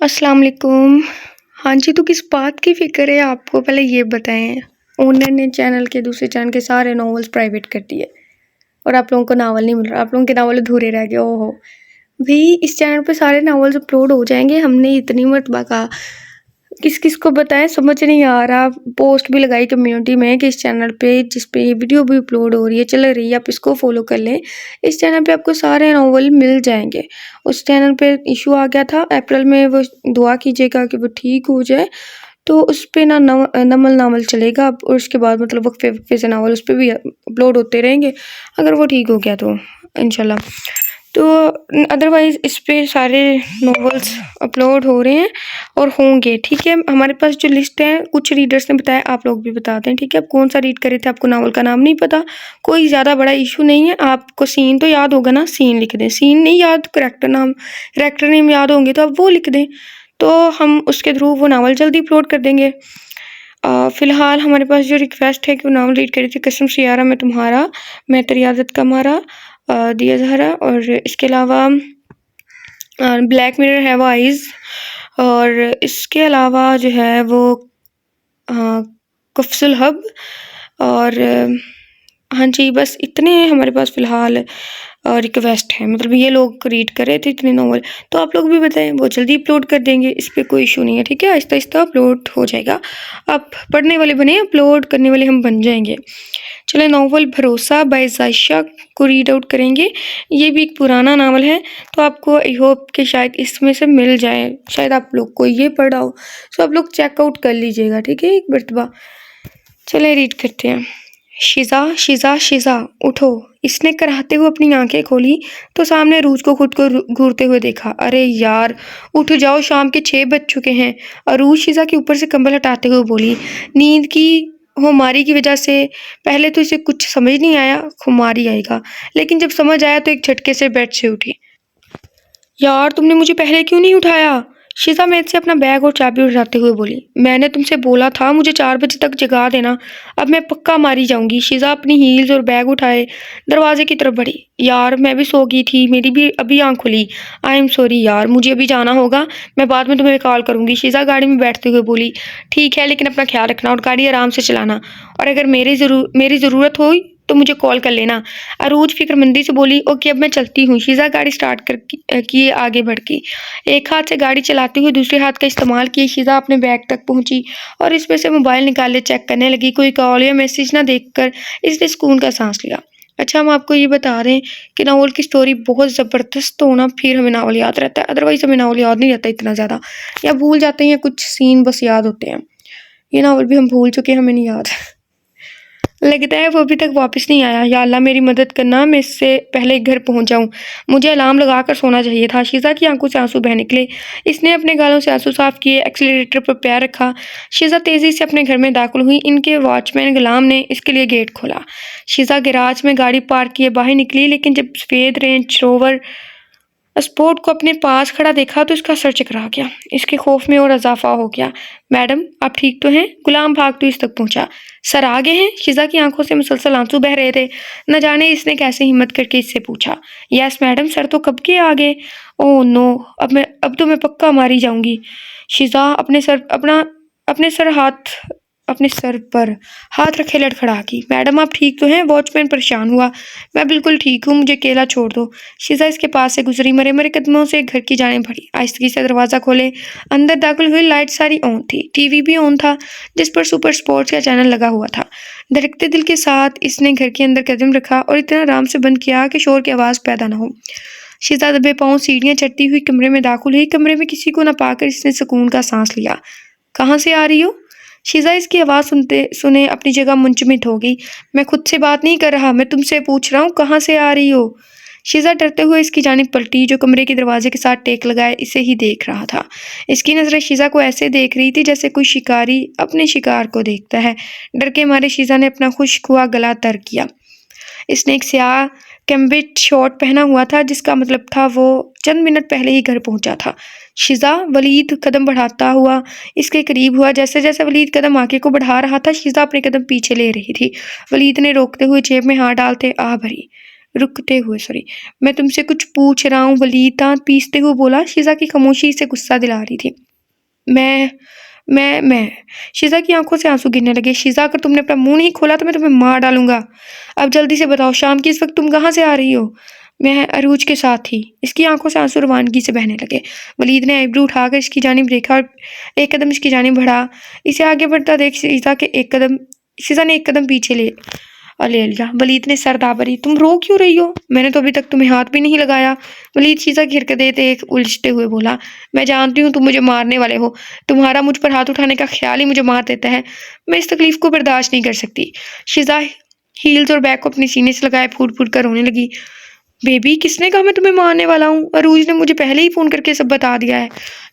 अस्सलाम वालेकुम। हाँ जी, तो किस बात की फ़िक्र है आपको पहले ये बताएँ? ओनर ने चैनल के दूसरे चैनल के सारे नॉवेल्स प्राइवेट कर दिए और आप लोगों को नावल नहीं मिल रहा, आप लोगों के नावल अधूरे रह गए, ओहो! भई इस चैनल पे सारे नॉवेल्स अपलोड हो जाएँगे, हमने इतनी मर्तबा कहा। किस-किस को बताएँ समझ नहीं आ रहा। पोस्ट भी लगाई कम्युनिटी में कि इस चैनल पे जिस पे ये वीडियो भी अपलोड हो रही है, चल रही है, आप इसको फ़ॉलो कर लें। इस चैनल पे आपको सारे नॉवल मिल जाएँगे। उस चैनल पे इश्यू आ गया था अप्रैल में, वो दुआ कीजिएगा कि वो ठीक हो जाए। तो उस पे ना नमल नावल चलेगा अब, और उसके बाद मतलब वक्फ़े-वक्फ़े से नावल उस पे भी अपलोड होते रहेंगे, अगर वो ठीक हो गया तो इंशाल्लाह। तो अदरवाइज़ इस पे सारे नॉवेल्स अपलोड हो रहे हैं और होंगे, ठीक है? हमारे पास जो लिस्ट है, कुछ रीडर्स ने बताया, आप लोग भी बता दें, ठीक है? आप कौन-सा रीड कर रहे थे, आपको नावल का नाम नहीं पता, कोई ज़्यादा बड़ा इश्यू नहीं है, आपको सीन तो याद होगा ना, सीन लिख दें। सीन नहीं याद, करैक्टर नेम याद होंगे तो आप वो लिख दें, तो हम उसके थ्रू वो नावल जल्दी अपलोड कर देंगे। फ़िलहाल हमारे पास जो रिक्वेस्ट है कि वो नावल रीड करी थी, कसम से यारा मैं तुम्हारा, मैं तेरी आदत का मारा, दिया ज़हरा, और इसके अलावा ब्लैक मिरर हैव आइज़, और इसके अलावा जो है वो कफ़्सुल हब, और हाँ जी, बस इतने हमारे पास फ़िलहाल रिक्वेस्ट हैं, मतलब ये लोग रीड कर रहे थे इतने नॉवल। तो आप लोग भी बताएँ, वो जल्दी अपलोड कर देंगे, इस पे कोई इश्यू नहीं है, ठीक है? आहिस्ता-आहिस्ता अपलोड हो जाएगा। आप पढ़ने वाले बने, अपलोड करने वाले हम बन जाएँगे। चलिए, नॉवल भरोसा बाय ज़ायशा को रीड आउट करेंगे। ये भी एक पुराना नावल है, तो आपको आई होप कि शायद इसमें से मिल जाए। शायद आप लोग को ये पढ़ा हो, तो आप लोग चेकआउट कर लीजिएगा, ठीक है? एक मर्तबा। चलिए रीड करते हैं। शिज़ा, शिज़ा, शिज़ा, उठो। इसने कराहते हुए अपनी आंखें खोली तो सामने अरूज को खुद को घूरते हुए देखा। अरे यार, उठ जाओ, शाम के 6 बज चुके हैं। अरूज शिज़ा के ऊपर से कंबल हटाते हुए बोली। नींद की खुमारी की वजह से पहले तो इसे कुछ समझ नहीं आया, खुमारी आएगा, लेकिन जब समझ आया तो एक झटके से बेड से उठी। यार, तुमने मुझे पहले क्यों नहीं उठाया? शिज़ा मेज़ से अपना बैग और चाबी उठाते हुए बोली। मैंने तुमसे बोला था मुझे 4 बजे तक जगा देना, अब मैं पक्का मारी जाऊंगी। शिज़ा अपनी हील्स और बैग उठाए दरवाजे की तरफ बढ़ी। यार, मैं भी सो गई थी, मेरी भी अभी आँख खुली। आई एम सॉरी यार, मुझे अभी जाना होगा, मैं बाद में तुम्हें कॉल करूंगी। शिज़ा गाड़ी में बैठते हुए बोली। ठीक है, लेकिन अपना ख्याल रखना और गाड़ी आराम से चलाना, और अगर मेरी ज़रूरत हो तो मुझे कॉल कर लेना। अरूज फिक्रमंदी से बोली। ओके, अब मैं चलती हूँ। शिज़ा गाड़ी स्टार्ट कर किए आगे बढ़ गई। एक हाथ से गाड़ी चलाते हुए दूसरे हाथ का इस्तेमाल किए शिज़ा अपने बैग तक पहुंची और इसमें से मोबाइल निकाले चेक करने लगी। कोई कॉल या मैसेज ना देखकर इसने सुकून का सांस लिया। अच्छा, हम आपको ये बता रहे हैं कि नावल की स्टोरी बहुत ज़बरदस्त हो ना, फिर हमें नावल याद रहता है, अदरवाइज़ हमें नावल याद नहीं रहता इतना ज़्यादा, या भूल जाते हैं, या कुछ सीन बस याद होते हैं। ये नावल भी हम भूल चुके हैं, हमें नहीं याद। लगता है वो अभी तक वापस नहीं आया। या अल्लाह, मेरी मदद करना, मैं इससे पहले घर पहुंच जाऊं। मुझे अलार्म लगाकर सोना चाहिए था। शिज़ा की आंखों से आंसू बह निकले। इसने अपने गालों से आंसू साफ किए, एक्सीलरेटर पर पैर रखा। शिज़ा तेज़ी से अपने घर में दाखिल हुई। इनके वॉचमैन गुलाम ने इसके लिए गेट खोला। शिज़ा गैराज में गाड़ी पार्क किए बाहर निकली, लेकिन जब सफ़ेद रेंज रोवर स्पोर्ट को अपने पास खड़ा देखा तो इसका सर चकरा गया। इसके खौफ में और इजाफा हो गया। मैडम, आप ठीक तो हैं? गुलाम भागते इस तक पहुंचा। सर आ गए हैं? शिज़ा की आंखों से मुसलसल आंसू बह रहे थे। न जाने इसने कैसे हिम्मत करके इससे पूछा। यस मैडम, सर तो कब के आ गए। ओह नो, अब तो मैं पक्का मारी जाऊंगी। शिज़ा अपने सर पर हाथ रखे लड़खड़ा की। मैडम, आप ठीक तो हैं? वॉचमैन परेशान हुआ। मैं बिल्कुल ठीक हूँ, मुझे अकेला छोड़ दो। शिज़ा इसके पास से गुजरी, मरे मरे कदमों से घर की जाने बढ़ी। आहिस्ता से दरवाज़ा खोले, अंदर दाखिल हुई। लाइट सारी ऑन थी, टीवी भी ऑन था, जिस पर सुपर स्पोर्ट्स का चैनल लगा हुआ था। धड़कते दिल के साथ इसने घर के अंदर कदम रखा और इतना आराम से बंद किया कि शोर की आवाज़ पैदा न हो। शिज़ा दबे पाँव सीढ़ियाँ चढ़ती हुई कमरे में दाखिल हुई। कमरे में किसी को न पाकर इसने सुकून का सांस लिया। कहाँ से आ रही हो? शिज़ा इसकी आवाज़ सुने अपनी जगह मुंजमद हो गई। मैं खुद से बात नहीं कर रहा, मैं तुमसे पूछ रहा हूँ, कहाँ से आ रही हो? शिज़ा डरते हुए इसकी जानिब पलटी, जो कमरे के दरवाजे के साथ टेक लगाए इसे ही देख रहा था। इसकी नज़रें शिज़ा को ऐसे देख रही थी जैसे कोई शिकारी अपने शिकार को देखता है। डर के मारे शिज़ा ने अपना खुश्क हुआ गला तर किया। इसने एक स्याह कैम्ब्रिज शॉर्ट पहना हुआ था, जिसका मतलब था वो चंद मिनट पहले ही घर पहुंचा था। शिज़ा, वलीद कदम बढ़ाता हुआ इसके करीब हुआ। जैसे जैसे वलीद कदम आगे को बढ़ा रहा था, शिज़ा अपने कदम पीछे ले रही थी। वलीद ने रोकते हुए जेब में हाथ डालते आह भरी। मैं तुमसे कुछ पूछ रहा हूँ, वलीद दांत पीसते हुए बोला। शीज़ा की खामोशी इसे गुस्सा दिला रही थी। मैं मैं शीज़ा की आंखों से आंसू गिरने लगे। शीज़ा, अगर तुमने अपना मुंह नहीं खोला तो मैं तुम्हें मार डालूंगा। अब जल्दी से बताओ, शाम की इस वक्त तुम कहाँ से आ रही हो? मैं अरूज के साथ थी। इसकी आंखों से आंसू रवानगी से बहने लगे। वलीद ने आईब्रो उठाकर इसकी जानिब देखा और एक कदम इसकी जानिब बढ़ा। इसे आगे बढ़ता देख शीज़ा ने एक कदम पीछे ले लिया। वलीद ने सर दाबरी, तुम रो क्यों रही हो? मैंने तो अभी तक तुम्हें हाथ भी नहीं लगाया। वलीद शीज़ा की हरकतें देख उलझते हुए बोला, मैं जानती हूँ तुम मुझे मारने वाले हो। तुम्हारा मुझ पर हाथ उठाने का ख्याल ही मुझे मार देता है। मैं इस तकलीफ को बर्दाश्त नहीं कर सकती। शीज़ा हील्स और बैग को अपने सीने से लगाए फूट फूट कर रोने लगी। बेबी, किसने कहा मैं तुम्हें मारने वाला हूँ? अरूज ने मुझे पहले ही फोन करके सब बता दिया है।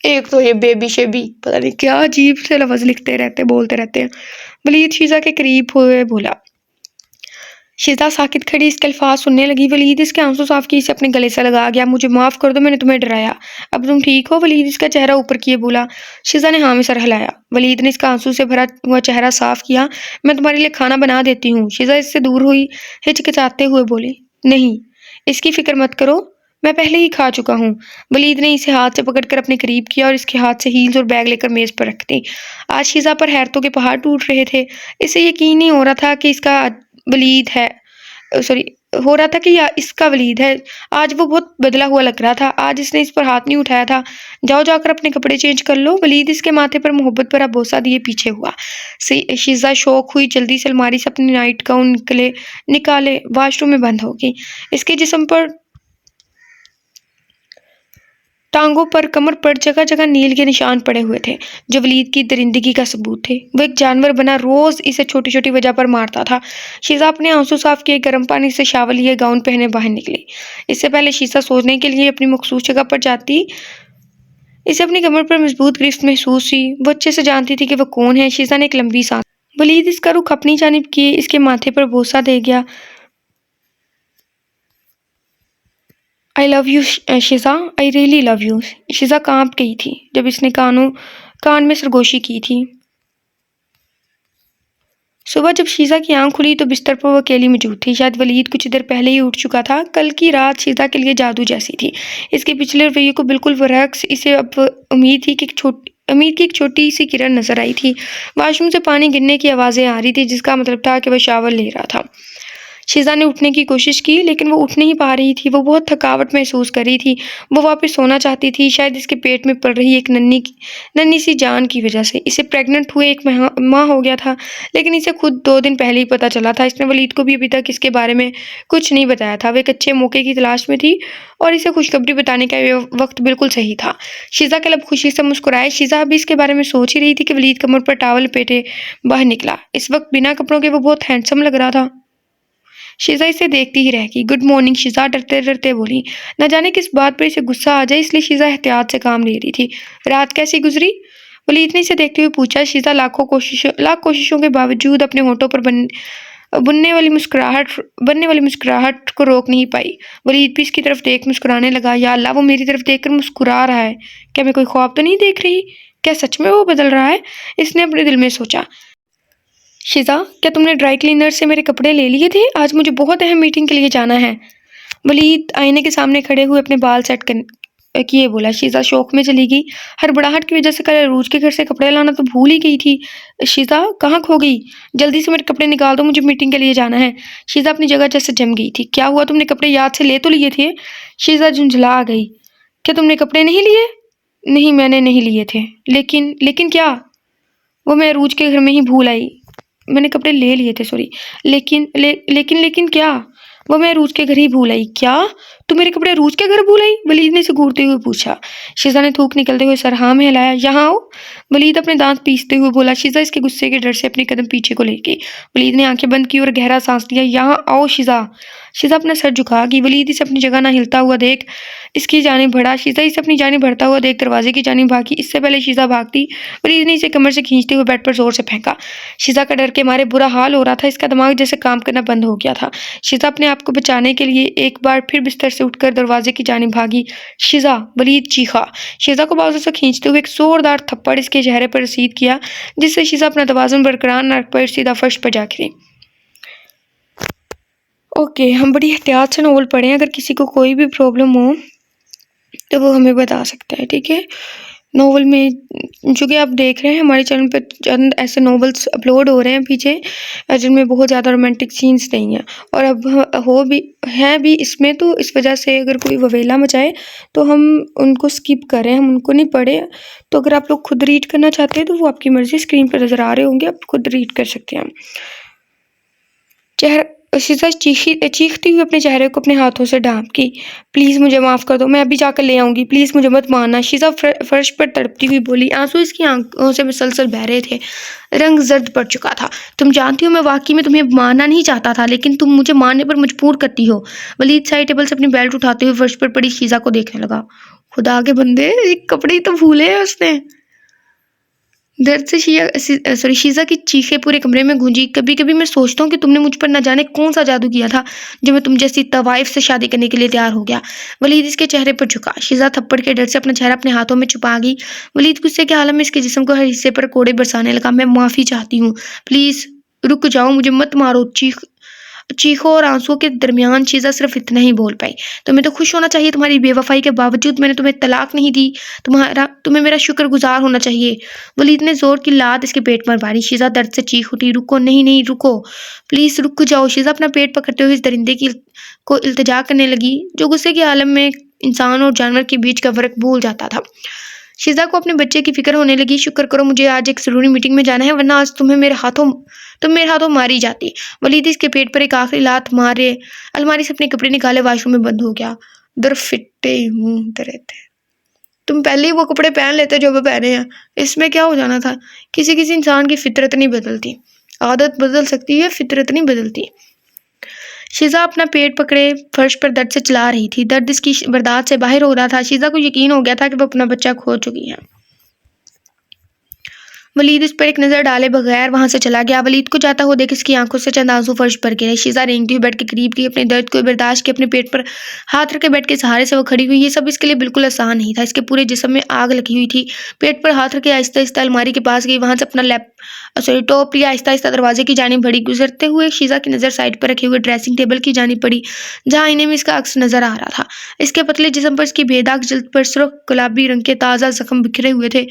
एक तो ये बेबी शेबी, पता नहीं क्या अजीब से लफ्ज बोलते रहते हैं। वलीद शीज़ा के करीब हुए बोला। शीज़ा साकित खड़ी इसके अल्फाज सुनने लगी। वलीद इसके आंसू साफ किए इसे अपने गले से लगा गया। मुझे माफ़ कर दो, मैंने तुम्हें डराया। अब तुम ठीक हो? वलीद इसका चेहरा ऊपर किए बोला। शीज़ा ने हाँ में सर हिलाया। वलीद ने इसका आंसू से भरा हुआ चेहरा साफ किया। मैं तुम्हारे लिए खाना बना देती हूँ। शीज़ा इससे दूर हुई, हिचकिचाते हुए बोली, नहीं, इसकी फिक्र मत करो, मैं पहले ही खा चुका हूँ। वलीद ने इसे हाथ से पकड़कर अपने करीब किया और इसके हाथ से हील्स और बैग लेकर मेज़ पर रख दी। आज शीज़ा पर हैरतों के पहाड़ टूट रहे थे। इसे यकीन नहीं हो रहा था कि वलीद है सॉरी हो रहा था कि या इसका वलीद है। आज वो बहुत बदला हुआ लग रहा था। आज इसने इस पर हाथ नहीं उठाया था। जाओ जाकर अपने कपड़े चेंज कर लो। वलीद इसके माथे पर मोहब्बत भरा बोसा दिए पीछे हुआ। शीज़ा शौक हुई, जल्दी से अलमारी से अपनी नाइट गाउन निकाले वॉशरूम में बंद होगी। इसके जिस्म पर, टांगों पर, कमर पर जगह जगह नील के निशान पड़े हुए थे, जो वलीद की दरिंदगी का सबूत थे। वो एक जानवर बना रोज इसे छोटी छोटी वजह पर मारता था। शीज़ा अपने आंसू साफ किए गर्म पानी से शावर लिए गाउन पहने बाहर निकली। इससे पहले शीज़ा सोचने के लिए अपनी मखसूस जगह पर जाती, इसे अपनी कमर पर मजबूत गिरफ्त महसूस हुई। वो अच्छे से जानती थी कि वो कौन है। शीज़ा ने एक लंबी सांस। वलीद इसका रुख अपनी जानिब किए इसके माथे पर बोसा दे गया। I love you Sheeza, I really love you. Sheeza कांप गई थी जब इसने कान में सरगोशी की थी। सुबह जब शीज़ा की आंख खुली तो बिस्तर पर वो अकेली मौजूद थी। शायद वलीद कुछ देर पहले ही उठ चुका था। कल की रात शीज़ा के लिए जादू जैसी थी। इसके पिछले रवैये को बिल्कुल बरअक्स इसे अब उम्मीद की एक छोटी सी किरण नजर आई थी। वॉशरूम से पानी गिरने की आवाज़ें आ रही थी, जिसका मतलब था कि वह शावर ले रहा था। शीज़ा ने उठने की कोशिश की, लेकिन वो उठ नहीं पा रही थी। वो बहुत थकावट महसूस कर रही थी। वो वापस सोना चाहती थी, शायद इसके पेट में पड़ रही एक नन्ही सी जान की वजह से। इसे प्रेग्नेंट हुए एक माह हो गया था, लेकिन इसे खुद 2 दिन पहले ही पता चला था। इसने वलीद को भी अभी तक इसके बारे में कुछ नहीं बताया था। वे एक अच्छे मौके की तलाश में थी और इसे खुशखबरी बताने का ये वक्त बिल्कुल सही था। शीज़ा के लब खुशी से मुस्कुराए। शीज़ा अभी इसके बारे में सोच ही रही थी कि वलीद कमर पर टॉवल लपेटे बाहर निकला। इस वक्त बिना कपड़ों के वो बहुत हैंडसम लग रहा था। शीज़ा इसे देखती ही रह गई। गुड मॉर्निंग शीज़ा डरते डरते बोली। न जाने किस बात पर इसे गुस्सा आ जाए, इसलिए शीज़ा एहतियात से काम ले रही थी। रात कैसी गुजरी? वलीद ने इसे देखते हुए पूछा। शीज़ा लाख कोशिशों के बावजूद अपने होठों पर बनने वाली मुस्कुराहट को रोक नहीं पाई। वलीद भी इसकी तरफ देख मुस्कुराने लगा। या अल्लाह, वो मेरी तरफ देखकर मुस्कुरा रहा है। क्या मैं कोई ख्वाब तो नहीं देख रही? क्या सच में वो बदल रहा है? इसने अपने दिल में सोचा। शीज़ा, क्या तुमने ड्राई क्लीनर से मेरे कपड़े ले लिए थे? आज मुझे बहुत अहम मीटिंग के लिए जाना है। वलीद आईने के सामने खड़े हुए अपने बाल सेट किए बोला। शीज़ा शौक में चली गई। हड़बड़ाहट की वजह से कल अरूज के घर से कपड़े लाना तो भूल ही गई थी। शीज़ा कहाँ खो गई? जल्दी से मेरे कपड़े निकाल दो, मुझे मीटिंग के लिए जाना है। शीज़ा अपनी जगह जैसे जम गई थी। क्या हुआ, तुमने कपड़े याद से ले तो लिए थे? शीज़ा झुंझला गई। क्या तुमने कपड़े नहीं लिए? नहीं, मैंने नहीं लिए थे। लेकिन क्या? वो मैं अरूज के घर में ही भूल आई। मैंने कपड़े ले लिए थे, सॉरी। लेकिन क्या? वो मैं अरूज के घर ही भूल आई। क्या? तू मेरे कपड़े अरूज के घर भूल आई? वलीद ने इसे घूरते हुए पूछा। शीज़ा ने थूक निकलते हुए सर हाँ में हिलाया। यहाँ आओ, वलीद अपने दांत पीसते हुए बोला। शीज़ा इसके गुस्से के डर से अपनी कदम पीछे को ले गई। वलीद ने आंखें बंद की और गहरा सांस लिया। यहाँ आओ शीज़ा। शीज़ा अपना सर झुका गई। वलीद इसे अपनी जगह ना हिलता हुआ देख इसकी जानिब बढ़ा। शीज़ा इसे अपनी जानिब बढ़ता हुआ देख दरवाजे की जानिब भागी। इससे पहले शीज़ा भागती, वलीद ने इसे कमर से खींचते हुए बेड पर जोर से फेंका। शीज़ा का डर के मारे बुरा हाल हो रहा था। इसका दिमाग जैसे काम करना बंद हो गया था। शीज़ा अपने आप को बचाने के लिए एक बार फिर बिस्तर से उठकर दरवाजे की जानिब भागी। शीज़ा, वलीद चीखा। शीज़ा को बाजू से खींचते हुए एक जोरदार थप्पड़ इसके चेहरे पर रसीद किया, जिससे शीज़ा अपना तवाज़ुन बरकरार न रख पाई, सीधा फर्श पर जा गिरी। ओके, हम बड़ी एहतियात से नॉवल पढ़ें, अगर किसी को कोई भी प्रॉब्लम हो तो वो हमें बता सकता है, ठीक है? नॉवल में चूँकि आप देख रहे हैं हमारे चैनल पे चंद ऐसे नॉवेल्स अपलोड हो रहे हैं पीछे जिनमें बहुत ज़्यादा रोमांटिक सीन्स नहीं हैं, और अब हो भी हैं भी इसमें, तो इस वजह से अगर कोई ववेला मचाए तो हम उनको स्किप करें, हम उनको नहीं पढ़ें। तो अगर आप लोग खुद रीड करना चाहते हैं तो वो आपकी मर्ज़ी, स्क्रीन पर नज़र आ रहे होंगे, आप खुद रीड कर सकते हैं। शीशा चीखती हुई अपने चेहरे को अपने हाथों से ढांपी। प्लीज़ मुझे माफ़ कर दो, मैं अभी जाकर ले आऊँगी, प्लीज़ मुझे मत मारना। शीशा फर्श पर तड़पती हुई बोली। आंसू इसकी आंखों से मुसलसल बह रहे थे, रंग जर्द पड़ चुका था। तुम जानती हो मैं वाकई में तुम्हें मारना नहीं चाहता था, लेकिन तुम मुझे मारने पर मजबूर करती हो। वलीद साइड टेबल से अपनी बेल्ट उठाते हुए फर्श पर पड़ी शीशा को देखने लगा। खुदा के बंदे, एक कपड़े ही तो भूले हैं उसने। दर्द से शीज़ा की चीखें पूरे कमरे में गूंजी। कभी कभी मैं सोचता हूँ कि तुमने मुझ पर न जाने कौन सा जादू किया था जो मैं तुम जैसी तवाइफ से शादी करने के लिए तैयार हो गया। वलीद इसके चेहरे पर झुका। शीज़ा थप्पड़ के डर से अपना चेहरा अपने हाथों में छुपा गई। वलीद गुस्से के हालत में इसके जिस्म को हर हिस्से पर कोड़े बरसाने लगा। मैं माफ़ी चाहती हूँ, प्लीज़ रुक जाओ, मुझे मत मारो। चीखों और आंसुओं के दरमियान शीज़ा सिर्फ इतना ही बोल पाई। तुम्हें तो खुश होना चाहिए, तुम्हारी बेवफाई के बावजूद मैंने तुम्हें तलाक नहीं दी। तुम्हें मेरा शुक्रगुजार होना चाहिए। वलीद ने जोर की लात इसके पेट पर मारी। शीज़ा दर्द से चीख उठी। रुको, नहीं नहीं रुको, प्लीज़ रुक जाओ। शीज़ा अपना पेट पकड़ते हुए इस दरिंदे को इल्तिजा करने लगी, जो गुस्से के आलम में इंसान और जानवर के बीच का फर्क भूल जाता था। शीज़ा को अपने बच्चे की फिक्र होने लगी। शुक्र करो मुझे आज एक ज़रूरी मीटिंग में जाना है, वरना आज तुम मेरे हाथों मारी जाती। वलीद इसके पेट पर एक आखिरी लात मारे अलमारी से अपने कपड़े निकाले, वॉशरूम में बंद हो गया। दर फिट्टे मुंह तेरे थे, तुम पहले ही वो कपड़े पहन लेते जो वो पहने हैं, इसमें क्या हो जाना था? किसी किसी इंसान की फितरत नहीं बदलती, आदत बदल सकती है, फितरत नहीं बदलती। शीज़ा अपना पेट पकड़े फर्श पर दर्द से चिल्ला रही थी। दर्द इसकी बर्दाश्त से बाहर हो रहा था। शीज़ा को यकीन हो गया था कि वो अपना बच्चा खो चुकी है। वलीद इस पर एक नज़र डाले बगैर वहां से चला गया। वलीद को जाता हुआ देख इसकी आंखों से चंद आंसू फर्श पर गिरे। शीज़ा रेंगती हुई बेड के करीब गई। अपने दर्द को बर्दाश्त के अपने पेट पर हाथ रखे बेड के सहारे से वो खड़ी हुई। ये सब इसके लिए बिल्कुल आसान नहीं था। इसके पूरे जिस्म में आग लगी हुई थी। पेट पर हाथ रखे आहिस्ता आहिस्ता अलमारी के पास गई, वहां से अपना टॉप लिया, आहिस्ता आहिस्ता दरवाजे की जानिब बढ़ी। गुजरते हुए शीज़ा की नज़र साइड पर रखे हुए ड्रेसिंग टेबल की जानिब पड़ी, जहाँ आईने में इसका अक्स नजर आ रहा था। इसके पतले जिस्म पर इसकी बेदाग जल्द पर सुर्ख गुलाबी रंग के ताज़ा जख्म बिखरे हुए थे,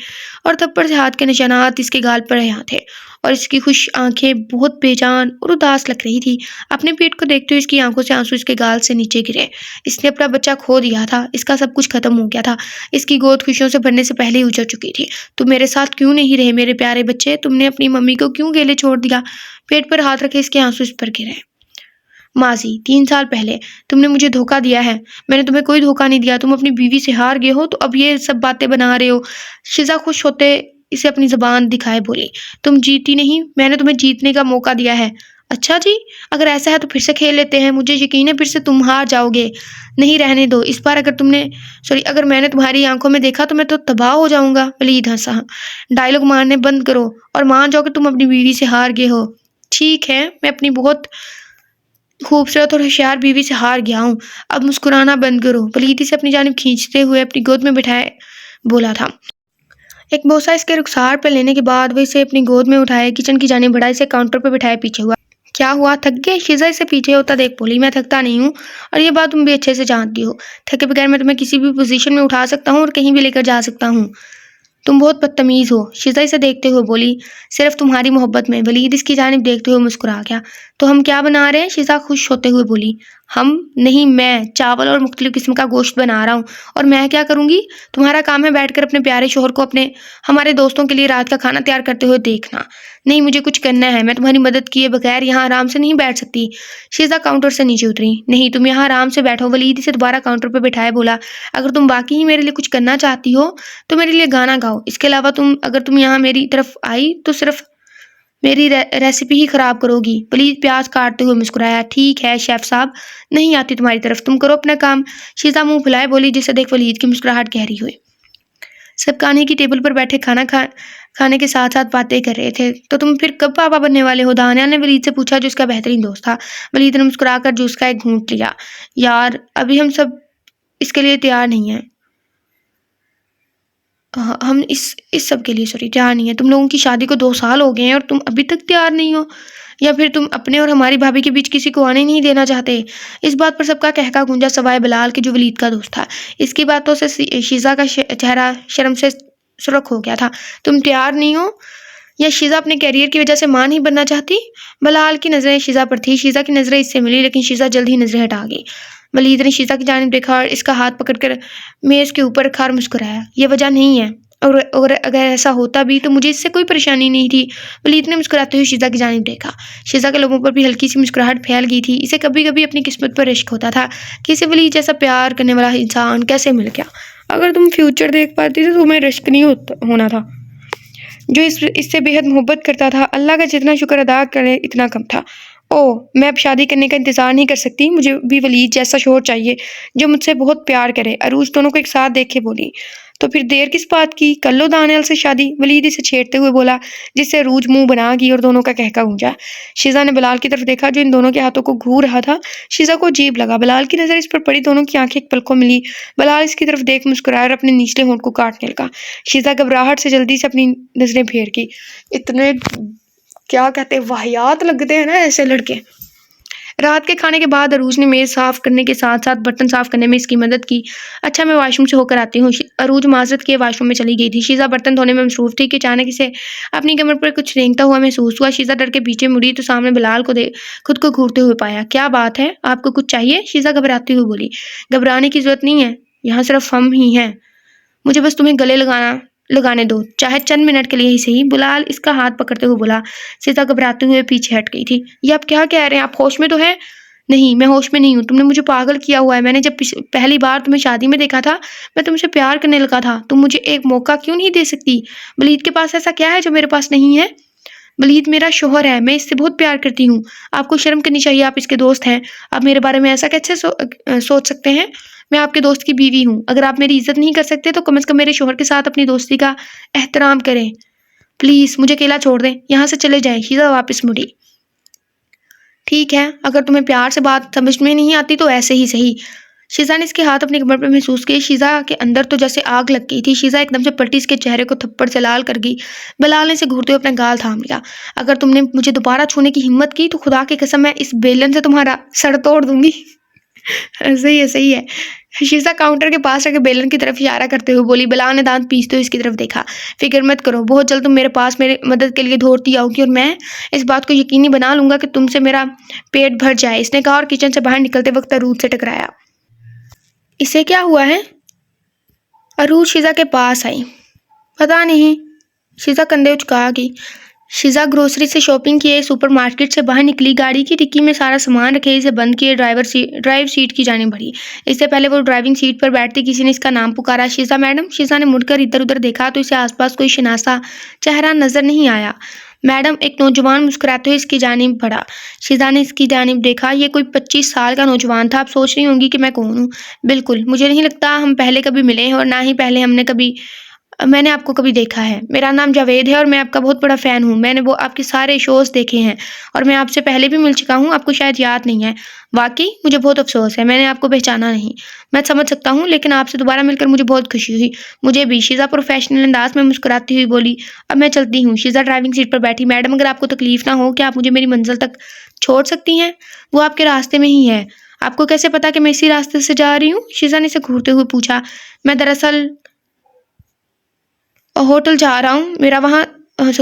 और थप्पड़ से हाथ के निशानात इसके गाल पर यहाँ थे, और इसकी खुश आंखें बहुत बेजान और उदास लग रही थी। अपने पेट को देखते हुए इसकी आंखों से आंसू इसके गाल से नीचे गिरे। इसने अपना बच्चा खो दिया था, इसका सब कुछ खत्म हो गया था। इसकी गोद खुशियों से भरने से पहले ही उजड़ चुकी थी। तुम मेरे साथ क्यों नहीं रहे मेरे प्यारे बच्चे? तुमने अपनी मम्मी को क्यों अकेले छोड़ दिया? पेट पर हाथ रखे इसके आंसू इस पर गिरे। माजी, 3 साल पहले तुमने मुझे धोखा दिया है। मैंने तुम्हें कोई धोखा नहीं दिया। तुम अपनी बीवी से हार गए हो तो अब ये सब बातें बना रहे हो। शीज़ा खुश होते इसे अपनी ज़बान दिखाए बोली। तुम जीती नहीं, मैंने तुम्हें जीतने का मौका दिया है। अच्छा जी, अगर ऐसा है तो फिर से खेल लेते हैं। मुझे यकीन है फिर से तुम हार जाओगे। नहीं, रहने दो। इस बार अगर मैंने तुम्हारी आंखों में देखा तो मैं तो तबाह हो जाऊंगा। वलीद हंसा। डायलॉग मारने बंद करो और मान जाओ कि तुम अपनी बीवी से हार गए हो। ठीक है, मैं अपनी बहुत खूबसूरत और होशियार बीवी से हार गया हूँ, अब मुस्कुराना बंद करो। वलीद इसे अपनी जानिब खींचते हुए अपनी गोद में बिठाए बोला था। एक बोसा इसके रुखसार पर लेने के बाद वह इसे अपनी गोद में उठाए किचन की जानिब बढ़ा, इसे काउंटर पर बिठाए पीछे हुआ। क्या हुआ, थक गए? शीज़ा इसे पीछे होता देख बोली। मैं थकता नहीं हूँ, और ये बात तुम भी अच्छे से जानती हो। थके बगैर मैं तुम्हें किसी भी पोजीशन में उठा सकता हूँ और कहीं भी लेकर जा सकता हूँ। तुम बहुत बदतमीज हो, शीज़ा इसे देखते हुए बोली। सिर्फ तुम्हारी मोहब्बत में। वलीद इसकी जानिब देखते हुए मुस्कुरा गया। तो हम क्या बना रहे हैं? शीज़ा खुश होते हुए बोली। हम नहीं, मैं चावल और मुख्तलिफ किस्म का गोश्त बना रहा हूँ। और मैं क्या करूँगी? तुम्हारा काम है बैठकर अपने प्यारे शोहर को हमारे दोस्तों के लिए रात का खाना तैयार करते हुए देखना। नहीं, मुझे कुछ करना है। मैं तुम्हारी मदद किए बगैर यहाँ आराम से नहीं बैठ सकती। शीज़ा काउंटर से नीचे उतरी। नहीं, तुम यहाँ आराम से बैठो। वलीद इसे दोबारा काउंटर पर बिठाए बोला। अगर तुम वाकई ही मेरे लिए कुछ करना चाहती हो तो मेरे लिए गाना गाओ। इसके अलावा अगर तुम यहाँ मेरी तरफ आई तो सिर्फ मेरी रेसिपी ही खराब करोगी। वलीद प्याज काटते हुए मुस्कुराया। ठीक है शेफ साहब, नहीं आती तुम्हारी तरफ, तुम करो अपना काम। शीज़ा मुंह फुलाए बोली, जिसे देख वलीद की मुस्कुराहट गहरी हुई। सब खाने की टेबल पर बैठे खाने के साथ साथ बातें कर रहे थे। तो तुम फिर कब पापा बनने वाले हो? दानिया ने वलीद से पूछा, जो उसका बेहतरीन दोस्त था। वलीद ने मुस्कुराकर जूस का एक घूंट लिया। यार, अभी हम सब इसके लिए तैयार नहीं है। हम इस सब के लिए सॉरी तैयार नहीं है। तुम लोगों की शादी को 2 साल हो गए हैं और तुम अभी तक तैयार नहीं हो, या फिर तुम अपने और हमारी भाभी के बीच किसी को आने नहीं देना चाहते। इस बात पर सबका कहका गूंजा सवाए बिलाल के जो वलीद का दोस्त था। इसकी बातों से शीजा का चेहरा शर्म से सुर्ख हो गया था। तुम तैयार नहीं हो, या शीजा अपने कैरियर की वजह से मां नहीं बनना चाहती? बिलाल की नजरें शीजा पर थी। शीजा की नजरें इससे मिली, लेकिन शीजा जल्द ही नजरें हटा गई। वलीद ने शीजा की जानिब देखा और इसका हाथ पकड़कर मेज के ऊपर रखा और मुस्कुराया। ये वजह नहीं है, और अगर ऐसा होता भी तो मुझे इससे कोई परेशानी नहीं थी। वलीद ने मुस्कुराते हुए शीजा की जानिब देखा। शीजा के लोगों पर भी हल्की सी मुस्कुराहट फैल गई थी। इसे कभी कभी अपनी किस्मत पर इश्क होता था कि इसे वलीद जैसा प्यार करने वाला इंसान कैसे मिल गया। अगर तुम फ्यूचर देख पाती तो तुम्हें रिस्क नहीं होना था। जो इससे बेहद मोहब्बत करता था, अल्लाह का जितना शुक्र अदा करे इतना कम था। ओह, मैं अब शादी करने का इंतज़ार नहीं कर सकती। मुझे भी वलीद जैसा शोहर चाहिए जो मुझसे बहुत प्यार करे। अरूज दोनों को एक साथ देख के बोली। तो फिर देर किस बात की, कर लो दानियल से शादी, वलीद इसे छेड़ते हुए बोला, जिससे अरूज मुंह बना गई और दोनों का कहका गूंजा। शीजा ने बिलाल की तरफ देखा जो इन दोनों के हाथों को घूर रहा था। शीजा को अजीब लगा। बिलाल की नजर इस पर पड़ी, दोनों की आंखें एक पल को मिली। बिलाल इसकी तरफ देख मुस्कुराया और अपने निचले होंठ को काटने लगा। शीजा घबराहट से जल्दी से अपनी नजरें फेर की। इतने क्या कहते हैं, वाहियात लगते हैं ना ऐसे लड़के। रात के खाने के बाद अरूज ने मेज साफ करने के साथ साथ बर्तन साफ करने में इसकी मदद की। अच्छा, मैं वाशरूम से होकर आती हूँ। अरूज माजरत किए वाशरूम में चली गई थी। शीजा बर्तन धोने में मसरूफ थी कि अचानक इसे अपनी कमर पर कुछ रेंगता हुआ महसूस हुआ। शीजा डर के पीछे मुड़ी तो सामने बिलाल को खुद को घूरते हुए पाया। क्या बात है, आपको कुछ चाहिए? शीजा घबराती हुई बोली। घबराने की जरूरत नहीं है, यहाँ सिर्फ हम ही हैं। मुझे बस तुम्हें गले लगाने दो, चाहे चंद मिनट के लिए ही सही। बिलाल इसका हाथ पकड़ते हुए बोला। शीजा घबराते हुए पीछे हट गई थी। ये आप क्या कह रहे हैं? आप होश में तो हैं? नहीं, मैं होश में नहीं हूँ। तुमने मुझे पागल किया हुआ है। मैंने जब पहली बार तुम्हें शादी में देखा था, मैं तुमसे प्यार करने लगा था। तुम मुझे एक मौका क्यों नहीं दे सकती? वलीद के पास ऐसा क्या है जो मेरे पास नहीं है? वलीद मेरा शोहर है, मैं इससे बहुत प्यार करती हूँ। आपको शर्म करनी चाहिए, आप इसके दोस्त हैं। आप मेरे बारे में ऐसा कैसे सोच सकते हैं? मैं आपके दोस्त की बीवी हूँ। अगर आप मेरी इज्जत नहीं कर सकते तो कम से कम मेरे शोहर के साथ अपनी दोस्ती का एहतराम करें। प्लीज मुझे अकेला छोड़ दें, यहाँ से चले जाएं। शीजा वापस मुड़ी। ठीक है, अगर तुम्हें प्यार से बात समझ में नहीं आती तो ऐसे ही सही। शीजा ने इसके हाथ अपनी कमर पर महसूस किए। शीजा के अंदर तो जैसे आग लग गई थी। शीजा एकदम से पलटी इसके चेहरे को थप्पड़ से लाल कर गई। बिलाल ने इसे घूरते हुए अपना गाल थाम लिया। अगर तुमने मुझे दोबारा छूने की हिम्मत की तो खुदा की कसम मैं इस बेलन से तुम्हारा सर तोड़ दूंगी। सही है, सही है। शीजा काउंटर के पास रखे बेलन की तरफ इशारा करते हुए बोली। बिलाल ने दांत पीसते हुए इसकी तरफ देखा। फिक्र मत करो, बहुत जल्द तुम मेरे पास मेरी मदद के लिए दौड़ती आओगी और मैं इस बात को यकीनी बना लूंगा कि तुमसे मेरा पेट भर जाए, इसने कहा और किचन से बाहर निकलते वक्त अरूज से टकराया। इसे क्या हुआ है? अरूज शीजा के पास आई। पता नहीं। शीजा कंधे उचका गई। शीजा ग्रोसरी से शॉपिंग किए, सुपरमार्केट से बाहर निकली, गाड़ी की डिक्की में सारा सामान रखे, इसे बंद किए, ड्राइव सीट की जाने बढ़ी। इससे पहले वो ड्राइविंग सीट पर बैठती किसी ने इसका नाम पुकारा। शीजा मैडम। शीजा ने मुड़कर इधर उधर देखा तो इसे आसपास कोई शनासा चेहरा नजर नहीं आया। मैडम, एक नौजवान मुस्कुराते हुए इसकी जानिब बढ़ा। शीजा ने इसकी जानिब देखा। ये कोई 25 साल का नौजवान था। आप सोच रही होंगी कि मैं कौन हूँ। बिल्कुल, मुझे नहीं लगता हम पहले कभी मिले हैं और ना ही पहले मैंने आपको कभी देखा है। मेरा नाम जावेद है और मैं आपका बहुत बड़ा फ़ैन हूँ। मैंने वो आपके सारे शोज़ देखे हैं और मैं आपसे पहले भी मिल चुका हूँ, आपको शायद याद नहीं है। वाकई मुझे बहुत अफसोस है, मैंने आपको पहचाना नहीं। मैं समझ सकता हूँ, लेकिन आपसे दोबारा मिलकर मुझे बहुत खुशी हुई। मुझे भी। शीजा प्रोफेशनल अंदाज में मुस्कुराती हुई बोली। अब मैं चलती हूँ। शीजा ड्राइविंग सीट पर बैठी। मैडम, अगर आपको तकलीफ ना हो, क्या आप मुझे मेरी मंजिल तक छोड़ सकती हैं? वो आपके रास्ते में ही है। आपको कैसे पता कि मैं इसी रास्ते से जा रही हूँ? शीजा ने इसे घूरते हुए पूछा। मैं दरअसल होटल जा रहा हूँ।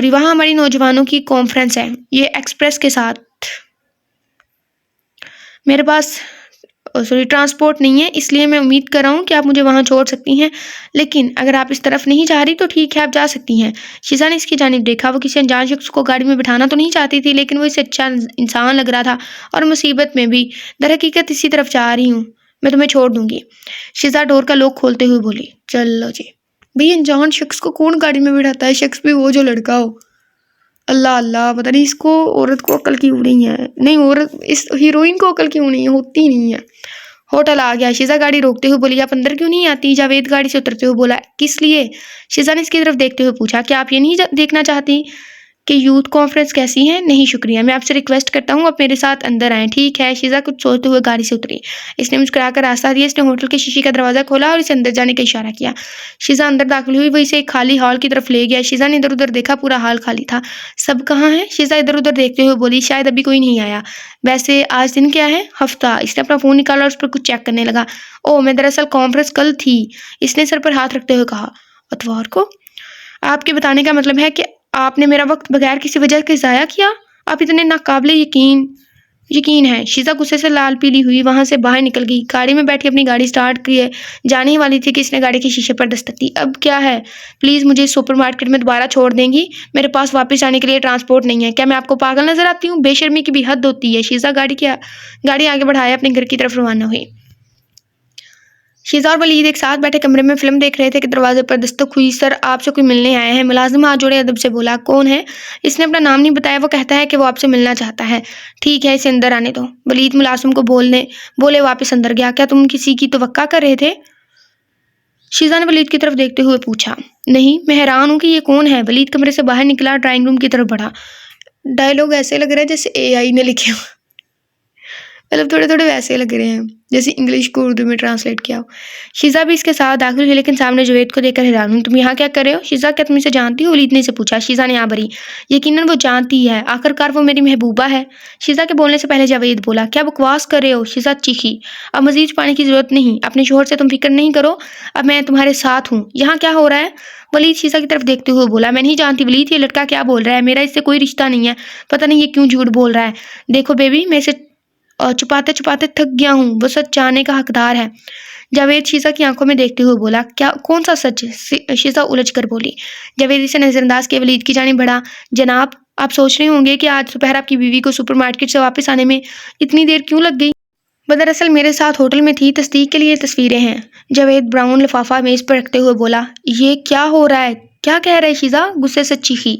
वहाँ हमारी नौजवानों की कॉन्फ्रेंस है। ये एक्सप्रेस के साथ मेरे पास ट्रांसपोर्ट नहीं है, इसलिए मैं उम्मीद कर रहा हूँ कि आप मुझे वहाँ छोड़ सकती हैं। लेकिन अगर आप इस तरफ नहीं जा रही तो ठीक है, आप जा सकती हैं। शीजा ने इसकी जानिब देखा। वो किसी अनजान शख्स को गाड़ी में बिठाना तो नहीं चाहती थी, लेकिन वो इससे अच्छा इंसान लग रहा था और मुसीबत में भी। दरहकीकत इसी तरफ जा रही हूँ, मैं तुम्हें छोड़ दूंगी। शीजा डोर का लॉक खोलते हुए बोली। चलो जी। भई, अनजान शख्स को कौन गाड़ी में बिठाता है? शख्स भी वो जो लड़का हो। अल्लाह अल्लाह, पता नहीं इसको औरत को अकल क्यों नहीं है। नहीं, औरत इस हीरोइन को अकल क्यों नहीं है, होती नहीं है। होटल आ गया। शीजा गाड़ी रोकते हुए बोली। आप अंदर क्यों नहीं आती? जावेद गाड़ी से उतरते हुए बोला। किस लिए? शीजा ने इसकी तरफ देखते हुए पूछा। क्या आप ये नहीं देखना चाहती कि यूथ कॉन्फ्रेंस कैसी है? नहीं शुक्रिया, मैं आपसे रिक्वेस्ट करता हूँ आप मेरे साथ अंदर आएँ। ठीक है। शीज़ा कुछ सोचते हुए गाड़ी से उतरी। इसने मुस्कुराकर रास्ता दिया। इसने होटल के शीशे का दरवाज़ा खोला और इसे अंदर जाने का इशारा किया। शीज़ा अंदर दाखिल हुई। वो इसे एक खाली हॉल की तरफ ले गया। शीज़ा ने इधर-उधर देखा, पूरा हॉल खाली था। सब कहाँ हैं? शीज़ा इधर-उधर देखते हुए बोली, शायद अभी कोई नहीं आया। वैसे आज दिन क्या है? हफ्ता। इसने अपना फ़ोन निकाला और उस पर कुछ चेक करने लगा। ओह! मैं दरअसल कॉन्फ्रेंस कल थी। इसने सर पर हाथ रखते हुए कहा। इतवार को? आपके बताने का मतलब है कि आपने मेरा वक़्त बगैर किसी वजह के ज़ाया किया? आप इतने नाक़ाबिले यकीन हैं। शीज़ा गुस्से से लाल-पीली हुई वहाँ से बाहर निकल गई। गाड़ी में बैठी अपनी गाड़ी स्टार्ट किए जाने ही वाली थी कि इसने गाड़ी के शीशे पर दस्तक दी। अब क्या है? प्लीज़ मुझे इस सुपरमार्केट में दोबारा छोड़ देंगी? मेरे पास वापस आने के लिए ट्रांसपोर्ट नहीं है। क्या मैं आपको पागल नज़र आती हूँ? बेशर्मी की भी हद होती है। शीज़ा गाड़ी आगे बढ़ाए अपने घर की तरफ रवाना हुई। शीज़ा और वलीद एक साथ बैठे कमरे में फ़िल्म देख रहे थे कि दरवाज़े पर दस्तक हुई। सर, आपसे कोई मिलने आया है। मुलाज़िम हाथ जोड़े अदब से बोला। कौन है? इसने अपना नाम नहीं बताया। वो कहता है कि वो आपसे मिलना चाहता है। ठीक है, इसे अंदर आने दो। वलीद मुलाज़िम को बोले वापस अंदर गया। क्या तुम किसी की तवक्का कर रहे थे? शीज़ा ने वलीद की तरफ देखते हुए पूछा। नहीं, मैं हैरान हूँ कि ये कौन है। वलीद कमरे से बाहर निकला, ड्राइंग रूम की तरफ बढ़ा। डायलॉग ऐसे लग रहा है जैसे एआई ने लिखे हों। मतलब थोड़े-थोड़े वैसे लग रहे हैं, जैसे इंग्लिश को उर्दू में ट्रांसलेट किया हो। शीज़ा भी इसके साथ दाखिल हुई, लेकिन सामने जुवैद को देखकर हैरान हुई। तुम यहाँ क्या कर रहे हो? शीज़ा, क्या तुम इसे जानती हो? वलीद ने इसे पूछा। शीज़ा ने हाँ भरी। यकीनन वो जानती है, आखिरकार वो मेरी महबूबा है। शीज़ा के बोलने से पहले जावेद बोला। क्या बकवास कर रहे हो? शीज़ा चीखी। अब मज़ीद पाने की ज़रूरत नहीं, अपने शोहर से तुम फ़िक्र नहीं करो, अब मैं तुम्हारे साथ हूँ। यहाँ क्या हो रहा है? वलीद शीज़ा की तरफ देखते हुए बोला। मैं नहीं जानती वलीद, ये लड़का क्या बोल रहा है? मेरा इससे कोई रिश्ता नहीं है। पता नहीं ये क्यों झूठ बोल रहा है। देखो बेबी, मैं इसे छुपाते-छुपाते थक गया हूँ। वो सच जानने का हकदार है। जावेद शीज़ा की आंखों में देखते हुए बोला। क्या? कौन सा सच? शीज़ा उलझ कर बोली। जावेद इसे नज़रअंदाज किए वलीद की जानिब बढ़ा। जनाब, आप सोच रहे होंगे कि आज दोपहर आपकी बीवी को सुपरमार्केट से वापस आने में इतनी देर क्यों लग गई? वो दरअसल मेरे साथ होटल में थी, तस्दीक के लिए तस्वीरें हैं। जावेद ब्राउन लिफाफा मेज़ पर रखते हुए बोला। ये क्या हो रहा है? क्या कह रहे शीज़ा? गुस्से से चीखी।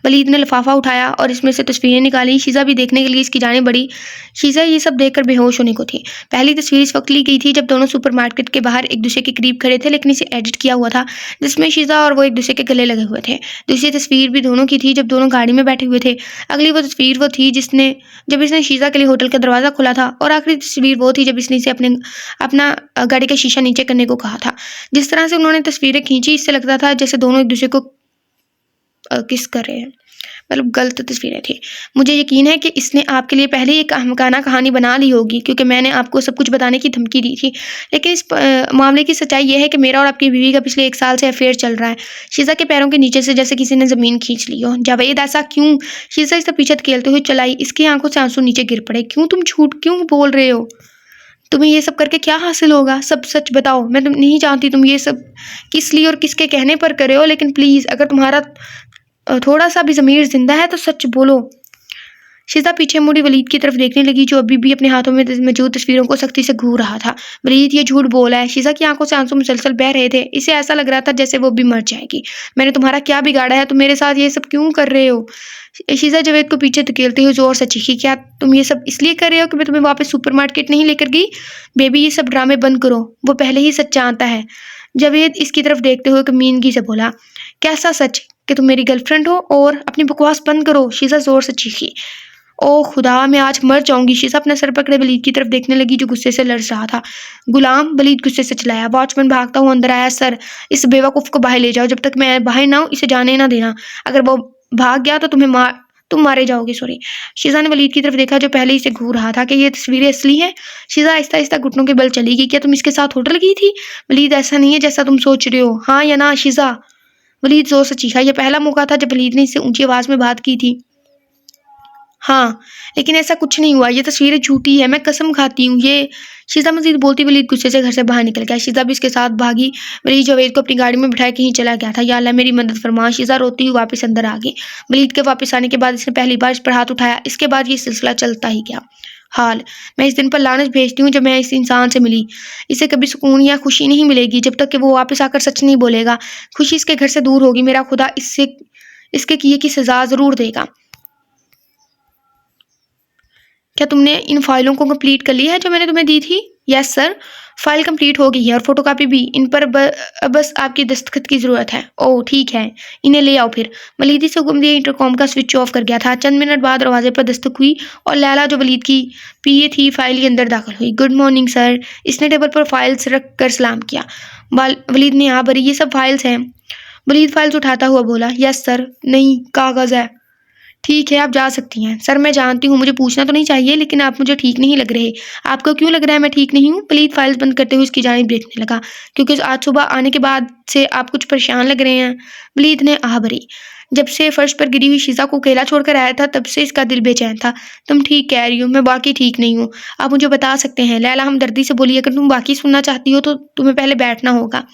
वलीद ने लिफाफा उठाया और इसमें से तस्वीरें निकाली। शीज़ा भी देखने के लिए इसकी जानिब बढ़ी। शीज़ा ये सब देखकर बेहोश होने को थी। पहली तस्वीर इस वक्त ली गई थी जब दोनों सुपरमार्केट के बाहर एक दूसरे के करीब खड़े थे, लेकिन इसे एडिट किया हुआ था, जिसमें शीज़ा और वो एक दूसरे के गले लगे हुए थे। दूसरी तस्वीर भी दोनों की थी जब दोनों गाड़ी में बैठे हुए थे। अगली वो तस्वीर वो थी जब इसने शीज़ा के लिए होटल का दरवाज़ा खोला था, और आखिरी तस्वीर वो थी जब इसने इसे अपना गाड़ी का शीशा नीचे करने को कहा था। जिस तरह से उन्होंने तस्वीरें खींची, इससे लगता था जैसे दोनों एक दूसरे को किस कर रहे हैं। मतलब गलत तस्वीरें थी। मुझे यकीन है कि इसने आपके लिए पहले ही एक अहमकाना कहानी बना ली होगी, क्योंकि मैंने आपको सब कुछ बताने की धमकी दी थी। लेकिन इस मामले की सच्चाई ये है कि मेरा और आपकी बीवी का पिछले 1 साल से अफेयर चल रहा है। शीज़ा के पैरों के नीचे से जैसे किसी ने ज़मीन खींच ली हो। जावेद, ऐसा क्यों? शीज़ा इसे पीछे धकेलते हुए चलाई। इसकी आंखों से आंसू नीचे गिर पड़े। क्यों? तुम झूठ क्यों बोल रहे हो? तुम्हें ये सब करके क्या हासिल होगा? सब सच बताओ। मैं तुम नहीं जानती तुम ये सब किस लिए और किसके कहने पर कर रहे हो, लेकिन प्लीज़ अगर तुम्हारा थोड़ा सा भी ज़मीर जिंदा है तो सच बोलो। शीज़ा पीछे मुड़ी वलीद की तरफ देखने लगी, जो अभी भी अपने हाथों में मौजूद तस्वीरों को सख्ती से घूर रहा था। वलीद, ये झूठ बोला है। शीज़ा की आंखों से आंसू मुसलसल बह रहे थे। इसे ऐसा लग रहा था जैसे वो भी मर जाएगी। मैंने तुम्हारा क्या बिगाड़ा है? तुम मेरे साथ ये सब क्यों कर रहे हो? शीज़ा जावेद को पीछे धकेलते हुए जोर से चीखी। क्या तुम ये सब इसलिए कर रहे हो कि मैं तुम्हें वापस सुपरमार्केट नहीं लेकर गई? बेबी, ये सब ड्रामे बंद करो। वो पहले ही सच जानता है। जावेद इसकी तरफ देखते हुए कमीनगी से बोला। कैसा सच? कि तुम मेरी गर्लफ्रेंड हो? और अपनी बकवास बंद करो। शीज़ा जोर से चीखी। ओह खुदा, मैं आज मर जाऊंगी। शीज़ा अपना सर पकड़े वलीद की तरफ देखने लगी, जो गुस्से से लड़ रहा था। गुलाम, वलीद गुस्से से चिल्लाया। वॉचमैन भागता हुआ अंदर आया। सर, इस बेवकूफ़ को बाहर ले जाओ। जब तक मैं बाहर ना हूँ इसे जाने ना देना। अगर वो भाग गया तो तुम मारे जाओगे। सॉरी। शीज़ा ने वलीद की तरफ देखा, जो पहले ही से घूर रहा था। कि ये तस्वीरें असली हैं? शीज़ा आहिस्ता आहिस्ता घुटनों के बल चली गई। क्या तुम इसके साथ होटल गई थी? वलीद, ऐसा नहीं है जैसा तुम सोच रहे हो। हाँ या ना? शीज़ा, वलीद जोर से चीखा। यह पहला मौका था जब वलीद ने इससे ऊंची आवाज़ में बात की थी। हाँ, लेकिन ऐसा कुछ नहीं हुआ। ये तस्वीरें झूठी है, मैं कसम खाती हूँ। ये शीज़ा मज़ीद बोलती वलीद गुस्से से घर से बाहर निकल गया। शीज़ा भी इसके साथ भागी। वलीद जावेद को अपनी गाड़ी में बिठाए कहीं चला गया था। या अल्लाह, मेरी मदद फरमा। शीज़ा रोती हुई वापस अंदर आ गई। वलीद के वापस आने के बाद इसने पहली बार इस पर हाथ उठाया। इसके बाद ये सिलसिला चलता ही गया। मैं इस दिन पर लानत भेजती हूँ जब मैं इस इंसान से मिली। इसे कभी सुकून या खुशी नहीं मिलेगी जब तक कि वो वापस आकर सच नहीं बोलेगा। खुशी इसके घर से दूर होगी। मेरा खुदा इसके किए की सज़ा ज़रूर देगा। क्या तुमने इन फाइलों को कंप्लीट कर लिया है जो मैंने तुम्हें दी थी? Yes sir. फाइल कंप्लीट हो गई है और फोटोकॉपी भी। इन पर बस आपकी दस्तखत की ज़रूरत है। ओह ठीक है, इन्हें ले आओ फिर। वलीद से हुक्म दिया इंटरकॉम का स्विच ऑफ कर गया था। चंद मिनट बाद दरवाजे पर दस्तक हुई और लैला जो वलीद की पीए थी फाइल के अंदर दाखिल हुई। Good morning sir. इसने टेबल पर फाइल्स रख कर सलाम किया। वलीद ने हाँ भरी, ये सब फाइल्स हैं। वलीद फाइल्स उठाता हुआ बोला यस सर। नहीं, कागज़ है। ठीक है, आप जा सकती हैं। सर मैं जानती हूँ मुझे पूछना तो नहीं चाहिए, लेकिन आप मुझे ठीक नहीं लग रहे। आपको क्यों लग रहा है मैं ठीक नहीं हूँ? वलीद फाइल्स बंद करते हुए उसकी जानिब देखने लगा। क्योंकि आज सुबह आने के बाद से आप कुछ परेशान लग रहे हैं। वलीद ने आह भरी। जब से फर्श पर गिरी हुई शीशा को अकेला छोड़कर आया था तब से इसका दिल बेचैन था। तुम ठीक कह रही हो, मैं वाकई ठीक नहीं हूँ। आप मुझे बता सकते हैं? लैला हमदर्दी से बोली। अगर तुम वाकई सुनना चाहती हो तो तुम्हें पहले बैठना होगा।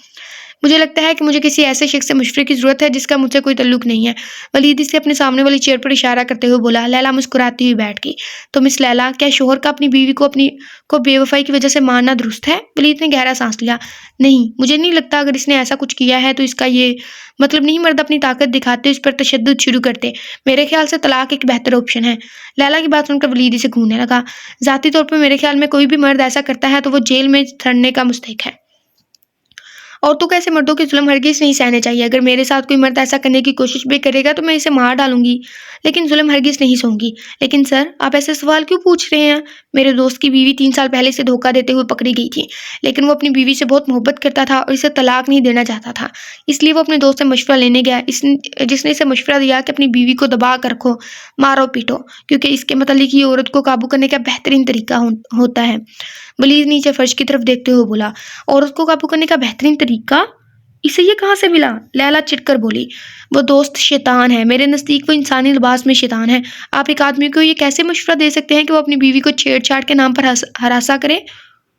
मुझे लगता है कि मुझे किसी ऐसे शख्स से मशवरे की ज़रूरत है जिसका मुझसे कोई ताल्लुक नहीं है। वलीद से अपने सामने वाली चेयर पर इशारा करते हुए बोला। लैला मुस्कुराती हुई बैठ गई। तो मिस लैला, क्या शोहर का अपनी बीवी को बेवफाई की वजह से मारना दुरुस्त है? वलीद ने गहरा सांस लिया। नहीं, मुझे नहीं लगता। अगर इसने ऐसा कुछ किया है तो इसका ये मतलब नहीं मर्द अपनी ताकत दिखाते उस पर तशद्दुद शुरू करते। मेरे ख्याल से तलाक एक बेहतर ऑप्शन है। लैला की बात सुनकर वलीद से घूरने लगा। ज़ाती तौर पर मेरे ख्याल में कोई भी मर्द ऐसा करता है तो वो जेल में सड़ने का मुस्तहिक है। औरतों को ऐसे मर्दों के जुल्म हरगिज़ नहीं सहने चाहिए। अगर मेरे साथ कोई मर्द ऐसा करने की कोशिश भी करेगा तो मैं इसे मार डालूंगी, लेकिन जुल्म हरगिज़ नहीं सहूंगी। लेकिन सर, आप ऐसे सवाल क्यों पूछ रहे हैं? मेरे दोस्त की बीवी 3 साल पहले इसे धोखा देते हुए पकड़ी गई थी, लेकिन वो अपनी बीवी से बहुत मोहब्बत करता था और इसे तलाक नहीं देना चाहता था। इसलिए वो अपने दोस्त से मशवरा लेने गया, जिसने इसे मशवरा दिया कि अपनी बीवी को दबा कर रखो, मारो पीटो, क्योंकि इसके मतलब ये औरत को काबू करने का बेहतरीन तरीका होता है। वलीद नीचे फर्श की तरफ देखते हुए बोला। औरत को काबू करने का बेहतरीन तरीका? इसे ये कहाँ से मिला? लैला चिढ़कर बोली। वो दोस्त शैतान है। मेरे नज़दीक वो इंसानी लिबास में शैतान है। आप एक आदमी को ये कैसे मशवरा दे सकते हैं कि वो अपनी बीवी को छेड़छाड़ के नाम पर हरासा करे?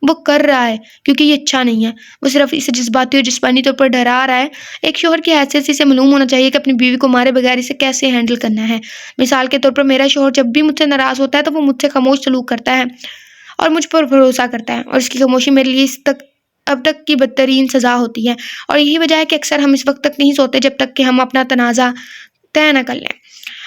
वो कर रहा है क्योंकि ये अच्छा नहीं है। वो सिर्फ इसे जज्बाती और जिस्मानी तौर पर डरा रहा है। एक शौहर की हैसियत से इसे मालूम होना चाहिए कि अपनी बीवी को मारे बगैर इसे कैसे हैंडल करना है। मिसाल के तौर पर मेरा शौहर जब भी मुझसे नाराज़ होता है तो वो मुझसे खामोश सलूक करता है और मुझ पर भरोसा करता है, और इसकी खामोशी मेरे लिए अब तक की बदतरीन सज़ा होती है। और यही वजह है कि अक्सर हम इस वक्त तक नहीं सोते जब तक कि हम अपना तनाज़ा तय न कर लें।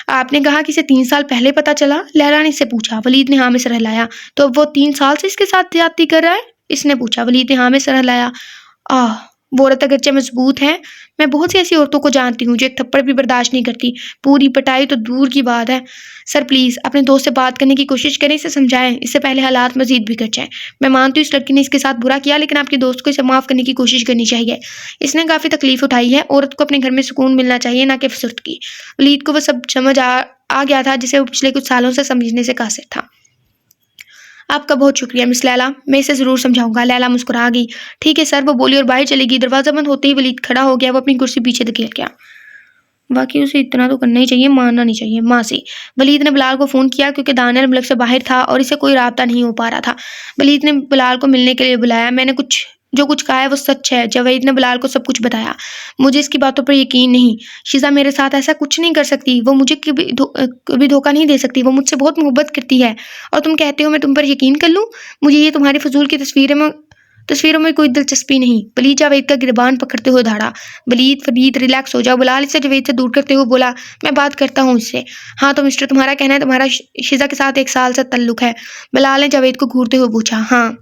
आपने कहा कि इसे 3 साल पहले पता चला? लैला ने इससे पूछा। वलीद ने हाँ में सर हिलाया। तो अब वो 3 साल से इसके साथ ज्यादती कर रहा है? इसने पूछा। वलीद ने हाँ में सर हिलाया। आह, वो औरत अगरचे मजबूत है। मैं बहुत सी ऐसी औरतों को जानती हूँ जो एक थप्पड़ भी बर्दाश्त नहीं करती, पूरी पिटाई तो दूर की बात है। सर प्लीज़ अपने दोस्त से बात करने की कोशिश करें, इसे समझाएं, इससे पहले हालात मजीद बिगड़ जाएं। मैं मानती हूँ इस लड़की ने इसके साथ बुरा किया, लेकिन आपके दोस्त को इसे माफ़ करने की कोशिश करनी चाहिए। इसने काफ़ी तकलीफ उठाई है। औरत को अपने घर में सुकून मिलना चाहिए, ना कि फुसर्दगी। वलीद को वो सब समझ आ गया था जिसे वो पिछले कुछ सालों से समझने से कासिर था। आपका बहुत शुक्रिया मिस लैला, मैं इसे ज़रूर समझाऊंगा। लैला मुस्कुरा गई। ठीक है सर, वो बोली और बाहर चली गई। दरवाज़ा बंद होते ही वलीद खड़ा हो गया। वो अपनी कुर्सी पीछे धकेल गया। बाकी उसे इतना तो करना ही चाहिए, मानना नहीं चाहिए। माँ से वलीद ने बिलाल को फ़ोन किया क्योंकि दानियल मुल्क से बाहर था और इसे कोई राब्ता नहीं हो पा रहा था। वलीद ने बिलाल को मिलने के लिए बुलाया। मैंने जो कुछ कहा है वो सच है। जावेद ने बिलाल को सब कुछ बताया। मुझे इसकी बातों पर यकीन नहीं। शीज़ा मेरे साथ ऐसा कुछ नहीं कर सकती। वो मुझे कभी धोखा नहीं दे सकती। वो मुझसे बहुत मोहब्बत करती है। और तुम कहते हो मैं तुम पर यकीन कर लूँ? मुझे ये तुम्हारी फजूल की तस्वीरों में कोई दिलचस्पी नहीं। वलीद जावेद का गिरबान पकड़ते हुए धाड़ा। वलीद रिलैक्स हो जाओ। बिलाल इसे जावेद से दूर करते हुए बोला। मैं बात करता हूँ इससे। हाँ तो मिस्टर, तुम्हारा कहना है तुम्हारा शीज़ा के साथ 1 साल से ताल्लुक है? बिलाल ने जावेद को घूरते हुए पूछा। हाँ।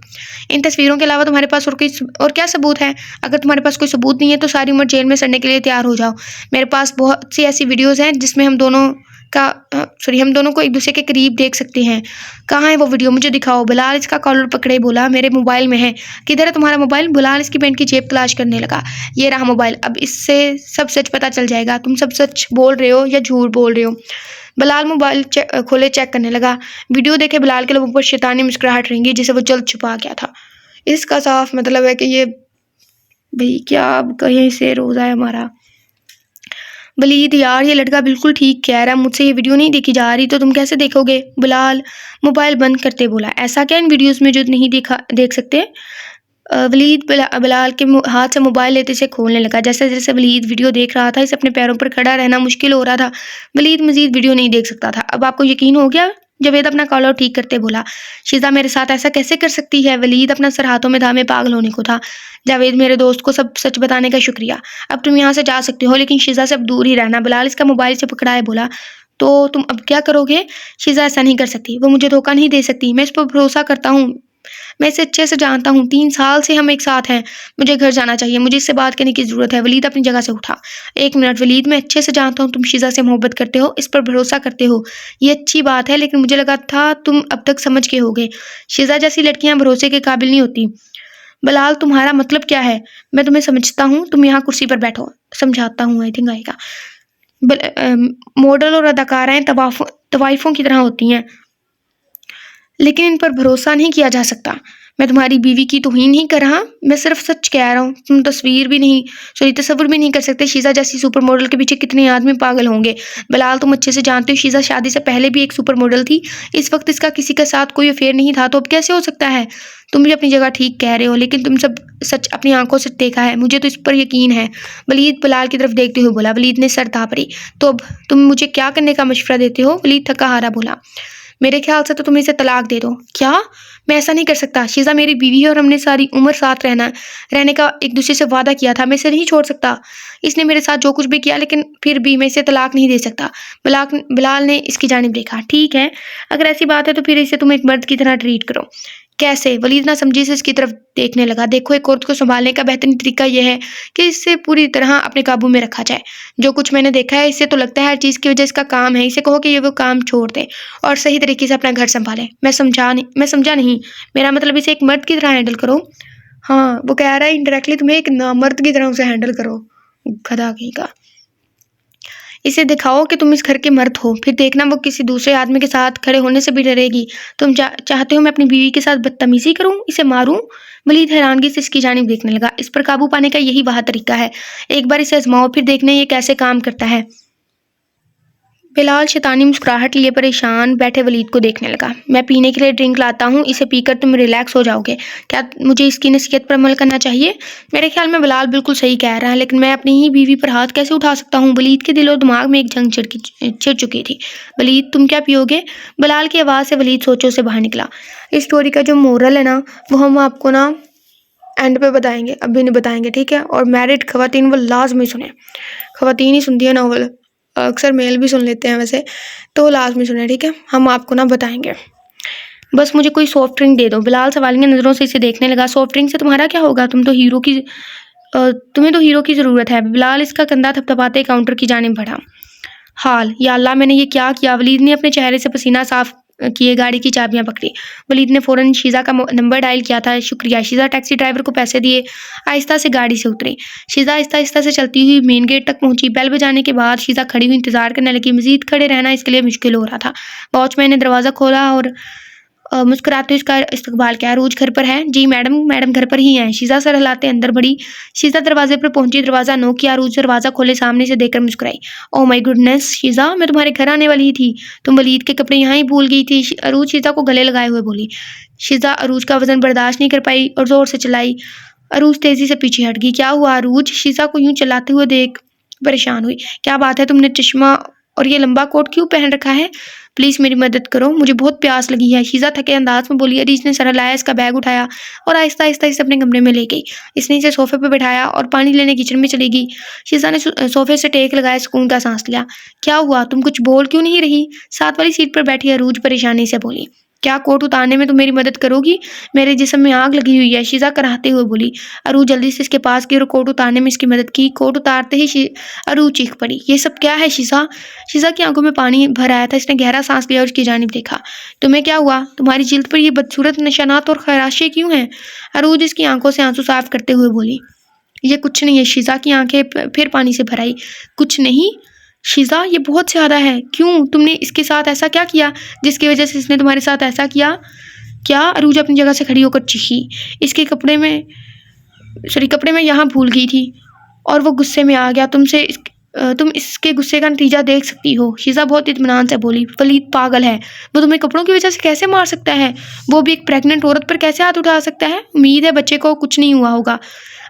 इन तस्वीरों के अलावा तुम्हारे पास और क्या सबूत है? अगर तुम्हारे पास कोई सबूत नहीं है तो सारी उम्र जेल में सड़ने के लिए तैयार हो जाओ। मेरे पास बहुत सी ऐसी वीडियोज़ हैं जिसमें हम दोनों को एक दूसरे के करीब देख सकते हैं। कहाँ है वो वीडियो? मुझे दिखाओ। बिलाल इसका कॉलर पकड़े बोला। मेरे मोबाइल में है। किधर है तुम्हारा मोबाइल? बिलाल इसकी पैंट की जेब तलाश करने लगा। ये रहा मोबाइल। अब इससे सब सच पता चल जाएगा। तुम सब सच बोल रहे हो या झूठ बोल रहे हो? बिलाल मोबाइल खोले चेक करने लगा। वीडियो देखे बिलाल के लोगों पर शैतानी मुस्कुराहट रहेंगी जिसे वो जल्द छुपा गया था। इसका साफ मतलब है कि ये भाई क्या अब कहीं से रोज़ा है हमारा। वलीद यार, ये लड़का बिल्कुल ठीक कह रहा है। मुझसे ये वीडियो नहीं देखी जा रही तो तुम कैसे देखोगे? बिलाल मोबाइल बंद करते बोला। ऐसा क्या इन वीडियोस में जो नहीं देख सकते? वलीद बिलाल के हाथ से मोबाइल लेते से खोलने लगा। जैसे जैसे वलीद वीडियो देख रहा था इसे अपने पैरों पर खड़ा रहना मुश्किल हो रहा था। वलीद मजीद वीडियो नहीं देख सकता था। अब आपको यकीन हो गया? जावेद अपना कॉलर ठीक करते बोला। शीज़ा मेरे साथ ऐसा कैसे कर सकती है? वलीद अपना सर हाथों में धामे पागल होने को था। जावेद, मेरे दोस्त को सब सच बताने का शुक्रिया। अब तुम यहाँ से जा सकते हो, लेकिन शीज़ा से अब दूर ही रहना। बिलाल इसका मोबाइल से पकड़ाए बोला। तो तुम अब क्या करोगे? शीज़ा ऐसा नहीं कर सकती। वो मुझे धोखा नहीं दे सकती। मैं इस पर भरोसा करता हूँ। मैं इसे अच्छे से जानता हूँ, 3 साल से हम एक साथ हैं। मुझे घर जाना चाहिए, मुझे इससे बात करने की ज़रूरत है। वलीद अपनी जगह से उठा। 1 मिनट वलीद, मैं अच्छे से जानता हूँ तुम शीज़ा से मोहब्बत करते हो, इस पर भरोसा करते हो। ये अच्छी बात है, लेकिन मुझे लगा था तुम अब तक समझ गए होगे। शीज़ा जैसी लड़कियाँ भरोसे के काबिल नहीं होती। बिलाल, तुम्हारा मतलब क्या है? मैं तुम्हें समझता हूँ, तुम यहाँ कुर्सी पर बैठो। समझाता हूँ, आई थिंक आएगा। मॉडल और अदाकाराएँ तवाइफों की तरह होती हैं, लेकिन इन पर भरोसा नहीं किया जा सकता। मैं तुम्हारी बीवी की तौहीन नहीं कर रहा, मैं सिर्फ सच कह रहा हूँ। तुम तस्वुर भी नहीं कर सकते शीज़ा जैसी सुपर मॉडल के पीछे कितने आदमी पागल होंगे। बिलाल, तुम अच्छे से जानते हो शीज़ा शादी से पहले भी एक सुपर मॉडल थी। इस वक्त इसका किसी के साथ कोई अफेयर नहीं था, तो अब कैसे हो सकता है? तुम भी अपनी जगह ठीक कह रहे हो, लेकिन तुम सब सच अपनी आंखों से देखा है, मुझे तो इस पर यकीन है। वलीद बिलाल की तरफ देखते हुए बोला। वलीद ने सर थापड़ी। तो अब तुम मुझे क्या करने का मशवरा देते हो? वलीद थका हारा बोला। मेरे ख्याल से तो तुम इसे तलाक दे दो। क्या? मैं ऐसा नहीं कर सकता। शीज़ा मेरी बीवी है और हमने सारी उम्र साथ रहने का एक दूसरे से वादा किया था। मैं इसे नहीं छोड़ सकता। इसने मेरे साथ जो कुछ भी किया, लेकिन फिर भी मैं इसे तलाक नहीं दे सकता। बिलाल ने इसकी जानिब देखा। ठीक है, अगर ऐसी बात है तो फिर इसे तुम एक मर्द की तरह ट्रीट करो। कैसे? वलीद ना समझी से इसकी तरफ देखने लगा। देखो, एक औरत को संभालने का बेहतरीन तरीका यह है कि इससे पूरी तरह अपने काबू में रखा जाए। जो कुछ मैंने देखा है, इससे तो लगता है हर चीज़ की वजह इसका काम है। इसे कहो कि ये वो काम छोड़ दे और सही तरीके से अपना घर संभाले। मैं समझा नहीं। मेरा मतलब इसे एक मर्द की तरह हैंडल करो। हाँ, वो कह रहा है इनडायरेक्टली तुम्हें एक नामर्द की तरह उसे हैंडल करो। गधा कहीं का। इसे दिखाओ कि तुम इस घर के मर्द हो, फिर देखना वो किसी दूसरे आदमी के साथ खड़े होने से भी डरेगी। तुम चाहते हो मैं अपनी बीवी के साथ बदतमीजी करूं, इसे मारूं? वलीद हैरानगी से इसकी जानिब देखने लगा। इस पर काबू पाने का यही वह तरीका है। एक बार इसे आजमाओ, फिर देखना ये कैसे काम करता है। बिलाल शैतानी मुस्कुराहट लिए परेशान बैठे वलीद को देखने लगा। मैं पीने के लिए ड्रिंक लाता हूँ, इसे पीकर तुम रिलैक्स हो जाओगे। क्या मुझे इसकी नसीहत पर अमल करना चाहिए? मेरे ख्याल में बिलाल बिल्कुल सही कह रहा है, लेकिन मैं अपनी ही बीवी पर हाथ कैसे उठा सकता हूँ? वलीद के दिलो दिमाग में एक जंग छिड़ चुकी थी। वलीद, तुम क्या पियोगे? बिलाल की आवाज़ से वलीद सोचों से बाहर निकला। इस स्टोरी का जो मोरल है ना, वो हम आपको ना एंड पे बताएंगे, अभी नहीं बताएंगे, ठीक है? और मैरिड खवातीन वो लाजमी सुने। खवातीन ही सुनती है नावल, अक्सर मेल भी सुन लेते हैं वैसे, तो लाजमी सुने, ठीक है? हम आपको ना बताएंगे। बस मुझे कोई सॉफ्ट ड्रिंक दे दो। बिलाल सवालिया नज़रों से इसे देखने लगा। सॉफ्ट ड्रिंक से तुम्हारा क्या होगा? तुम्हें तो हीरो की ज़रूरत है। बिलाल इसका कंधा थपथपाते काउंटर की जानिब बढ़ा। हाल या अल्लाह, मैंने ये क्या किया? वलीद ने अपने चेहरे से पसीना साफ किए गाड़ी की चाबियां पकड़ी। वलीद ने फ़ौरन शीज़ा का नंबर डायल किया था। शुक्रिया। शीज़ा टैक्सी ड्राइवर को पैसे दिए आहिस्ता से गाड़ी से उतरी। शीज़ा आहिस्ता आहिस्ता से चलती हुई मेन गेट तक पहुंची। बेल बजाने के बाद शीज़ा खड़ी हुई इंतजार करने लगी। मजीद खड़े रहना इसके लिए मुश्किल हो रहा था। वॉचमैन ने दरवाज़ा खोला और मुस्कुराते हुए उसका इस्तकबाल किया। अरूज घर पर है? जी मैडम, मैडम घर पर ही हैं। शीज़ा सर हिलाते अंदर बढ़ी। शीज़ा दरवाजे पर पहुंची, दरवाज़ा नॉक किया। अरूज दरवाज़ा खोले सामने से देखकर मुस्कुराई। ओह माय गुडनेस शीज़ा, मैं तुम्हारे घर आने वाली ही थी। तुम वलीद के कपड़े यहाँ ही भूल गई थी। अरूज शीज़ा को गले लगाए हुए बोली। शीज़ा अरूज का वजन बर्दाश्त नहीं कर पाई और ज़ोर से चिल्लाई। अरूज तेज़ी से पीछे हट गई। क्या हुआ अरूज? शीज़ा को यूं चलाते हुए देख परेशान हुई। क्या बात है, तुमने चश्मा और ये लंबा कोट क्यों पहन रखा है? प्लीज़ मेरी मदद करो, मुझे बहुत प्यास लगी है। शीज़ा थके अंदाज में बोली। अरीज ने सर हिलाया, इसका बैग उठाया और आहिस्ता आहिस्ता इसे अपने कमरे में ले गई। इसने इसे सोफे पर बैठाया और पानी लेने किचन में चली गई। शीज़ा ने सोफे से टेक लगाया, सुकून का सांस लिया। क्या हुआ, तुम कुछ बोल क्यों नहीं रही? साथ वाली सीट पर बैठी अरूज परेशानी से बोली। क्या कोट उतारने में तुम मेरी मदद करोगी? मेरे जिस्म में आग लगी हुई है, शीज़ा कराहते हुए बोली। अरू जल्दी से इसके पास गई और कोट उतारने में इसकी मदद की। कोट उतारते ही अरू चीख पड़ी। ये सब क्या है शीज़ा? शीज़ा की आंखों में पानी भर आया था। इसने गहरा सांस लिया और उसकी जानिब देखा। तुम्हें क्या हुआ? तुम्हारी जिल्द पर ये बदसूरत निशानात और खराशे क्यों हैं? अरूज इसकी आंखों से आंसू साफ करते हुए बोली। ये कुछ नहीं है। शीज़ा की आंखें फिर पानी से भर आई। कुछ नहीं शीज़ा, ये बहुत ज़्यादा है। क्यों? तुमने इसके साथ ऐसा क्या किया जिसकी वजह से इसने तुम्हारे साथ ऐसा किया? क्या? अरूज अपनी जगह से खड़ी होकर चीखी। इसके कपड़े में यहाँ भूल गई थी और वो गुस्से में आ गया। तुम इसके गुस्से का नतीजा देख सकती हो। शीज़ा बहुत इत्मीनान से बोली। वलीद पागल है, वो तुम्हें कपड़ों की वजह से कैसे मार सकता है? वो भी एक प्रेग्नेंट औरत पर कैसे हाथ उठा सकता है? उम्मीद है बच्चे को कुछ नहीं हुआ होगा।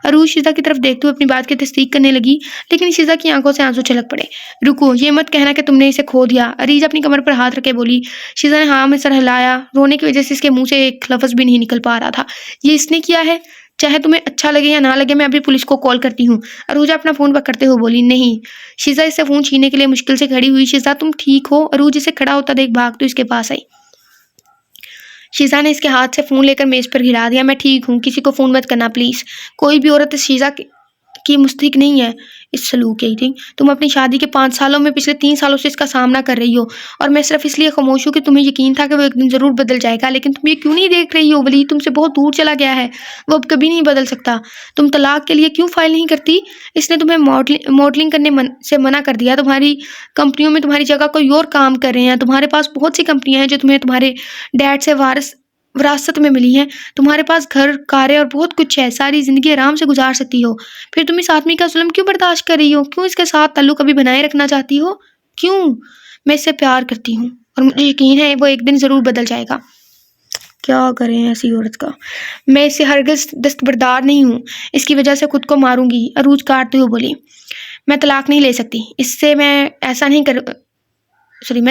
अरूज शीज़ा की तरफ देखते हुए अपनी बात की तस्दीक करने लगी, लेकिन शीज़ा की आंखों से आंसू छलक पड़े। रुको, ये मत कहना कि तुमने इसे खो दिया। अरीज अपनी कमर पर हाथ रखे बोली। शीज़ा ने हाँ में सर हिलाया। रोने की वजह से इसके मुंह से एक लफ्ज़ भी नहीं निकल पा रहा था। ये इसने किया है? चाहे तुम्हें अच्छा लगे या ना लगे, मैं अभी पुलिस को कॉल करती हूँ। अरूजा अपना फ़ोन पकड़ते हुए बोली। नहीं। शीज़ा इससे फ़ोन छीनने के लिए मुश्किल से खड़ी हुई। शीज़ा तुम ठीक हो? अरूज इसे खड़ा होता देख भागते इसके पास आई। शीज़ा ने इसके हाथ से फ़ोन लेकर मेज़ पर गिरा दिया। मैं ठीक हूँ, किसी को फ़ोन मत करना प्लीज़। कोई भी औरत इस शीज़ा की मुस्तहिक नहीं है इस सलूक की, ठीक? तुम अपनी शादी के 5 सालों में पिछले 3 सालों से इसका सामना कर रही हो और मैं सिर्फ इसलिए खामोश हूँ कि तुम्हें यकीन था कि वो एक दिन ज़रूर बदल जाएगा, लेकिन तुम ये क्यों नहीं देख रही हो? वलीद तुमसे बहुत दूर चला गया है, वो अब कभी नहीं बदल सकता। तुम तलाक के लिए क्यों फाइल नहीं करती? इसने तुम्हें मॉडलिंग करने से मना कर दिया। तुम्हारी कंपनियों में तुम्हारी जगह कोई और काम कर रहे हैं। तुम्हारे पास बहुत सी कंपनियां हैं जो तुम्हें तुम्हारे डैड से विरासत में मिली हैं। तुम्हारे पास घर, कारें और बहुत कुछ है। सारी ज़िंदगी आराम से गुजार सकती हो। फिर तुम इस आदमी का जुल्म क्यों बर्दाश्त कर रही हो? क्यों इसके साथ ताल्लुक अभी बनाए रखना चाहती हो? क्यों? मैं इससे प्यार करती हूँ और मुझे यकीन है वो एक दिन ज़रूर बदल जाएगा। क्या करें ऐसी औरत का? मैं इससे हरगिज़ दस्तबरदार नहीं हूँ। इसकी वजह से खुद को मारूंगी। अरूज काटते हुए बोली, मैं तलाक नहीं ले सकती इससे। मैं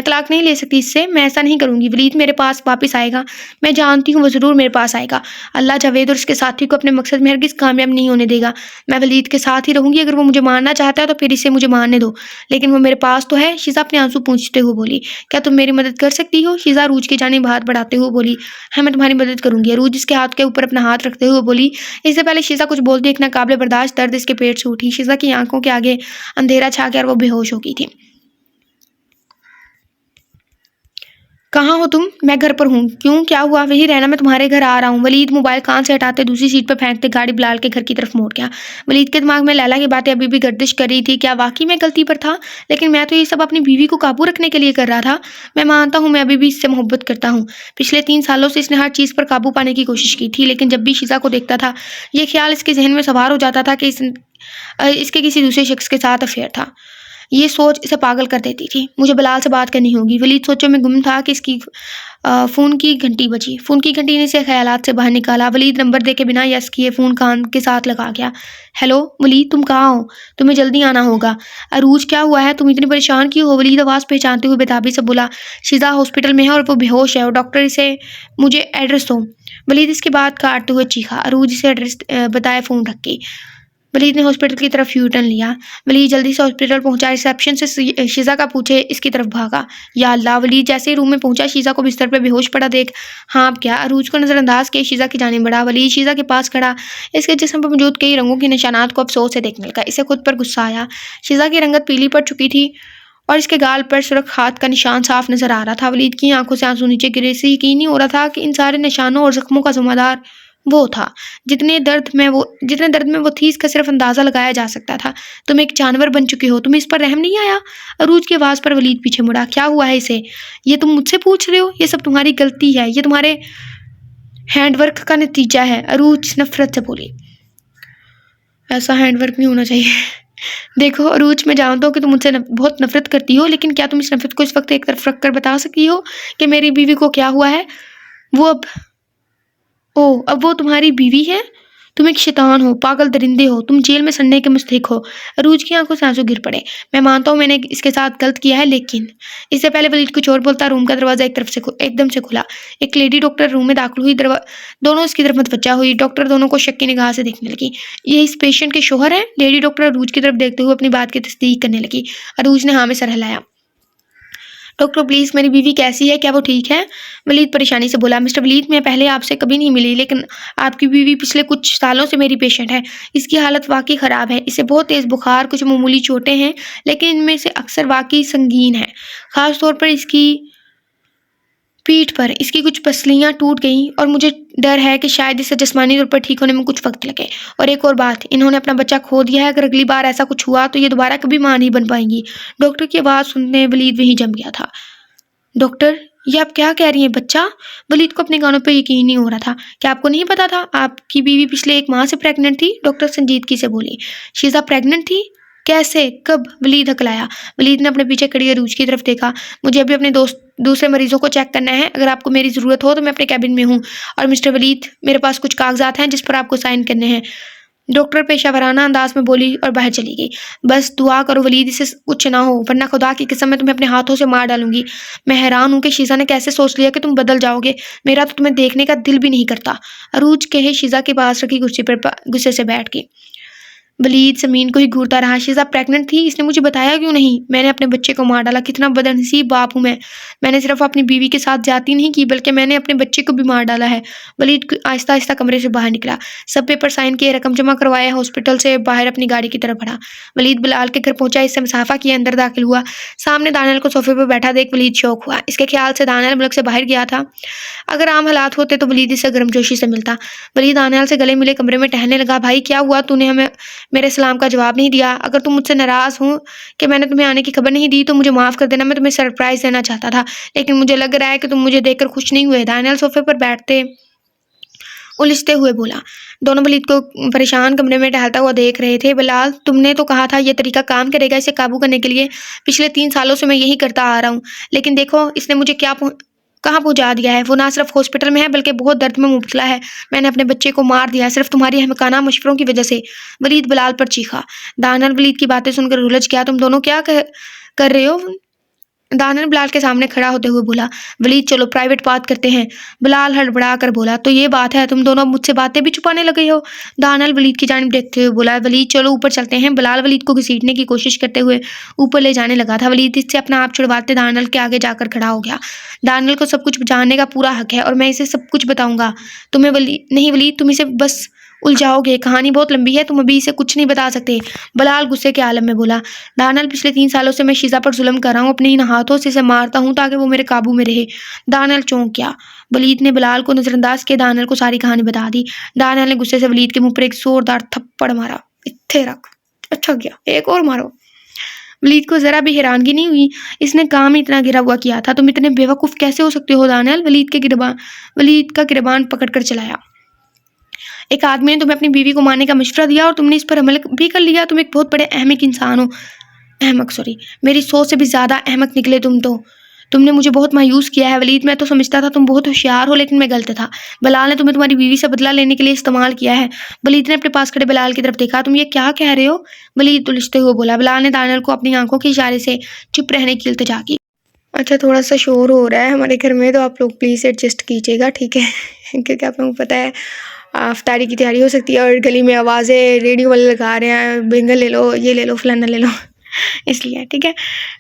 तलाक नहीं ले सकती इससे। मैं ऐसा नहीं करूंगी। वलीद मेरे पास वापस आएगा। मैं जानती हूँ वो ज़रूर मेरे पास आएगा। अल्लाह जावेद और उसके साथी को अपने मकसद में हरगिज़ कामयाब नहीं होने देगा। मैं वलीद के साथ ही रहूंगी। अगर वो मुझे मारना चाहता है तो फिर इसे मुझे मारने दो, लेकिन वो मेरे पास तो है। शीज़ा अपने आंसू पूंछते हुए बोली, क्या तुम मेरी मदद कर सकती हो? शीज़ा अरूज की जानिब हाथ बढ़ाते हुए बोली, हाँ मैं तुम्हारी मदद करूंगी। अरूज इसके हाथ के ऊपर अपना हाथ रखते हुए बोली। इससे पहले शीज़ा कुछ बोलती एक नाकाबिले बर्दाश्त दर्द इसके पेट से उठी। शीज़ा की आंखों के आगे अंधेरा छा गया और वो बेहोश हो गई थी। कहाँ हो तुम? मैं घर पर हूँ। क्यों, क्या हुआ? वही रहना, मैं तुम्हारे घर आ रहा हूँ। वलीद मोबाइल कान से हटाते दूसरी सीट पर फेंकते गाड़ी बिलाल के घर की तरफ मोड़ गया। वलीद के दिमाग में लैला की बातें अभी भी गर्दिश कर रही थी। क्या वाकई मैं गलती पर था? लेकिन मैं तो ये सब अपनी बीवी को काबू रखने के लिए कर रहा था। मैं मानता हूँ मैं अभी भी इससे मोहब्बत करता हूँ। पिछले 3 सालों से इसने हर चीज़ पर काबू पाने की कोशिश की थी, लेकिन जब भी शीज़ा को देखता था ये ख्याल इसके जहन में सवार हो जाता था कि इसके किसी दूसरे शख्स के साथ अफेयर था। ये सोच इसे पागल कर देती थी। मुझे बिलाल से बात करनी होगी। वलीद सोचों में गुम था कि इसकी फ़ोन की घंटी बजी। फ़ोन की घंटी ने इसे ख्यालात से बाहर निकाला। वलीद नंबर दे के बिना यस किए फ़ोन कान के साथ लगा गया। हेलो वलीद, तुम कहाँ हो? तुम्हें जल्दी आना होगा। अरूज क्या हुआ है? तुम इतनी परेशान क्यों हो? वलीद आवाज़ पहचानते हुए बेताबी से बोला, शीज़ा हॉस्पिटल में है और वो बेहोश है और डॉक्टर इसे मुझे एड्रेस दो। वलीद इसकी बात काटते हुए चीखा। अरूज इसे एड्रेस बताए फ़ोन रख के। वलीद ने हॉस्पिटल की तरफ यू टर्न लिया। वलीद जल्दी से हॉस्पिटल पहुंचा। रिसेप्शन से शीज़ा का पूछे इसकी तरफ भागा। या अल्लाह! वलीद जैसे ही रूम में पहुंचा शीज़ा को बिस्तर पर बेहोश पड़ा देख हाँ अब क्या? अरूज को नज़रअंदाज किए शीज़ा की जानिब बढ़ा। वलीद शीज़ा के पास खड़ा इसके जिस्म पर मौजूद कई रंगों के निशानात को अफसोस से देखने लगा। इसे खुद पर गुस्सा आया। शीज़ा की रंगत पीली पड़ चुकी थी और इसके गाल पर सुर्ख हाथ का निशान साफ नजर आ रहा था। वलीद की आंखों से आंसू नीचे गिरे। इसे यकीन नहीं हो रहा था कि इन सारे निशानों और जख्मों का जिम्मेदार वो था। जितने दर्द में वो थी इसका सिर्फ अंदाजा लगाया जा सकता था। तुम एक जानवर बन चुके हो। तुम्हें इस पर रहम नहीं आया? अरूज की आवाज़ पर वलीद पीछे मुड़ा। क्या हुआ है इसे? ये तुम मुझसे पूछ रहे हो? ये सब तुम्हारी गलती है। ये तुम्हारे हैंडवर्क का नतीजा है। अरूज नफरत से बोली। ऐसा हैंडवर्क नहीं होना चाहिए। देखो अरूज, मैं जानता हूँ कि तुम मुझसे बहुत नफरत करती हो, लेकिन क्या तुम इस नफरत को इस वक्त एक तरफ रख कर बता सकती हो कि मेरी बीवी को क्या हुआ है? अब वो तुम्हारी बीवी है? तुम एक शैतान हो, पागल दरिंदे हो। तुम जेल में सड़ने के मुस्तहिक हो। अरूज की आंखों से आंसू गिर पड़े। मैं मानता हूँ मैंने इसके साथ गलत किया है, लेकिन इससे पहले वलीद कुछ और बोलता रूम का दरवाजा एकदम से खुला। एक लेडी डॉक्टर रूम में दाखिल हुई। दोनों इसकी तरफ मतवज्जा हुई। डॉक्टर दोनों को शक की निगाह से देखने लगी। ये इस पेशेंट के शोहर हैं? लेडी डॉक्टर अरूज की तरफ देखते हुए अपनी बात की तस्दीक करने लगी। अरूज ने हाँ में सर हिलाया। डॉक्टर प्लीज़, मेरी बीवी कैसी है? क्या वो ठीक है? वलीद परेशानी से बोला। मिस्टर वलीद, मैं पहले आपसे कभी नहीं मिली, लेकिन आपकी बीवी पिछले कुछ सालों से मेरी पेशेंट है। इसकी हालत वाकई ख़राब है। इसे बहुत तेज़ बुखार, कुछ मामूली चोटें हैं, लेकिन इनमें से अक्सर वाकई संगीन है। ख़ास तौर पर इसकी पीठ पर इसकी कुछ पसलियाँ टूट गईं और मुझे डर है कि शायद इसे जिस्मानी तौर पर ठीक होने में कुछ वक्त लगे। और एक और बात, इन्होंने अपना बच्चा खो दिया है। अगर अगली बार ऐसा कुछ हुआ तो ये दोबारा कभी मां नहीं बन पाएंगी। डॉक्टर की आवाज़ सुनते वलीद वहीं जम गया था। डॉक्टर, ये आप क्या कह रही हैं? बच्चा? वलीद को अपने कानों पर यकीन नहीं हो रहा था। क्या आपको नहीं पता था? आपकी बीवी पिछले 1 माह से प्रेग्नेंट थी। डॉक्टर संजीदगी से बोली। शीज़ा प्रेग्नेंट थी? कैसे? कब? वलीद हकलाया। वलीद ने अपने पीछे खड़ी अरूज की तरफ देखा। मुझे अभी अपने दूसरे मरीजों को चेक करना है। अगर आपको मेरी ज़रूरत हो तो मैं अपने कैबिन में हूँ। और मिस्टर वलीद, मेरे पास कुछ कागजात हैं जिस पर आपको साइन करने हैं। डॉक्टर पेशावराना अंदाज में बोली और बाहर चली गई। बस दुआ करो वलीद इसे कुछ ना हो, वरना खुदा की कसम मैं तुम्हें अपने हाथों से मार डालूंगी। मैं हैरान हूँ कि शीज़ा ने कैसे सोच लिया कि तुम बदल जाओगे। मेरा तो तुम्हें देखने का दिल भी नहीं करता। अरूज कहे शीज़ा के पास रखी कुर्सी पर गुस्से से बैठ गई। वलीद ज़मीन को ही घूरता रहा। शीज़ा प्रेग्नेंट थी, इसने मुझे बताया क्यों नहीं? मैंने अपने बच्चे को मार डाला, कितना बदनसीब बाप हूँ मैं। मैंने सिर्फ अपनी बीवी के साथ ज़्यादती नहीं की, बल्कि मैंने अपने बच्चे को भी मार डाला है। वलीद आहिस्ता आहिस्ता कमरे से बाहर निकला, सब पेपर साइन किए, रकम जमा करवाया, हॉस्पिटल से बाहर अपनी गाड़ी की तरफ बढ़ा। वलीद बिलाल के घर पहुंचा, इससे मुसाफा किया, अंदर दाखिल हुआ। सामने दानियल को सोफे पर बैठा देख वलीद शौक हुआ। इसके ख्याल से दानियल मुल्क से बाहर गया था। अगर आम हालात होते तो वलीद इससे गर्मजोशी से मिलता। वलीद दानियल से गले मिले कमरे में टहलने लगा। भाई क्या हुआ, तूने हमें मेरे सलाम का जवाब नहीं दिया? अगर तुम मुझसे नाराज़ हो कि मैंने तुम्हें आने की खबर नहीं दी तो मुझे माफ़ कर देना, मैं तुम्हें सरप्राइज़ देना चाहता था, लेकिन मुझे लग रहा है कि तुम मुझे देखकर खुश नहीं हुए। दानियल सोफे पर बैठते उलझते हुए बोला। दोनों वलीद को परेशान कमरे में टहलता हुआ देख रहे थे। बिलाल, तुमने तो कहा था ये तरीका काम करेगा इसे काबू करने के लिए। पिछले 3 सालों से मैं यही करता आ रहा हूँ, लेकिन देखो इसने मुझे कहाँ पहुंचा दिया है। वो ना सिर्फ हॉस्पिटल में है बल्कि बहुत दर्द में मुब्तला है। मैंने अपने बच्चे को मार दिया सिर्फ तुम्हारी अहमकाना मशवरों की वजह से। वलीद बिलाल पर चीखा। दानियल वलीद की बातें सुनकर उलझ गया। तुम दोनों क्या कर रहे हो? दानियल बिलाल के सामने खड़ा होते हुए बोला। वलीद, चलो प्राइवेट बात करते हैं। बिलाल हड़बड़ा कर बोला। तो ये बात है, तुम दोनों मुझसे बातें भी छुपाने लगे हो? दानियल वलीद की जानिब देखते हुए बोला। वलीद, चलो ऊपर चलते हैं। बिलाल वलीद को घसीटने की कोशिश करते हुए ऊपर ले जाने लगा था। वलीद इससे अपना आप छुड़वाते दानियल के आगे जाकर खड़ा हो गया। दानियल को सब कुछ जानने का पूरा हक है और मैं इसे सब कुछ बताऊंगा। तुम्हें नहीं वलीद, तुम इसे बस उलझाओगे। कहानी बहुत लंबी है, तुम अभी इसे कुछ नहीं बता सकते। बिलाल गुस्से के आलम में बोला। दानियल, पिछले 3 सालों से मैं शीज़ा पर जुल्म कर रहा हूँ, अपने इन हाथों से इसे मारता हूँ ताकि वो मेरे काबू में रहे। दानियल चौंक गया। वलीद ने बिलाल को नजरअंदाज किया, दानियल को सारी कहानी बता दी। दानियल ने गुस्से से वलीद के मुंह पर एक जोरदार थप्पड़ मारा। इत्थे रख। अच्छा गया, एक और मारो। वलीद को जरा भी हैरानगी नहीं हुई, इसने काम ही इतना गिरा हुआ किया था। तुम इतने बेवकूफ़ कैसे हो सकते हो दानियल? वलीद का गिरबान पकड़कर चलाया। एक आदमी ने तुम्हें अपनी बीवी को मारने का मशवरा दिया और तुमने इस पर अमल भी कर लिया। तुम एक बहुत बड़े अहमक इंसान हो। मेरी सोच से भी ज़्यादा अहमक निकले तुम तो। तुमने मुझे बहुत मायूस किया है वलीद। मैं तो समझता था तुम बहुत होशियार हो, लेकिन मैं गलत था। बिलाल ने तुम्हें तुम्हारी बीवी से बदला लेने के लिए इस्तेमाल किया है। वलीद ने अपने पास खड़े बिलाल की तरफ देखा। तुम ये क्या कह रहे हो? वलीद उलझते हुए बोला। बिलाल ने दानियल को अपनी आंखों के इशारे से चुप रहने की इल्तिजा की। अच्छा, थोड़ा सा शोर हो रहा है हमारे घर में, तो आप लोग प्लीज़ एडजस्ट कीजिएगा, ठीक है? क्योंकि आप लोगों को पता है इफ्तारी की तैयारी हो सकती है और गली में आवाज़ें रेडियो वाले लगा रहे हैं, बेंगल ले लो, ये ले लो, फलाना ले लो, इसलिए ठीक है।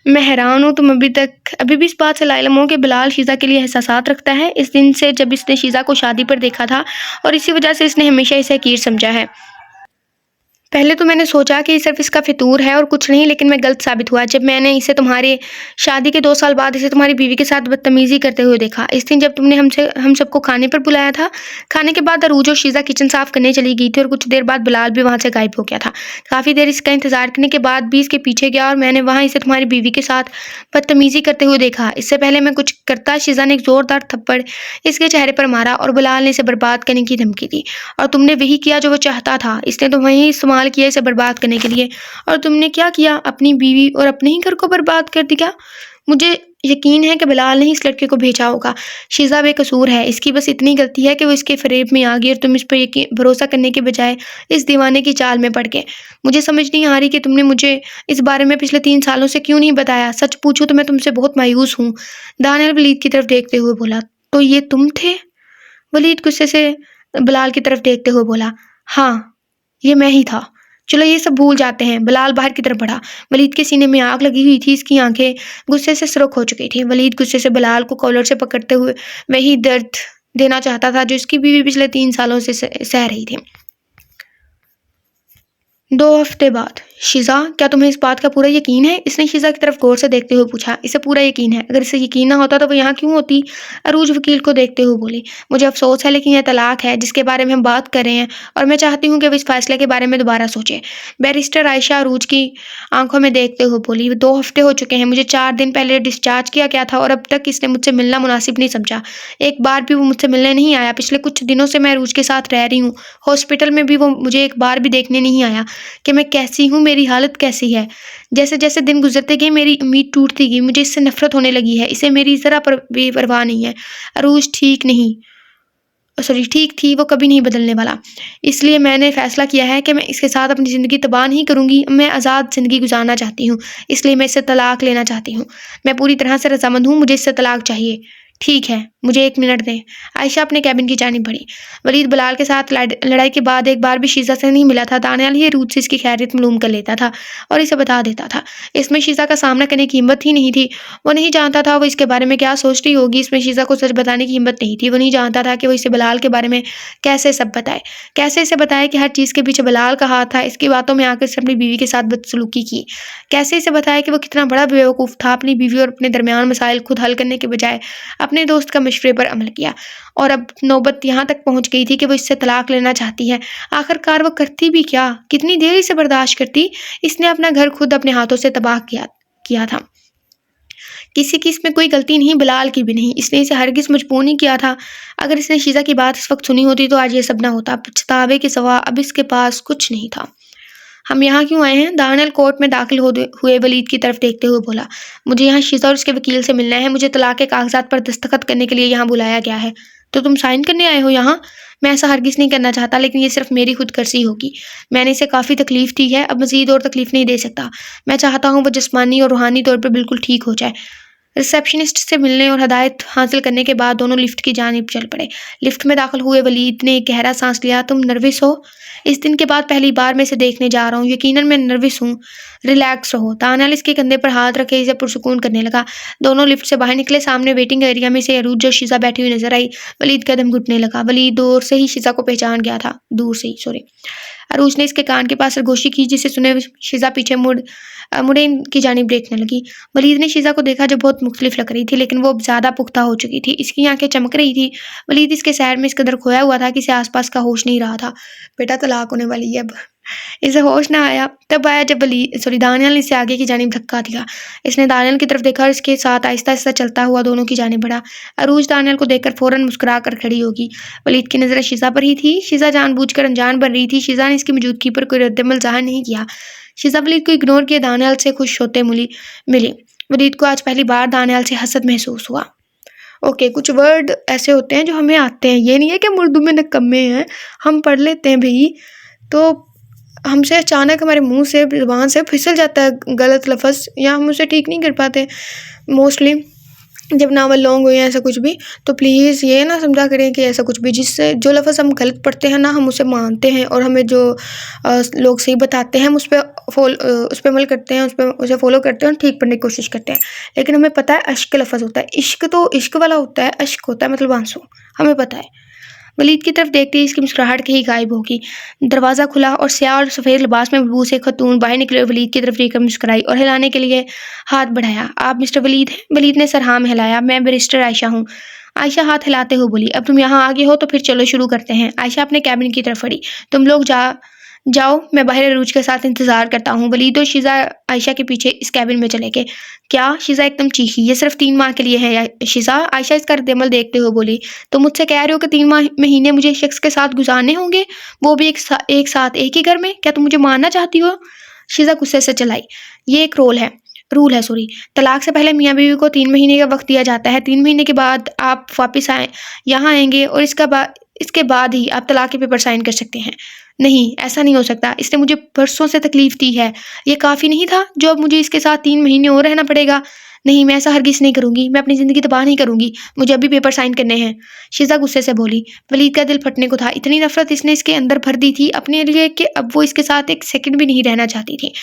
मैं हैरान हूँ तुम अभी भी इस बात से लाइलम हो कि बिलाल शीज़ा के लिए एहसासात रखता है, इस दिन से जब इसने शीज़ा को शादी पर देखा था, और इसी वजह से इसने हमेशा इसे हकीर समझा है। पहले तो मैंने सोचा कि सिर्फ इसका फितूर है और कुछ नहीं, लेकिन मैं गलत साबित हुआ जब मैंने इसे तुम्हारे शादी के 2 साल बाद इसे तुम्हारी बीवी के साथ बदतमीज़ी करते हुए देखा। इस दिन जब तुमने हम सबको खाने पर बुलाया था, खाने के बाद अरूज और शीज़ा किचन साफ़ करने चली गई थी और कुछ देर बाद बिलाल भी वहाँ से गायब हो गया था। काफ़ी देर इसका इंतज़ार करने के बाद भी इसके पीछे गया और मैंने वहाँ इसे तुम्हारी बीवी के साथ बदतमीज़ी करते हुए देखा। इससे पहले मैं कुछ करता, शीज़ा ने एक ज़ोरदार थप्पड़ इसके चेहरे पर मारा और बिलाल ने इसे बर्बाद करने की धमकी दी, और तुमने वही किया जो वो चाहता था। इसने तुम्हें ही इस्तेमाल किया इसे बर्बाद करने के लिए, और तुमने क्या किया? अपनी बीवी और अपने ही घर को बर्बाद कर दिया। मुझे यकीन है कि बिलाल ने ही इस लड़के को भेजा होगा। शीज़ा बेकसूर है, इसकी बस इतनी गलती है कि वो इसके फरेब में आ गई और तुम इस पर भरोसा करने के बजाय इस दीवाने की चाल में पड़ गए। मुझे समझ नहीं आ रही कि तुमने मुझे इस बारे में पिछले 3 सालों से क्यों नहीं बताया। सच पूछूं तो मैं तुमसे बहुत मायूस हूँ। दानियल वलीद की तरफ देखते हुए बोला। तो ये तुम थे? वलीद गुस्से से बिलाल की तरफ देखते हुए बोला। हाँ, ये मैं ही था। चलो ये सब भूल जाते हैं। बिलाल बाहर की तरफ बढ़ा। वलीद के सीने में आग लगी हुई थी, इसकी आंखें गुस्से से सुर्ख हो चुकी थी। वलीद गुस्से से बिलाल को कॉलर से पकड़ते हुए वही दर्द देना चाहता था जो इसकी बीवी पिछले 3 सालों से सह रही थी। 2 हफ्ते बाद। शीज़ा, क्या तुम्हें इस बात का पूरा यकीन है? इसने शीज़ा की तरफ गौर से देखते हुए पूछा। इसे पूरा यकीन है। अगर इसे यकीन ना होता तो वो यहाँ क्यों होती? अरूज वकील को देखते हुए बोली। मुझे अफसोस है, लेकिन यह तलाक है जिसके बारे में हम बात कर रहे हैं, और मैं चाहती हूँ कि वो इस फैसले के बारे में दोबारा सोचे। बैरिस्टर आयशा अरूज की आंखों में देखते हुए बोली। 2 हफ्ते हो चुके हैं। मुझे 4 दिन पहले डिस्चार्ज किया गया था और अब तक इसने मुझसे मिलना मुनासिब नहीं समझा। एक बार भी वो मुझसे मिलने नहीं आया। पिछले कुछ दिनों से मैं अरूज के साथ रह रही हूँ। हॉस्पिटल में भी वो मुझे एक बार भी देखने नहीं आया कि मैं कैसी हूँ, मेरी हालत कैसी है। जैसे जैसे दिन गुजरते गए मेरी उम्मीद टूटती गई। मुझे इससे नफरत होने लगी है। इसे मेरी जरा भी परवाह नहीं है। अरूज ठीक थी, वो कभी नहीं बदलने वाला। इसलिए मैंने फैसला किया है कि मैं इसके साथ अपनी ज़िंदगी तबाह नहीं करूँगी। मैं आज़ाद ज़िंदगी गुजारना चाहती हूँ, इसलिए मैं इससे तलाक लेना चाहती हूँ। मैं पूरी तरह से रजामंद हूँ, मुझे इससे तलाक चाहिए। ठीक है, मुझे 1 मिनट दें। आयशा अपने कैबिन की जानिब बढ़ी। वलीद बिलाल के साथ लड़ाई के बाद एक बार भी शीज़ा से नहीं मिला था। दानियाल ही रूट से इसकी खैरियत मालूम कर लेता था और इसे बता देता था। इसमें शीज़ा का सामना करने की हिम्मत ही नहीं थी। वो नहीं जानता था वो इसके बारे में क्या सोच रही होगी। इसमें शीज़ा को सच बताने की हिम्मत नहीं थी। वो नहीं जानता था कि वो इसे बिलाल के बारे में कैसे सब बताए, कैसे इसे बताए कि हर चीज़ के पीछे बिलाल का हाथ था। इसकी बातों में आकर इसने अपनी बीवी के साथ बदसलूकी की। कैसे इसे बताया कि वो कितना बड़ा बेवकूफ़ था। अपनी बीवी और अपने दरमियान मसाइल खुद हल करने के बजाय अपने दोस्त का मशवरे पर अमल किया और अब नौबत यहाँ तक पहुँच गई थी कि वो इससे तलाक लेना चाहती है। आखिरकार वो करती भी क्या? कितनी देर इसे बर्दाश्त करती? इसने अपना घर खुद अपने हाथों से तबाह किया था। किसी की इसमें कोई गलती नहीं, बिलाल की भी नहीं। इसने इसे हरगिज़ मजबूर नहीं किया था। अगर इसने शीज़ा की बात इस वक्त सुनी होती तो आज ये सब ना होता। पछतावे के सिवा अब इसके पास कुछ नहीं था। हम यहाँ क्यों आए हैं? दानियल कोर्ट में दाखिल हुए वलीद की तरफ देखते हुए बोला। मुझे यहाँ शीज़ा और उसके वकील से मिलना है। मुझे तलाक के कागजात पर दस्तखत करने के लिए यहाँ बुलाया गया है। तो तुम साइन करने आए हो यहाँ? मैं ऐसा हरगिज़ नहीं करना चाहता, लेकिन ये सिर्फ मेरी खुदगर्जी होगी। मैंने इसे काफ़ी तकलीफ दी है, अब मज़ीद और तकलीफ नहीं दे सकता। मैं चाहता हूँ वो जिस्मानी और रूहानी तौर पर बिल्कुल ठीक हो जाए। रिसेप्शनिस्ट से मिलने और हदायत हासिल करने के बाद दोनों लिफ्ट की जानिब चल पड़े। लिफ्ट में दाखिल हुए वलीद ने एक गहरा सांस लिया। तुम नर्वस हो? इस दिन के बाद पहली बार मैं इसे देखने जा रहा हूँ। यकीनन मैं नर्वस हूँ। रिलैक्स रहो। दानियाल इसके कंधे पर हाथ रखे इसे पुरसुकून करने लगा। दोनों लिफ्ट से बाहर निकले। सामने वेटिंग एरिया में से अरूज और शीज़ा बैठी हुई नजर आई। वलीद कदम घुटने लगा। वलीद दूर से ही शीज़ा को पहचान गया था। दूर से ही, सॉरी। अरूज ने इसके कान के पास सरगोशी की, जिसे सुने शीज़ा पीछे मुड़े इनकी जानिब देखने लगी। वलीद ने शीज़ा को देखा जो बहुत मुख्तलिफ लग रही थी, लेकिन वो अब ज़्यादा पुख्ता हो चुकी थी। इसकी आंखें चमक रही थी। वलीद इसके सैर में इस कदर खोया हुआ था कि इसे आसपास का होश नहीं रहा था। बेटा तलाक होने वाली है अब। इसे होश ना आया तब आया जब दानियाल ने इसे आगे की जानिब धक्का दिया। इसने दानियाल की तरफ देखा और इसके साथ आहिस्ता आहिस्ता चलता हुआ दोनों की जानिब बढ़ा। अरूज दानियाल को देखकर फौरन मुस्कुरा कर खड़ी होगी। वलीद की नज़रें शीज़ा पर ही थी। शीज़ा जानबूझकर अनजान बन रही थी। शीज़ा ने इसकी मौजूदगी पर कोई रद्दमल ज़ाहिर नहीं किया। शीज़ा वलीद को इग्नोर किए दानियाल से खुश होते मिली। वलीद को आज पहली बार दानियाल से हसद महसूस हुआ। ओके, कुछ वर्ड ऐसे होते हैं जो हमें आते हैं। ये नहीं है कि हम उर्दू में निकम्मे हैं, हम पढ़ लेते हैं भाई। तो हमसे अचानक हमारे मुंह से, ज़ुबान से फिसल जाता है गलत लफ्ज़, या हम उसे ठीक नहीं कर पाते मोस्टली जब नावल लॉन्ग हो या ऐसा कुछ भी। तो प्लीज़ ये ना समझा करें कि ऐसा कुछ भी जिससे जो लफ्ज़ हम गलत पढ़ते हैं ना, हम उसे मानते हैं और हमें जो लोग सही बताते हैं हम उस पर अमल करते हैं, उसे फॉलो करते हैं और ठीक पढ़ने की कोशिश करते हैं। लेकिन हमें पता है अश्क लफ्ज़ होता है। इश्क तो इश्क वाला होता है, अश्क होता है मतलब आंसू, हमें पता है। वलीद की तरफ देखते ही इसकी मुस्कुराहट कहीं गायब होगी। दरवाज़ा खुला और स्याह और सफ़ेद लिबास में मलबूस एक खतून बाहर निकले। वलीद की तरफ देखकर मुस्कुराई और हिलाने के लिए हाथ बढ़ाया। आप मिस्टर वलीद हैं? वलीद ने सर हाँ में हिलाया। मैं बैरिस्टर आयशा हूँ। आयशा हाथ हिलाते हुए बोली। अब तुम यहाँ आ गए हो तो फिर चलो शुरू करते हैं। आयशा अपने कैबिन की तरफ बढ़ी। तुम लोग जाओ, मैं बाहर अरूज के साथ इंतजार करता हूँ। वलीद और शीज़ा आयशा के पीछे इस कैबिन में चले गए। क्या? शीज़ा एकदम चीखी। ये सिर्फ 3 माह के लिए है शीज़ा। आयशा इसका रद्दमल देखते हुए बोली। तुम मुझसे कह रहे हो कि 3 महीने मुझे इस शख्स के साथ गुजारने होंगे, वो भी एक साथ एक ही घर में? क्या तुम मुझे मारना चाहती हो? शीज़ा गुस्से से चलाई। ये एक रूल है, सॉरी। तलाक से पहले मियाँ बीवी को 3 महीने का वक्त दिया जाता है। 3 महीने के बाद आप वापस यहाँ आएंगे और इसके बाद ही आप तलाक के पेपर साइन कर सकते हैं। नहीं, ऐसा नहीं हो सकता। इसने मुझे बरसों से तकलीफ दी है। ये काफ़ी नहीं था जो अब मुझे इसके साथ 3 महीने और रहना पड़ेगा? नहीं, मैं ऐसा हरगिज़ नहीं करूँगी। मैं अपनी ज़िंदगी तबाह नहीं करूँगी। मुझे अभी पेपर साइन करने हैं। शीज़ा गुस्से से बोली। वलीद का दिल फटने को था। इतनी नफरत इसने इसके अंदर भर दी थी अपने लिए कि अब वो इसके साथ एक सेकंड भी नहीं रहना चाहती थी।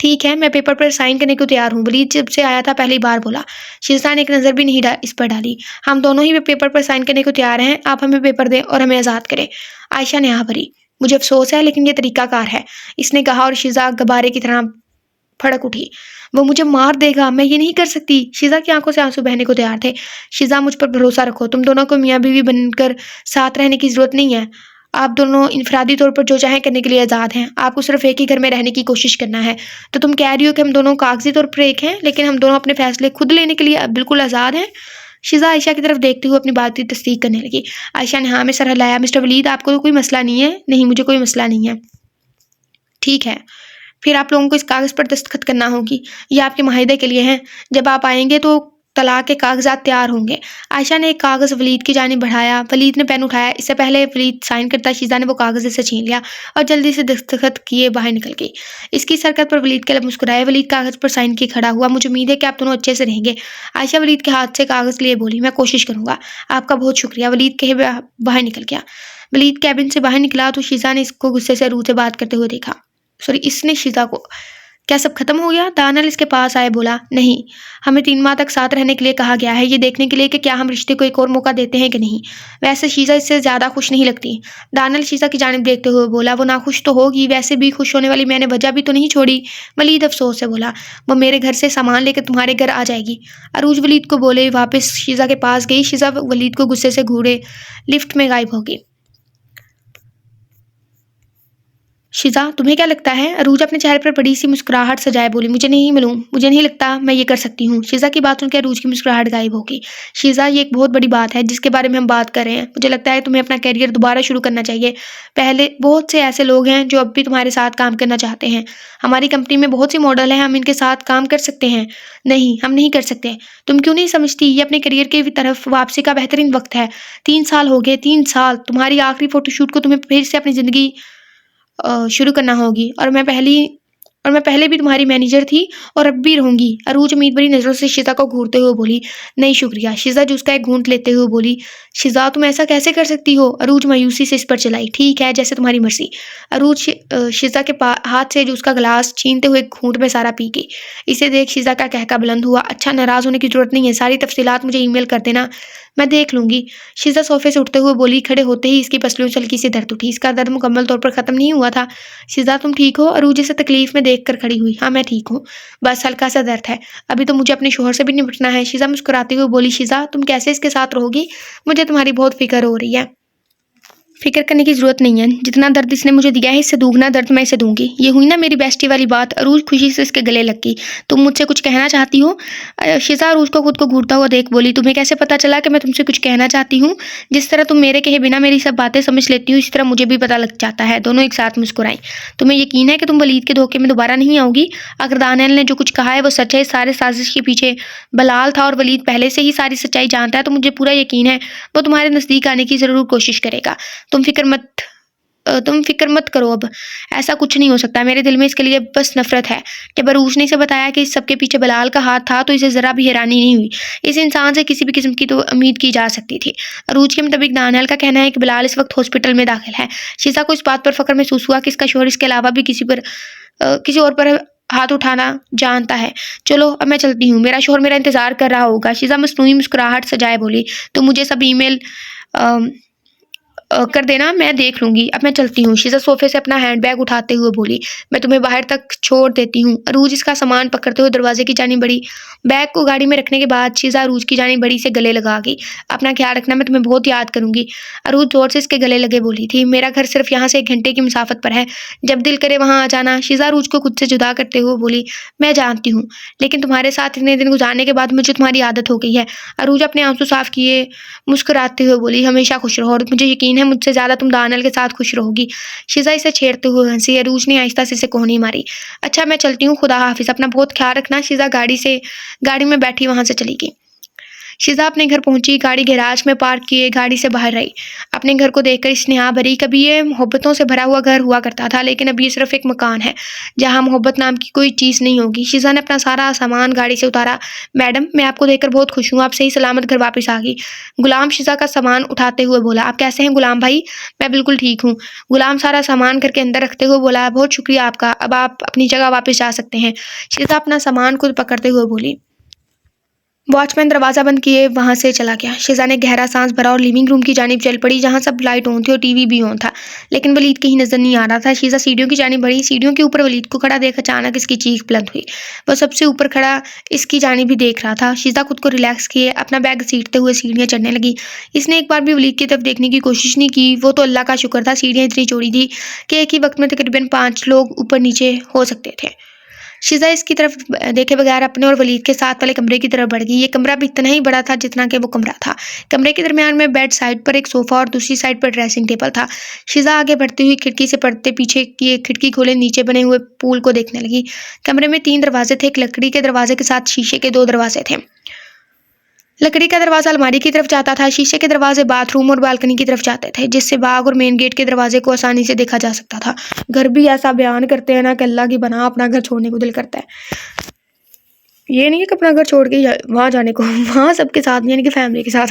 ठीक है, मैं पेपर पर साइन करने को तैयार हूँ। वलीद जब से आया था पहली बार बोला। शीज़ा ने एक नज़र भी नहीं इस पर डाली। हम दोनों ही पेपर पर साइन करने को तैयार हैं। आप हमें पेपर दें और हमें आज़ाद करें। आयशा ने हाँ भरी। मुझे अफसोस है, लेकिन ये तरीकाकार है, इसने कहा और शीज़ा गुब्बारे की तरह फड़क उठी। वो मुझे मार देगा, मैं ये नहीं कर सकती। शीज़ा की आंखों से आंसू बहने को तैयार थे। शीज़ा, मुझ पर भरोसा रखो। तुम दोनों को मियाँ बीवी बनकर साथ रहने की ज़रूरत नहीं है। आप दोनों इनफरादी तौर पर जो चाहें करने के लिए आज़ाद हैं। आपको सिर्फ एक ही घर में रहने की कोशिश करना है। तो तुम कह रही हो कि हम दोनों कागजी तौर पर एक हैं, लेकिन हम दोनों अपने फैसले खुद लेने के लिए बिल्कुल आज़ाद हैं? शीज़ा आयशा की तरफ देखते हुए अपनी बात की तस्दीक करने लगी। आयशा ने हाँ में सर हिलाया। मिस्टर वलीद, आपको तो कोई मसला नहीं है? नहीं, मुझे कोई मसला नहीं है। ठीक है, फिर आप लोगों को इस कागज़ पर दस्तखत करना होगी। ये आपके माहिदे के लिए हैं। जब आप आएंगे तो तलाक के कागजात तैयार होंगे। आयशा ने एक कागज़ वलीद की जानिब बढ़ाया। वलीद ने पेन उठाया। इससे पहले वलीद साइन करता शीज़ा ने वो कागज़ से छीन लिया और जल्दी से दस्तखत किए बाहर निकल गई। इसकी इस हरकत पर वलीद के लब मुस्कुराए। वलीद कागज़ पर साइन किए खड़ा हुआ। मुझे उम्मीद है कि आप दोनों अच्छे से रहेंगे। आयशा वलीद के हाथ से कागज़ लिए बोली, मैं कोशिश करूँगा। आपका बहुत शुक्रिया। वलीद कहे बाहर निकल गया। वलीद कैबिन से बाहर निकला तो शीज़ा ने इसको गुस्से से अरूज से बात करते हुए देखा। इसने शीज़ा को, क्या सब खत्म हो गया? दानियल इसके पास आए बोला, नहीं, हमें 3 माह तक साथ रहने के लिए कहा गया है, ये देखने के लिए कि क्या हम रिश्ते को एक और मौका देते हैं कि नहीं। वैसे शीज़ा इससे ज़्यादा खुश नहीं लगती। दानियल शीज़ा की जानिब देखते हुए बोला, वो नाखुश तो होगी, वैसे भी खुश होने वाली मैंने वजह भी तो नहीं छोड़ी। वलीद अफसोस से बोला, वो मेरे घर से सामान लेकर तुम्हारे घर आ जाएगी। अरूज वलीद को बोले वापस शीज़ा के पास गई। शीज़ा वलीद को गुस्से से घूरे लिफ्ट में गायब हो गई। शीज़ा, तुम्हें क्या लगता है? अरूज अपने चेहरे पर बड़ी सी मुस्कुराहट सजाए बोली, मुझे नहीं लगता मैं ये कर सकती हूँ। शीज़ा की बात सुनकर अरूज की मुस्कुराहट गायब हो गई। शीज़ा, ये एक बहुत बड़ी बात है जिसके बारे में हम बात कर रहे हैं। मुझे लगता है तुम्हें अपना करियर दोबारा शुरू करना चाहिए। पहले बहुत से ऐसे लोग हैं जो अब भी तुम्हारे साथ काम करना चाहते हैं। हमारी कंपनी में बहुत सी मॉडल हैं, हम इनके साथ काम कर सकते हैं। नहीं, हम नहीं कर सकते। तुम क्यों नहीं समझती? ये अपने करियर की तरफ वापसी का बेहतरीन वक्त है। 3 साल हो गए, 3 साल। तुम्हारी आखिरी फोटोशूट को तुम्हें फिर से अपनी ज़िंदगी शुरू करना होगी। और मैं पहले भी तुम्हारी मैनेजर थी और अब भी रहूंगी। अरूज उम्मीद भरी नजरों से शीज़ा को घूरते हुए बोली, नहीं शुक्रिया। शीज़ा जूस का एक घूंट लेते हुए बोली, शीज़ा तुम ऐसा कैसे कर सकती हो? अरूज मायूसी से इस पर चलाई, ठीक है जैसे तुम्हारी मर्जी। अरूज शीज़ा के हाथ से जूस का गिलास छीनते हुए घूंट में सारा पी गई। इसे देख शीज़ा का कहका बुलंद हुआ, अच्छा नाराज होने की जरूरत नहीं है, सारी तफसीलात मुझे ईमेल कर देना, मैं देख लूंगी। शीज़ा सोफे से उठते हुए बोली। खड़े होते ही इसकी पसलियों से हल्की सी दर्द उठी। इसका दर्द मुकम्मल तौर पर खत्म नहीं हुआ था। शीज़ा, तुम ठीक हो? अरूज इसे तकलीफ में देख कर खड़ी हुई। हाँ, मैं ठीक हूँ, बस हल्का सा दर्द है। अभी तो मुझे अपने शोहर से भी निपटना है। शीज़ा मुस्कुराते हुए बोली, शीज़ा तुम कैसे इसके साथ रहोगी? मुझे तुम्हारी बहुत फिक्र हो रही है। फिक्र करने की जरूरत नहीं है, जितना दर्द इसने मुझे दिया है इससे दुगना दर्द मैं इसे दूंगी। ये हुई ना मेरी बेस्टी वाली बात। अरूज खुशी से इसके गले लग गई। तुम मुझसे कुछ कहना चाहती हो? शीज़ा अरूज को खुद को घूरता हुआ देख बोली, तुम्हें कैसे पता चला कि मैं तुमसे कुछ कहना चाहती हूँ? जिस तरह तुम मेरे कहे बिना मेरी सब बातें समझ लेती हो, इस तरह मुझे भी पता लग जाता है। दोनों एक साथ मुस्कुराई। तुम्हें यकीन है कि तुम वलीद के धोखे में दोबारा नहीं आओगी? अगर दानियल ने जो कुछ कहा है वो सच है, सारे साजिश के पीछे बलाल था और वलीद पहले से ही सारी सच्चाई जानता है, तो मुझे पूरा यकीन है वो तुम्हारे नज़दीक आने की ज़रूर कोशिश करेगा। तुम फिक्र मत करो। अब ऐसा कुछ नहीं हो सकता। मेरे दिल में इसके लिए बस नफरत है। जब अरूज ने इसे बताया कि इस सबके पीछे बलाल का हाथ था तो इसे जरा भी हैरानी नहीं हुई। इस इंसान से किसी भी किस्म की तो उम्मीद की जा सकती थी। अरूज के मुताबिक दानियल का कहना है कि बलाल इस वक्त हॉस्पिटल में दाखिल है। शीज़ा को इस बात पर फख्र महसूस हुआ कि इसका शोहर इसके अलावा भी किसी और पर हाथ उठाना जानता है। चलो अब मैं चलती हूँ, मेरा शोहर मेरा इंतजार कर रहा होगा। शीज़ा मसनूई मुस्कुराहट सजाए बोली, तुम मुझे सब ईमेल कर देना, मैं देख लूंगी। अब मैं चलती हूँ। शीज़ा सोफे से अपना हैंडबैग उठाते हुए बोली, मैं तुम्हें बाहर तक छोड़ देती हूँ। अरूज इसका सामान पकड़ते हुए दरवाजे की जानी बढ़ी। बैग को गाड़ी में रखने के बाद शीज़ा अरूज की जानी बड़ी से गले लगा गई। अपना ख्याल रखना, मैं तुम्हें बहुत याद करूंगी। अरूज जोर से इसके गले लगे बोली थी, मेरा घर सिर्फ यहाँ से 1 घंटे की मुसाफत पर है, जब दिल करे वहाँ आ जाना। शीज़ा अरूज को खुद से जुदा करते हुए बोली, मैं जानती हूँ, लेकिन तुम्हारे साथ इतने दिन गुजारने के बाद मुझे तुम्हारी आदत हो गई है। अरूज अपने आंसू साफ किए मुस्कुराते हुए बोली, हमेशा खुश रहो और मुझे यकीन है मुझसे ज़्यादा तुम दानियल के साथ खुश रहोगी। शीज़ा इसे छेड़ते हुए हंसी। अरूज ने आहिस्ता से इसे कोहनी मारी। अच्छा मैं चलती हूँ, खुदा हाफिज, अपना बहुत ख्याल रखना। शीज़ा गाड़ी में बैठी वहाँ से चली गई। शीज़ा अपने घर पहुंची। गाड़ी गैराज में पार्क किए गाड़ी से बाहर रही। अपने घर को देखकर स्नेहा भरी। कभी ये मोहब्बतों से भरा हुआ घर हुआ करता था, लेकिन अब ये सिर्फ एक मकान है जहां मोहब्बत नाम की कोई चीज़ नहीं होगी। शीज़ा ने अपना सारा सामान गाड़ी से उतारा। मैडम, मैं आपको देखकर बहुत खुश हूँ, आप सही सलामत घर वापस आ गई। गुलाम शीज़ा का सामान उठाते हुए बोला, आप कैसे हैं गुलाम भाई? मैं बिल्कुल ठीक हूँ। गुलाम सारा सामान घर के अंदर रखते हुए बोला, बहुत शुक्रिया आपका, अब आप अपनी जगह वापस जा सकते हैं। शीज़ा अपना सामान खुद पकड़ते हुए बोली। वॉचमैन दरवाजा बंद किए वहां से चला गया। शीज़ा ने गहरा सांस भरा और लिविंग रूम की जानिब चल पड़ी, जहां सब लाइट ऑन थी और टीवी भी ऑन था, लेकिन वलीद कहीं नजर नहीं आ रहा था। शीज़ा सीढ़ियों की जानिब बढ़ी। सीढ़ियों के ऊपर वलीद को खड़ा देख अचानक इसकी चीख बुलंद हुई। वह सबसे ऊपर खड़ा इसकी जानिब भी देख रहा था। शीज़ा खुद को रिलैक्स किए अपना बैग सीटते हुए सीढ़ियाँ चढ़ने लगी। इसने एक बार भी वलीद की तरफ देखने की कोशिश नहीं की। वो तो अल्लाह का शुक्र था सीढ़ियाँ इतनी चौड़ी थी कि एक ही वक्त में तकरीबन 5 लोग ऊपर नीचे हो सकते थे। शीज़ा इसकी तरफ देखे बगैर अपने और वलीद के साथ वाले कमरे की तरफ बढ़ गई। ये कमरा भी इतना ही बड़ा था जितना कि वो कमरा था। कमरे के दरमियान में बेड साइड पर एक सोफा और दूसरी साइड पर ड्रेसिंग टेबल था। शीज़ा आगे बढ़ती हुई खिड़की से पर्दे पीछे की एक खिड़की खोले नीचे बने हुए पूल को देखने लगी। कमरे में 3 दरवाजे थे। एक लकड़ी के दरवाजे के साथ शीशे के 2 दरवाजे थे। लकड़ी का दरवाजा अलमारी की तरफ जाता था, शीशे के दरवाजे बाथरूम और बालकनी की तरफ जाते थे, जिससे बाग और मेन गेट के दरवाजे को आसानी से देखा जा सकता था। घर भी ऐसा बयान करते हैं ना कि अल्लाह की बना अपना घर छोड़ने को दिल करता है। ये नहीं है कि अपना घर छोड़ के वहाँ जाने को, वहाँ सबके साथ यानी कि फैमिली के साथ।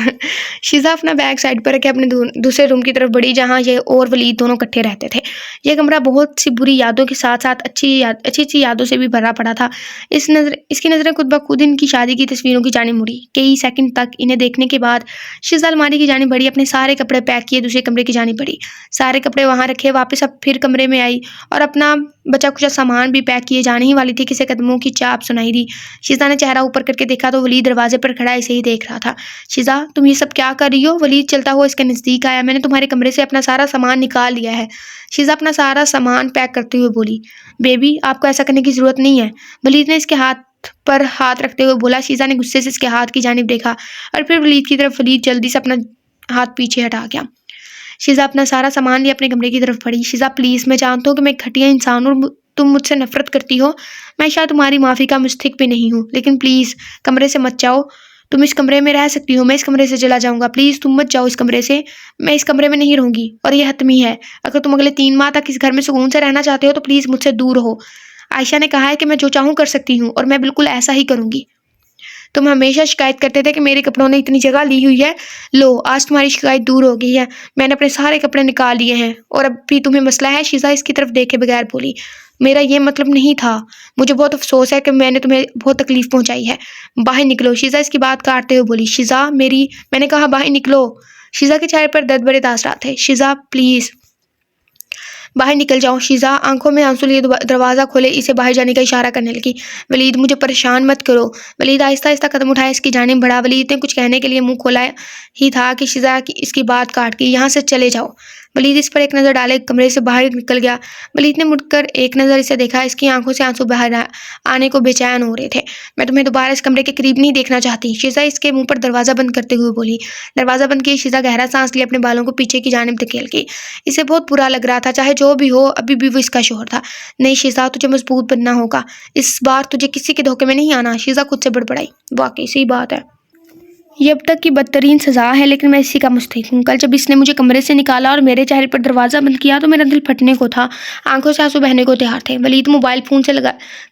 शीज़ा अपना बैग साइड पर रखे अपने दूसरे रूम की तरफ बढ़ी, जहाँ ये और वलीद दोनों इकट्ठे रहते थे। ये कमरा बहुत सी बुरी यादों के साथ साथ अच्छी यादों से भी भरा पड़ा था। इसकी नज़रें खुद ब खुद इनकी शादी की तस्वीरों की जानिब मुड़ी। कई सेकंड तक इन्हें देखने के बाद शीज़ा अलमारी की जानिब बढ़ी, अपने सारे कपड़े पैक किए, दूसरे कमरे की जानिब बढ़ी। सारे कपड़े वहाँ रखे, वापस अब फिर कमरे में आई और अपना बचा कुचा सामान भी पैक किए जाने ही वाली थी, किसी कदमों की चाप सुनाई दी। शीज़ा ने चेहरा ऊपर करके देखा तो वलीद दरवाजे पर खड़ा इसे ही देख रहा था। शीज़ा, तुम ये सब क्या कर रही हो? वलीद चलता हुआ इसके नज़दीक आया। मैंने तुम्हारे कमरे से अपना सारा सामान निकाल लिया है। शीज़ा अपना सारा सामान पैक करते हुए बोली। बेबी, आपको ऐसा करने की ज़रूरत नहीं है, वलीद ने इसके हाथ पर हाथ रखते हुए बोला। शीज़ा ने गुस्से से इसके हाथ की जानिब देखा और फिर वलीद की तरफ। वलीद जल्दी से अपना हाथ पीछे हटा गया। शीज़ा अपना सारा सामान लिए अपने कमरे की तरफ बढ़ी। शीज़ा, प्लीज़, मैं जानता हूँ कि मैं एक घटिया इंसान हूँ, तुम मुझसे नफरत करती हो, मैं शायद तुम्हारी माफ़ी का मुस्तहिक भी नहीं हूँ, लेकिन प्लीज़ कमरे से मत जाओ। तुम इस कमरे में रह सकती हो, मैं इस कमरे से चला जाऊँगा, प्लीज़ तुम मत जाओ इस कमरे से। मैं इस कमरे में नहीं रहूँगी और ये हतमी है। अगर तुम अगले 3 माह तक इस घर में सुकून से रहना चाहते हो तो प्लीज़ मुझसे दूर हो। आयशा ने कहा है कि मैं जो चाहूँ कर सकती हूँ और मैं बिल्कुल ऐसा ही करूँगी। तुम हमेशा शिकायत करते थे कि मेरे कपड़ों ने इतनी जगह ली हुई है, लो आज तुम्हारी शिकायत दूर हो गई है। मैंने अपने सारे कपड़े निकाल लिए हैं और अब भी तुम्हें मसला है? शीज़ा इसकी तरफ देखे बगैर बोली। मेरा ये मतलब नहीं था, मुझे बहुत अफसोस है कि मैंने तुम्हें बहुत तकलीफ पहुंचाई है। बाहर निकलो, शीज़ा इसकी बात काटते हुए बोली। शीज़ा, मैंने कहा बाहर निकलो। शीज़ा के चेहरे पर दर्द भरे तासरात थे। शीज़ा, प्लीज़ बाहर निकल जाओ। शीज़ा आंखों में आंसू लिए दरवाज़ा खोले इसे बाहर जाने का इशारा करने लगी। वलीद, मुझे परेशान मत करो। वलीद आहिस्ता आहिस्ता कदम उठाया, इसकी जानिब बढ़ा। वलीद ने कुछ कहने के लिए मुंह खोला ही था कि शीज़ा इसकी बात काट गई। यहाँ से चले जाओ। वलीद इस पर एक नज़र डाले कमरे से बाहर निकल गया। वलीद ने मुड़कर एक नज़र इसे देखा, इसकी आंखों से आंसू बाहर आने को बेचैन हो रहे थे। मैं तुम्हें दोबारा इस कमरे के करीब नहीं देखना चाहती, शीज़ा इसके मुंह पर दरवाज़ा बंद करते हुए बोली। दरवाज़ा बंद किए शीज़ा गहरा सांस लिए अपने बालों को पीछे की जानिब धकेल गई। इसे बहुत बुरा लग रहा था, चाहे जो भी हो अभी भी वो इसका शोहर था। नहीं शीज़ा, तुझे मजबूत बनना होगा, इस बार तुझे किसी के धोखे में नहीं आना। शीज़ा खुद से बड़बड़ाई। वाकई सही बात है, ये अब तक की बदतरीन सज़ा है, लेकिन मैं इसी का मुस्तहिक हूँ। कल जब इसने मुझे कमरे से निकाला और मेरे चेहरे पर दरवाज़ा बंद किया तो मेरा दिल फटने को था, आंखों से आंसू बहने को तैयार थे। वलीद मोबाइल फ़ोन से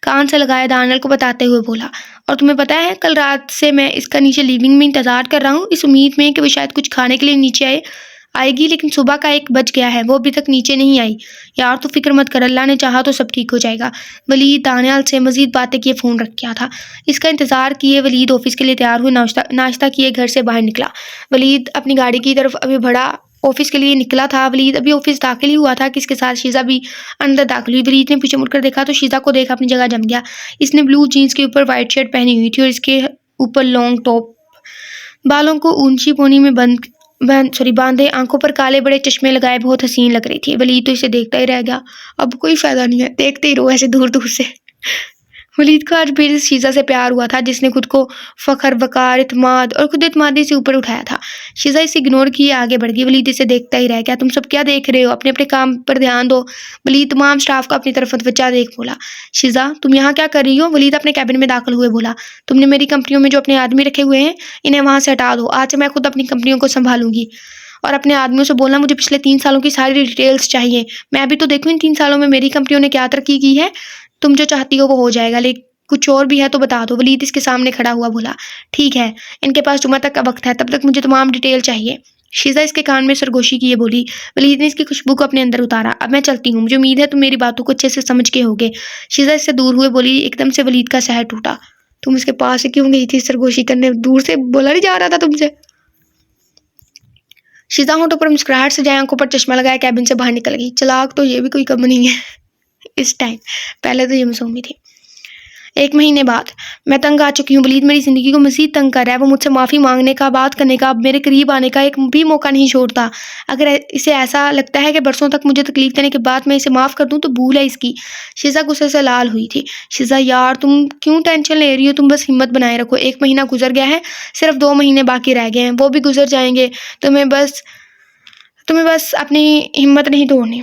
कान से लगाए दानियल को बताते हुए बोला। और तुम्हें पता है, कल रात से मैं इसका नीचे लिविंग में इंतज़ार कर रहा हूँ, इस उम्मीद में कि वो शायद कुछ खाने के लिए नीचे आएगी, लेकिन सुबह का 1 बज गया है, वो अभी तक नीचे नहीं आई। यार तू फिक्र मत कर, अल्लाह ने चाहा तो सब ठीक हो जाएगा। वलीद दानियाल से मजीद बातें किए फ़ोन रख गया था। इसका इंतज़ार किए वलीद ऑफिस के लिए तैयार हुए, नाश्ता किए घर से बाहर निकला। वलीद अपनी गाड़ी की तरफ अभी बढ़ा, ऑफिस के लिए निकला था। वलीद अभी ऑफिस दाखिल ही हुआ था कि इसके साथ शीज़ा भी अंदर दाखिल हुई। वलीद ने पीछे मुड़कर देखा तो शीज़ा को देख अपनी जगह जम गया। इसने ब्लू जीन्स के ऊपर वाइट शर्ट पहनी हुई थी और इसके ऊपर लॉन्ग टॉप, बालों को ऊंची पोनी में बांधे, आंखों पर काले बड़े चश्मे लगाए बहुत हसीन लग रही थी। वलीद तो इसे देखता ही रह गया। अब कोई फायदा नहीं है, देखते ही रहो ऐसे दूर दूर से। वलीद को आज भी इस शीज़ा से प्यार हुआ था जिसने खुद को फ़ख्र, वक़ार, इत्मीनान और खुद इत्मीनान से ऊपर उठाया था। शीज़ा इसे इग्नोर किए आगे बढ़ गई। वलीद इसे देखता ही रह गया। तुम सब क्या देख रहे हो, अपने अपने काम पर ध्यान दो। वलीद तमाम स्टाफ को अपनी तरफ मुतवज्जा देख बोला। शीज़ा, तुम यहाँ क्या कर रही हो? वलीद अपने कैबिन में दाखिल हुए बोला। तुमने मेरी कंपनियों में जो अपने आदमी रखे हुए हैं इन्हें वहाँ से हटा दो। आज से मैं खुद अपनी कंपनियों को संभालूंगी। और अपने आदमियों से बोलना मुझे पिछले 3 सालों की सारी डिटेल्स चाहिए। मैं भी तो देखूँ इन 3 सालों में मेरी कंपनियों ने क्या तरक्की की है। तुम जो चाहती हो वो हो जाएगा, लेकिन कुछ और भी है तो बता दो। वलीद इसके सामने खड़ा हुआ बोला। ठीक है, इनके पास जुमा तक का वक्त है, तब तक मुझे तमाम डिटेल चाहिए। शीज़ा इसके कान में सरगोशी किए बोली। वलीद ने इसकी खुशबू को अपने अंदर उतारा। अब मैं चलती हूँ, मुझे उम्मीद है तुम मेरी बातों को अच्छे से समझ के होगे। शीज़ा इससे दूर हुए बोली। एकदम से वलीद का सहर टूटा। तुम इसके पास से क्यों गई थी सरगोशी करने? दूर से बोला नहीं जा रहा था तुमसे? शीज़ा होठों पर मुस्कुराहट से जाए, आंखों पर चश्मा लगाया कैबिन से बाहर निकल गई। चलाक तो ये भी कोई कम नहीं है इस टाइम, पहले तो ये मासूमी थी। 1 महीने बाद मैं तंग आ चुकी हूँ। वलीद मेरी ज़िंदगी को मज़ीद तंग कर रहा है। वो मुझसे माफ़ी मांगने का, बात करने का, मेरे करीब आने का एक भी मौका नहीं छोड़ता। अगर इसे ऐसा लगता है कि बरसों तक मुझे तकलीफ देने के बाद मैं इसे माफ़ कर दूँ तो भूल है इसकी। शीज़ा गुस्से से लाल हुई थी। शीज़ा यार तुम क्यों टेंशन ले रही हो? तुम बस हिम्मत बनाए रखो। 1 महीना गुजर गया है, सिर्फ 2 महीने बाकी रह गए हैं, वो भी गुजर जाएंगे। तुम्हें बस अपनी हिम्मत नहीं तोड़नी।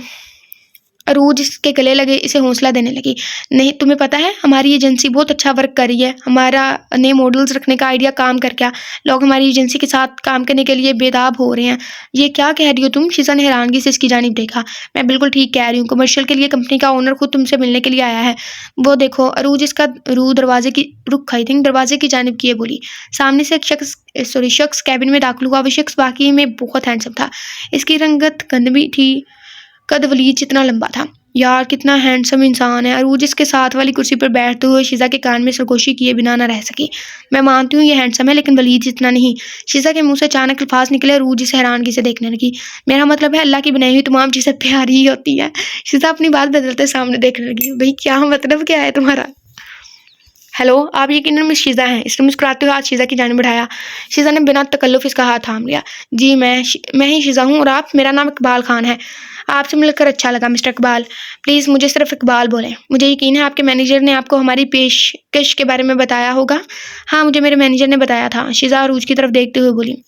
अरूज इसके गले लगे, इसे हौसला देने लगी। नहीं, तुम्हें पता है हमारी एजेंसी बहुत अच्छा वर्क कर रही है, हमारा नए मॉडल्स रखने का आइडिया काम कर गया, लोग हमारी एजेंसी के साथ काम करने के लिए बेताब हो रहे हैं। ये क्या कह रही हो तुम? शीजा ने हैरानगी से इसकी जानिब देखा। मैं बिल्कुल ठीक कह रही हूँ, कमर्शियल के लिए कंपनी का ओनर खुद तुमसे मिलने के लिए आया है। वो देखो। अरूज इसका रू दरवाजे की रुख आई थिंक दरवाजे की जानिब किए बोली। सामने से एक शख्स कैबिन में दाखिल हुआ। वो शख्स वाकई में बहुत हैंडसम था। इसकी रंगत गंदमी थी, कद वलीद जितना लंबा था। यार कितना हैंडसम इंसान है। अरूज इसके साथ वाली कुर्सी पर बैठते हुए शीजा के कान में सरगोशी किए बिना न रह सकी। मैं मानती हूँ ये हैंडसम है, लेकिन वलीद जितना नहीं। शीजा के मुंह से अचानक अल्फाज निकले। अरूज इसे हैरानगी से देखने लगी। मेरा मतलब है अल्लाह की बनाई हुई तमाम चीजें प्यारी ही होती है। शीजा अपनी बात बदलते सामने देखने लगी। भाई क्या मतलब क्या है तुम्हारा? हेलो, आप यकीनन मिस शीजा हैं? इसने मुस्कुराते हुए हाथ शीजा की जानिब बढ़ाया। शीजा ने बिना तकल्लुफ इसका हाथ थाम लिया। जी मैं ही शीजा हूँ। और आप? मेरा नाम इकबाल खान है। आपसे मिलकर अच्छा लगा मिस्टर इकबाल। प्लीज़ मुझे सिर्फ इकबाल बोलें। मुझे यकीन है आपके मैनेजर ने आपको हमारी पेशकश के बारे में बताया होगा। हाँ, मुझे मेरे मैनेजर ने बताया था। शीजा अरूज की तरफ देखते हुए बोली।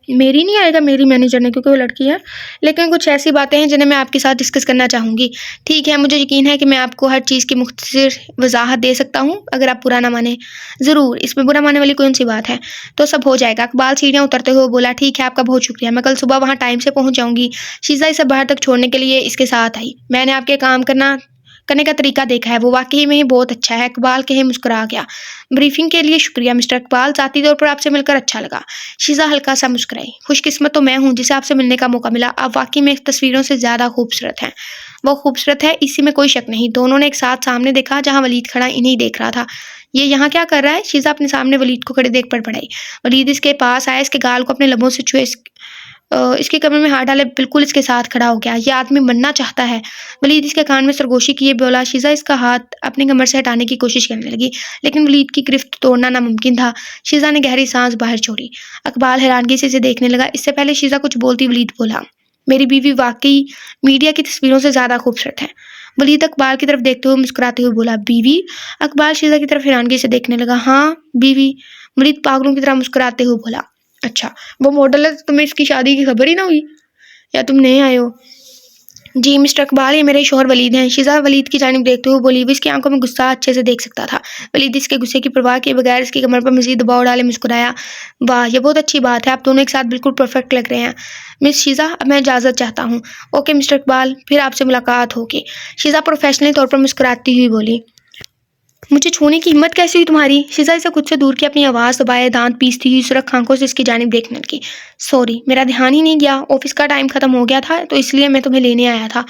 मेरी नहीं आएगा मेरी मैनेजर ने, क्योंकि वो लड़की है, लेकिन कुछ ऐसी बातें हैं जिन्हें मैं आपके साथ डिस्कस करना चाहूँगी। ठीक है, मुझे यकीन है कि मैं आपको हर चीज़ की मुख्तसर वजाहत दे सकता हूँ, अगर आप बुरा ना माने। ज़रूर, इसमें बुरा मानने वाली कौन सी बात है? तो सब हो जाएगा। इकबाल सीढ़ियाँ उतरते हुए बोला। ठीक है, आपका बहुत शुक्रिया, मैं कल सुबह वहाँ टाइम से पहुँच जाऊँगी। शीजा इसे बाहर तक छोड़ने के लिए इसके साथ आई। मैंने आपके काम करने का तरीका देखा है, वो वाकई में ही बहुत अच्छा है। इकबाल कहे मुस्कुरा गया। ब्रीफिंग के लिए शुक्रिया मिस्टर इकबाल, ज़ाती तौर पर आपसे मिलकर अच्छा लगा। शीजा हल्का सा मुस्कुराई। खुशकिस्मत तो मैं हूँ जिसे आपसे मिलने का मौका मिला। आप वाकई में तस्वीरों से ज़्यादा खूबसूरत हैं। वो खूबसूरत है, इसी में कोई शक नहीं। दोनों ने एक साथ सामने देखा, जहाँ वलीद खड़ा इन्हीं देख रहा था। ये यहाँ क्या कर रहा है? शीजा अपने सामने वलीद को खड़े देख पर पड़ाई। वलीद इसके पास आया, इसके गाल को अपने लबों से छुए, इसके कमर में हाथ डाले बिल्कुल इसके साथ खड़ा हो गया। ये आदमी मरना चाहता है। वलीद इसके कान में सरगोशी किए बोला। शीजा इसका हाथ अपनी कमर से हटाने की कोशिश करने लगी, लेकिन वलीद की गिरफ्त तोड़ना नामुमकिन था। शीजा ने गहरी सांस बाहर छोड़ी। इकबाल हैरानगी से इसे देखने लगा। इससे पहले शीजा कुछ बोलती वलीद बोला। मेरी बीवी वाकई मीडिया की तस्वीरों से ज़्यादा खूबसूरत है। वलीद इकबाल की तरफ देखते हुए मुस्कुराते हुए बोला। बीवी? इकबाल शीजा की तरफ हैरानगी से देखने लगा। हाँ, बीवी। वलीद पागलों की तरह मुस्कुराते हुए बोला। अच्छा, वो मॉडल है तो तुम्हें इसकी शादी की खबर ही ना हुई, या तुम नए आए हो? जी मिस्टर इकबाल, ये मेरे शौहर वलीद हैं। शीजा वलीद की जानिब देखते हुए बोली। वो इसकी आंखों में गुस्सा अच्छे से देख सकता था। वलीद इसके गुस्से की परवाह किए बगैर इसकी कमर पर मजीद दबाव डाले मुस्कुराया। वाह, ये बहुत अच्छी बात है, आप दोनों एक साथ बिल्कुल परफेक्ट लग रहे हैं। मिस शीजा, अब मैं इजाज़त चाहता हूँ। ओके मिस्टर इकबाल, फिर आपसे मुलाकात होगी। शीजा प्रोफेशनल तौर पर मुस्कुराती हुई बोली। मुझे छूने की हिम्मत कैसी हुई तुम्हारी? शीजा इसे खुद से दूर की अपनी आवाज़ दबाए, दांत पीसती हुई सुरख आंखों से इसकी जानिब देखने लगी। सॉरी, मेरा ध्यान ही नहीं गया, ऑफिस का टाइम खत्म हो गया था, तो इसलिए मैं तुम्हें लेने आया था।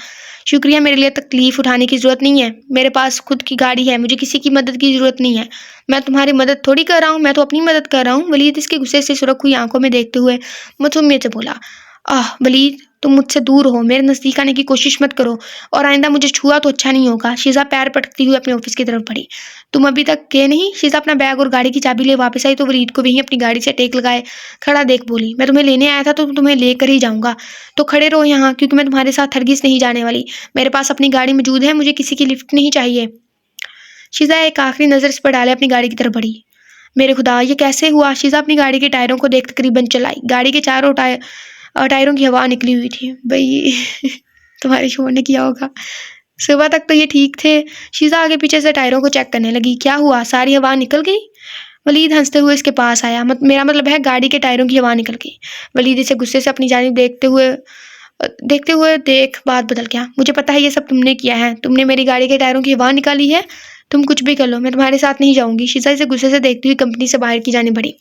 शुक्रिया, मेरे लिए तकलीफ उठाने की ज़रूरत नहीं है। मेरे पास खुद की गाड़ी है, मुझे किसी की मदद की ज़रूरत नहीं है। मैं तुम्हारी मदद थोड़ी कर रहा हूँ, मैं तो अपनी मदद कर रहा हूँ। वलीद इसके गुस्से से सुरख हुई आंखों में देखते हुए मासूमियत से बोला। आह वलीद, तुम मुझसे दूर हो, मेरे नज़दीक आने की कोशिश मत करो, और आइंदा मुझे छुआ तो अच्छा नहीं होगा। शीजा पैर पटकती हुई अपने ऑफिस की तरफ बढ़ी। तुम अभी तक गए नहीं? शीजा अपना बैग और गाड़ी की चाबी ले वापस आई तो वलीद को वहीं अपनी गाड़ी से टेक लगाए खड़ा देख बोली। मैं तुम्हें लेने आया था तो तुम्हें लेकर ही जाऊंगा, तो खड़े रहो यहाँ, क्योंकि मैं तुम्हारे साथ हरगिज़ नहीं जाने वाली। मेरे पास अपनी गाड़ी मौजूद है, मुझे किसी की लिफ्ट नहीं चाहिए। शीजा एक आखिरी नज़र इस पर डाले अपनी गाड़ी की तरफ बढ़ी। मेरे खुदा, ये कैसे हुआ? शीजा अपनी गाड़ी के टायरों को देख तकरीबन चलाई। गाड़ी के चारों टायरों की हवा निकली हुई थी। भाई तुम्हारे शोर ने किया होगा। सुबह तक तो ये ठीक थे। शीजा आगे पीछे से टायरों को चेक करने लगी। क्या हुआ, सारी हवा निकल गई? वलीद हंसते हुए इसके पास आया। मेरा मतलब है गाड़ी के टायरों की हवा निकल गई। वलीद इसे गुस्से से अपनी जानिब देखते हुए बात बदल गया। मुझे पता है ये सब तुमने किया है, तुमने मेरी गाड़ी के टायरों की हवा निकाली है। तुम कुछ भी कर लो, मैं तुम्हारे साथ नहीं जाऊंगी। शीजा इसे गुस्से से देखती हुई कंपनी से बाहर की जानिब बढ़ी।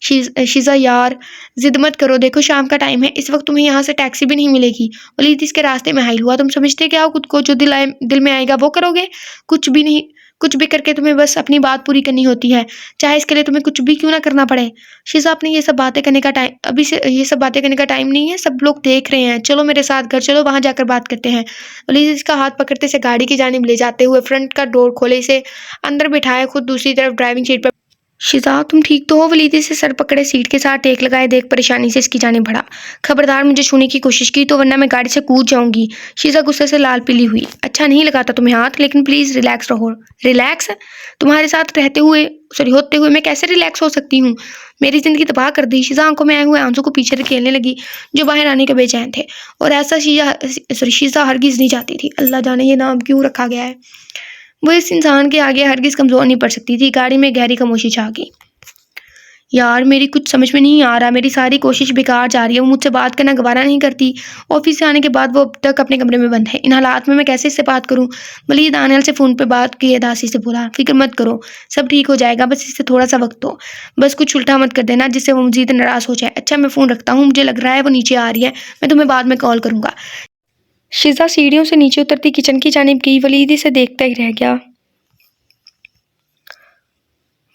शीजा यार, जिद मत करो, देखो शाम का टाइम है, इस वक्त तुम्हें यहाँ से टैक्सी भी नहीं मिलेगी। वलीद इसके रास्ते में हाइल हुआ। तुम समझते क्या हो खुद को? जो दिल में आएगा वो करोगे? कुछ भी नहीं, कुछ भी करके तुम्हें बस अपनी बात पूरी करनी होती है, चाहे इसके लिए तुम्हें कुछ भी क्यों ना करना पड़े। शीजा, अपने ये सब बातें करने का टाइम अभी से ये सब बातें करने का टाइम नहीं है, सब लोग देख रहे हैं। चलो मेरे साथ घर चलो, वहां जाकर बात करते हैं। वलीद इसका हाथ पकड़ते इसे गाड़ी की जानिब ले जाते हुए फ्रंट का डोर खोले, इसे अंदर बिठाए, खुद दूसरी तरफ ड्राइविंग सीट पर शिजा, तुम ठीक तो हो? वलीद से सर पकड़े सीट के साथ टेक लगाए देख परेशानी से इसकी जाने बढ़ा। खबरदार मुझे छूने की कोशिश की तो वरना मैं गाड़ी से कूद जाऊंगी। शिजा गुस्से से लाल पीली हुई। अच्छा नहीं लगाता तुम्हें हाथ, लेकिन प्लीज रिलैक्स रहो। रिलैक्स? तुम्हारे साथ होते हुए मैं कैसे रिलैक्स हो सकती हूँ? मेरी जिंदगी तबाह कर दी। शिजा आंखों में आए हुए आंसू को पीछे से खेलने लगी जो बाहर आने के बेचैन थे। और ऐसा शीशा हरगिज नहीं चाहती थी। अल्लाह जाने ये नाम क्यों रखा गया है। वो इस इंसान के आगे हरगिज कमजोर नहीं पड़ सकती थी। गाड़ी में गहरी खामोशी छा गई। यार मेरी कुछ समझ में नहीं आ रहा, मेरी सारी कोशिश बेकार जा रही है। वो मुझसे बात करना गवारा नहीं करती। ऑफिस से आने के बाद वो अब तक अपने कमरे में बंद है। इन हालात में मैं कैसे इससे बात करूं? वलीद दानियाल से फ़ोन पे बात की अदासी से बोला, फिक्र मत करो, सब ठीक हो जाएगा, बस इससे थोड़ा सा वक्त दो। बस कुछ उल्टा मत कर देना जिससे वो मजीद नाराज हो जाए। अच्छा मैं फ़ोन रखता हूँ, मुझे लग रहा है वो नीचे आ रही है, मैं तुम्हें बाद में कॉल करूंगा। शिजा सीढ़ियों से नीचे उतरती किचन की जानिब गई। वलीद इसे देखता ही रह गया।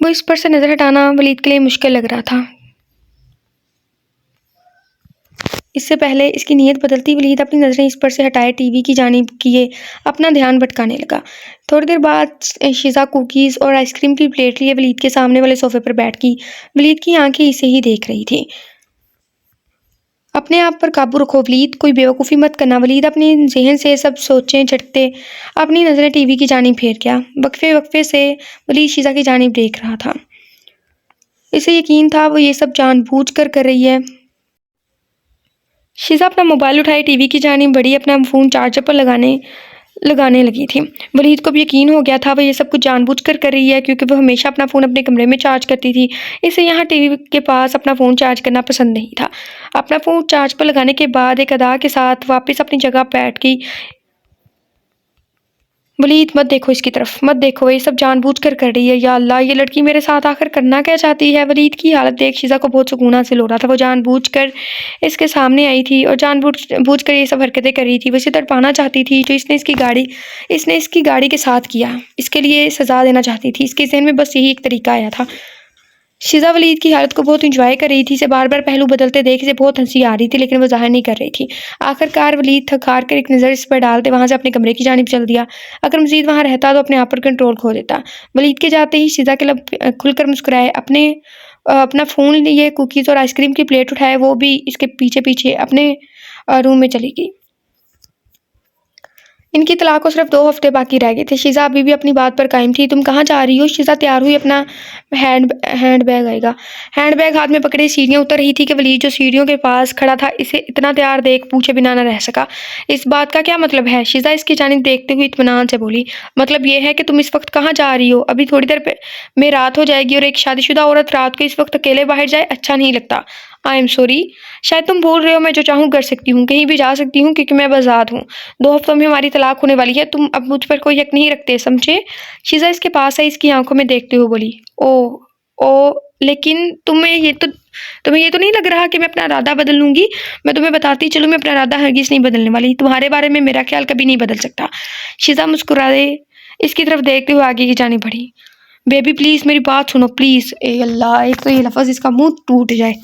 वो इस पर से नजर हटाना वलीद के लिए मुश्किल लग रहा था। इससे पहले इसकी नीयत बदलती वलीद अपनी नज़रें इस पर से हटाए टीवी की जानिब किए अपना ध्यान भटकाने लगा। थोड़ी देर बाद शिजा कुकीज़ और आइसक्रीम की प्लेट लिए वलीद के सामने वाले सोफे पर बैठ गई। वलीद की आंखें इसे ही देख रही थी। अपने आप पर काबू रखो वलीद, कोई बेवकूफ़ी मत करना। वलीद अपनी जहन से सब सोचें झटते अपनी नज़रें टीवी की जानिब फेर गया। वक्फे वक्फे से वलीद शिजा की जानिब देख रहा था। इसे यकीन था वो ये सब जानबूझकर कर रही है। शिजा अपना मोबाइल उठाए टीवी की जानिब बढ़ी, अपना फ़ोन चार्जर पर लगाने लगी थी। वलीद को भी यकीन हो गया था वो ये सब कुछ जानबूझकर कर रही है, क्योंकि वो हमेशा अपना फ़ोन अपने कमरे में चार्ज करती थी। इसे यहाँ टीवी के पास अपना फ़ोन चार्ज करना पसंद नहीं था। अपना फ़ोन चार्ज पर लगाने के बाद एक अदा के साथ वापस अपनी जगह बैठ गई। वलीद मत देखो इसकी तरफ, मत देखो, ये सब जानबूझकर कर रही है। या अल्लाह, ये लड़की मेरे साथ आखिर करना क्या चाहती है? वलीद की हालत देख शिजा को बहुत सुकून हासिल हो रहा था। वो जानबूझकर इसके सामने आई थी और जानबूझकर ये सब हरकतें कर रही थी। वो इसे तड़पाना चाहती थी जो इसने इसकी गाड़ी के साथ किया। इसके लिए सज़ा देना चाहती थी। इसके ज़हन में बस यही एक तरीका आया था। शिजा वलीद की हालत को बहुत इंजॉय कर रही थी। इसे बार बार पहलू बदलते देख इसे बहुत हंसी आ रही थी, लेकिन वो जाहिर नहीं कर रही थी। आखिरकार वलीद थक हार कर एक नज़र इस पर डालते वहां से अपने कमरे की जानिब चल दिया। अगर मजीद वहां रहता तो अपने आप पर कंट्रोल खो देता। वलीद के जाते ही शिजा के लब खुलकर मुस्कुराए। अपना फ़ोन लिए कुकीज़ और आइसक्रीम की प्लेट उठाए, वो भी इसके पीछे पीछे अपने रूम में चली गई। इनकी तलाक को सिर्फ 2 हफ्ते बाकी रह गए थे। शिजा अभी भी अपनी बात पर कायम थी। तुम कहाँ जा रही हो? शिजा तैयार हुई, अपना हैंड बैग हाथ में पकड़े सीढ़ियाँ उतर रही थी कि वलीद जो सीढ़ियों के पास खड़ा था इसे इतना तैयार देख पूछे बिना न रह सका। इस बात का क्या मतलब है? शिजा इसकी जानिब देखते हुए इत्मीनान से बोली। मतलब ये है कि तुम इस वक्त कहाँ जा रही हो? अभी थोड़ी देर में रात हो जाएगी और एक शादीशुदा औरत रात को इस वक्त अकेले बाहर जाए अच्छा नहीं लगता। आई एम सॉरी, शायद तुम भूल रहे हो मैं जो चाहूँ कर सकती हूँ, कहीं भी जा सकती हूँ, क्योंकि मैं आज़ाद हूँ। 2 हफ्तों में हमारी तलाक होने वाली है। तुम अब मुझ पर कोई हक नहीं रखते, समझे? शिजा इसके पास आई, इसकी आंखों में देखते हुए बोली। ओ, लेकिन तुम्हें ये तो नहीं लग रहा कि मैं अपना इरादा बदल लूंगी? मैं तुम्हें बताती चलूँ, मैं अपना इरादा हरगिज नहीं बदलने वाली। तुम्हारे बारे में मेरा ख्याल कभी नहीं बदल सकता। शिजा मुस्कुराए इसकी तरफ देखते हुए आगे की जानी बढ़ी। बेबी प्लीज़ मेरी बात सुनो प्लीज़। ए अल्लाह, एक तो ये लफ्ज़ इसका मुंह टूट जाए,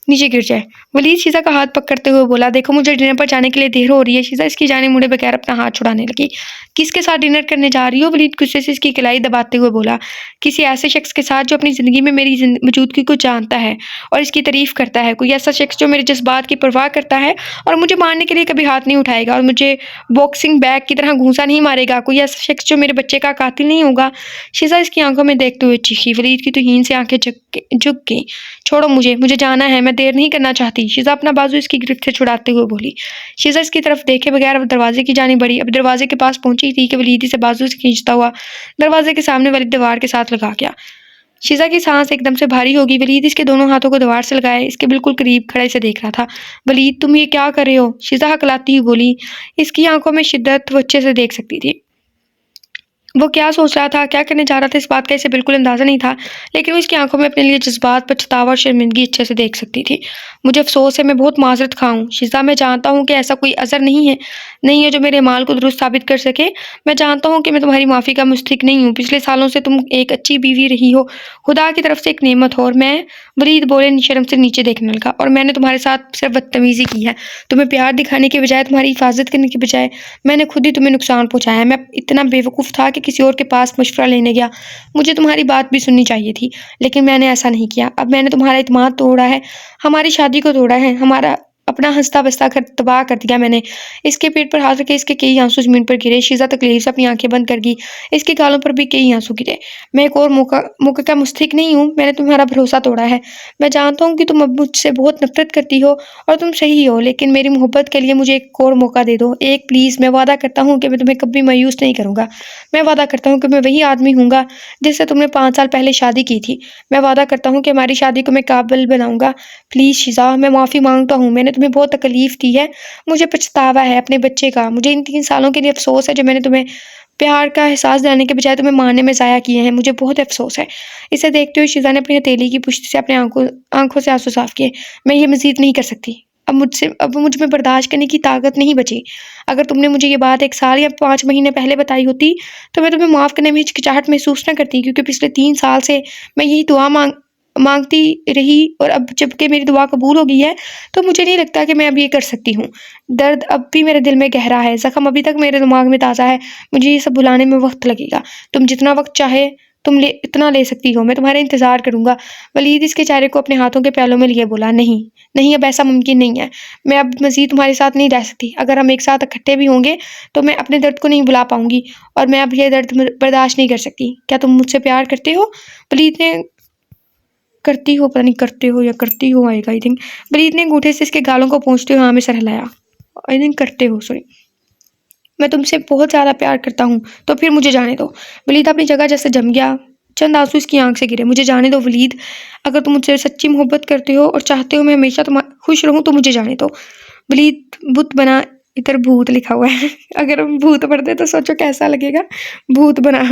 नीचे गिर जाए। वलीद शिजा का हाथ पकड़ते हुए बोला, देखो मुझे डिनर पर जाने के लिए देर हो रही है। शिजा इसकी जाने मुड़े बगैर अपना हाथ छुड़ाने लगी। किसके साथ डिनर करने जा रही हो? वलीद गुस्से से इसकी कलाई दबाते हुए बोला। किसी ऐसे शख्स के साथ जो अपनी ज़िंदगी में मेरी मौजूदगी को जानता है और इसकी तारीफ़ करता है। कोई ऐसा शख्स जो मेरे जज्बात की परवाह करता है और मुझे मारने के लिए कभी हाथ नहीं उठाएगा और मुझे बॉक्सिंग बैग की तरह घूंसा नहीं मारेगा। कोई ऐसा शख्स जो मेरे बच्चे का कातिल नहीं होगा। शिजा इसकी आंखों में देखते हुए चीखी। वलीद की तौहीन से आंखें झुक गई। छोड़ो मुझे जाना है, मैं देर नहीं करना चाहती। शिजा अपना बाजू इसकी गिरफ्त से छुड़ाते हुए बोली। शिजा इसकी तरफ देखे बगैर अब दरवाजे की जानी बढ़ी। अब दरवाजे के पास पहुंची थी कि वलीद इसे बाजू से खींचता हुआ दरवाजे के सामने वाली दीवार के साथ लगा गया। शिजा की सांस एकदम से भारी होगी। वलीद इसके दोनों हाथों को दीवार से लगाए इसके बिल्कुल करीब खड़े से देख रहा था। वलीद तुम ये क्या कर रहे हो? शिजा हकलाती हुई बोली। इसकी आंखों में शिद्दत वो अच्छे से देख सकती थी। वो क्या सोच रहा था, क्या करने जा रहा था, इस बात का इसे बिल्कुल अंदाज़ा नहीं था, लेकिन वो इसकी आंखों में अपने लिए जज्बात, पछतावा और शर्मिंदगी अच्छे से देख सकती थी। मुझे अफसोस है, मैं बहुत माजरत खा हूँ शिजा। मैं जानता हूँ कि ऐसा कोई अज़र नहीं है जो मेरे माल को दुरुस्त साबित कर सके। मैं जानता हूँ कि मैं तुम्हारी माफ़ी का मुस्तहिक नहीं हूँ। पिछले सालों से तुम एक अच्छी बीवी रही हो, खुदा की तरफ से एक नेमत हो। और मैं, वलीद बोले शर्म से नीचे देखने लगा, और मैंने तुम्हारे साथ सिर्फ बदतमीज़ी की है। तुम्हें प्यार दिखाने के बजाय, तुम्हारी हिफाजत करने के बजाय मैंने खुद ही तुम्हें नुकसान पहुँचाया है। मैं इतना बेवकूफ़ था कि किसी और के पास मशवरा लेने गया। मुझे तुम्हारी बात भी सुननी चाहिए थी, लेकिन मैंने ऐसा नहीं किया। अब मैंने तुम्हारा इत्मीनान तोड़ा है, हमारी शादी को तोड़ा है, हमारा अपना हंसता-बसता घर तबाह कर दिया मैंने। इसके पेट पर हाथ रखे इसके कई आंसू ज़मीन पर गिरे। शीज़ा तकलीफ से अपनी आंखें बंद कर गई। इसके गालों पर भी कई आंसू गिरे। मैं एक और मौका का मुस्तहिक नहीं हूँ। मैंने तुम्हारा भरोसा तोड़ा है। मैं जानता हूँ कि तुम अब मुझसे बहुत नफरत करती हो और तुम सही हो, लेकिन मेरी मोहब्बत के लिए मुझे एक और मौका दे दो। एक प्लीज़। मैं वादा करता हूँ कि मैं तुम्हें कभी मायूस नहीं करूँगा। मैं वादा करता हूँ कि मैं वही आदमी हूँगा जिससे तुमने 5 साल पहले शादी की थी। मैं वादा करता हूँ कि हमारी शादी को मैं काबिल बनाऊँगा। प्लीज़ शीज़ा, मैं माफ़ी माँगता हूँ। मैंने तुम्हें बहुत तकलीफ़ दी है। मुझे पछतावा है अपने बच्चे का। मुझे इन 3 सालों के लिए अफ़सोस है जो मैंने तुम्हें प्यार का एहसास दिलाने के बजाय तुम्हें मारने में ज़ाया किए हैं। मुझे बहुत अफ़सोस है। इसे देखते हुए शीज़ा ने अपनी हथेली की पुष्टि से अपनी आँखों से आँसू साफ़ किए। मैं ये मज़ीद नहीं कर सकती। अब मुझ में बर्दाश्त करने की ताकत नहीं बची। अगर तुमने मुझे ये बात 1 साल या 5 महीने पहले बताई होती, तो मैं तुम्हें माफ़ करने में हिचकिचाहट महसूस ना करती, क्योंकि पिछले 3 साल से मैं यही दुआ माँगती रही और अब जबकि मेरी दुआ कबूल हो गई है, तो मुझे नहीं लगता कि मैं अब ये कर सकती हूँ। दर्द अब भी मेरे दिल में गहरा है, ज़ख्म अभी तक मेरे दिमाग में ताज़ा है। मुझे ये सब भुलाने में वक़्त लगेगा। तुम जितना वक़्त चाहे इतना ले सकती हो। मैं तुम्हारा इंतज़ार करूँगा। वलीद इसके चेहरे को अपने हाथों के प्यालों में लिए बोला, नहीं, नहीं, अब ऐसा मुमकिन नहीं है। मैं अब मज़ीद तुम्हारे साथ नहीं रह सकती। अगर हम एक साथ इकट्ठे भी होंगे, तो मैं अपने दर्द को नहीं भुला पाऊँगी और मैं अब ये दर्द बर्दाश्त नहीं कर सकती। क्या तुम मुझसे प्यार करते हो? वलीद ने करती हो, पता नहीं करते हो या करती हो आएगा आई थिंक। वलीद ने अंगूठे से इसके गालों को पोंछते हुए हाँ में सर हिलाया। आई थिंक करते हो, सॉरी। मैं तुमसे बहुत ज़्यादा प्यार करता हूँ, तो फिर मुझे जाने दो। वलीद अपनी जगह जैसे जम गया। चंद आंसू इसकी आंख से गिरे। मुझे जाने दो वलीद। अगर तुम मुझसे सच्ची मोहब्बत करते हो और चाहते हो मैं हमेशा खुश रहूँ, तो मुझे जाने दो। वलीद बुत बना, इधर भूत लिखा हुआ है अगर हम भूत पढ़ते तो सोचो कैसा लगेगा। भूत बना,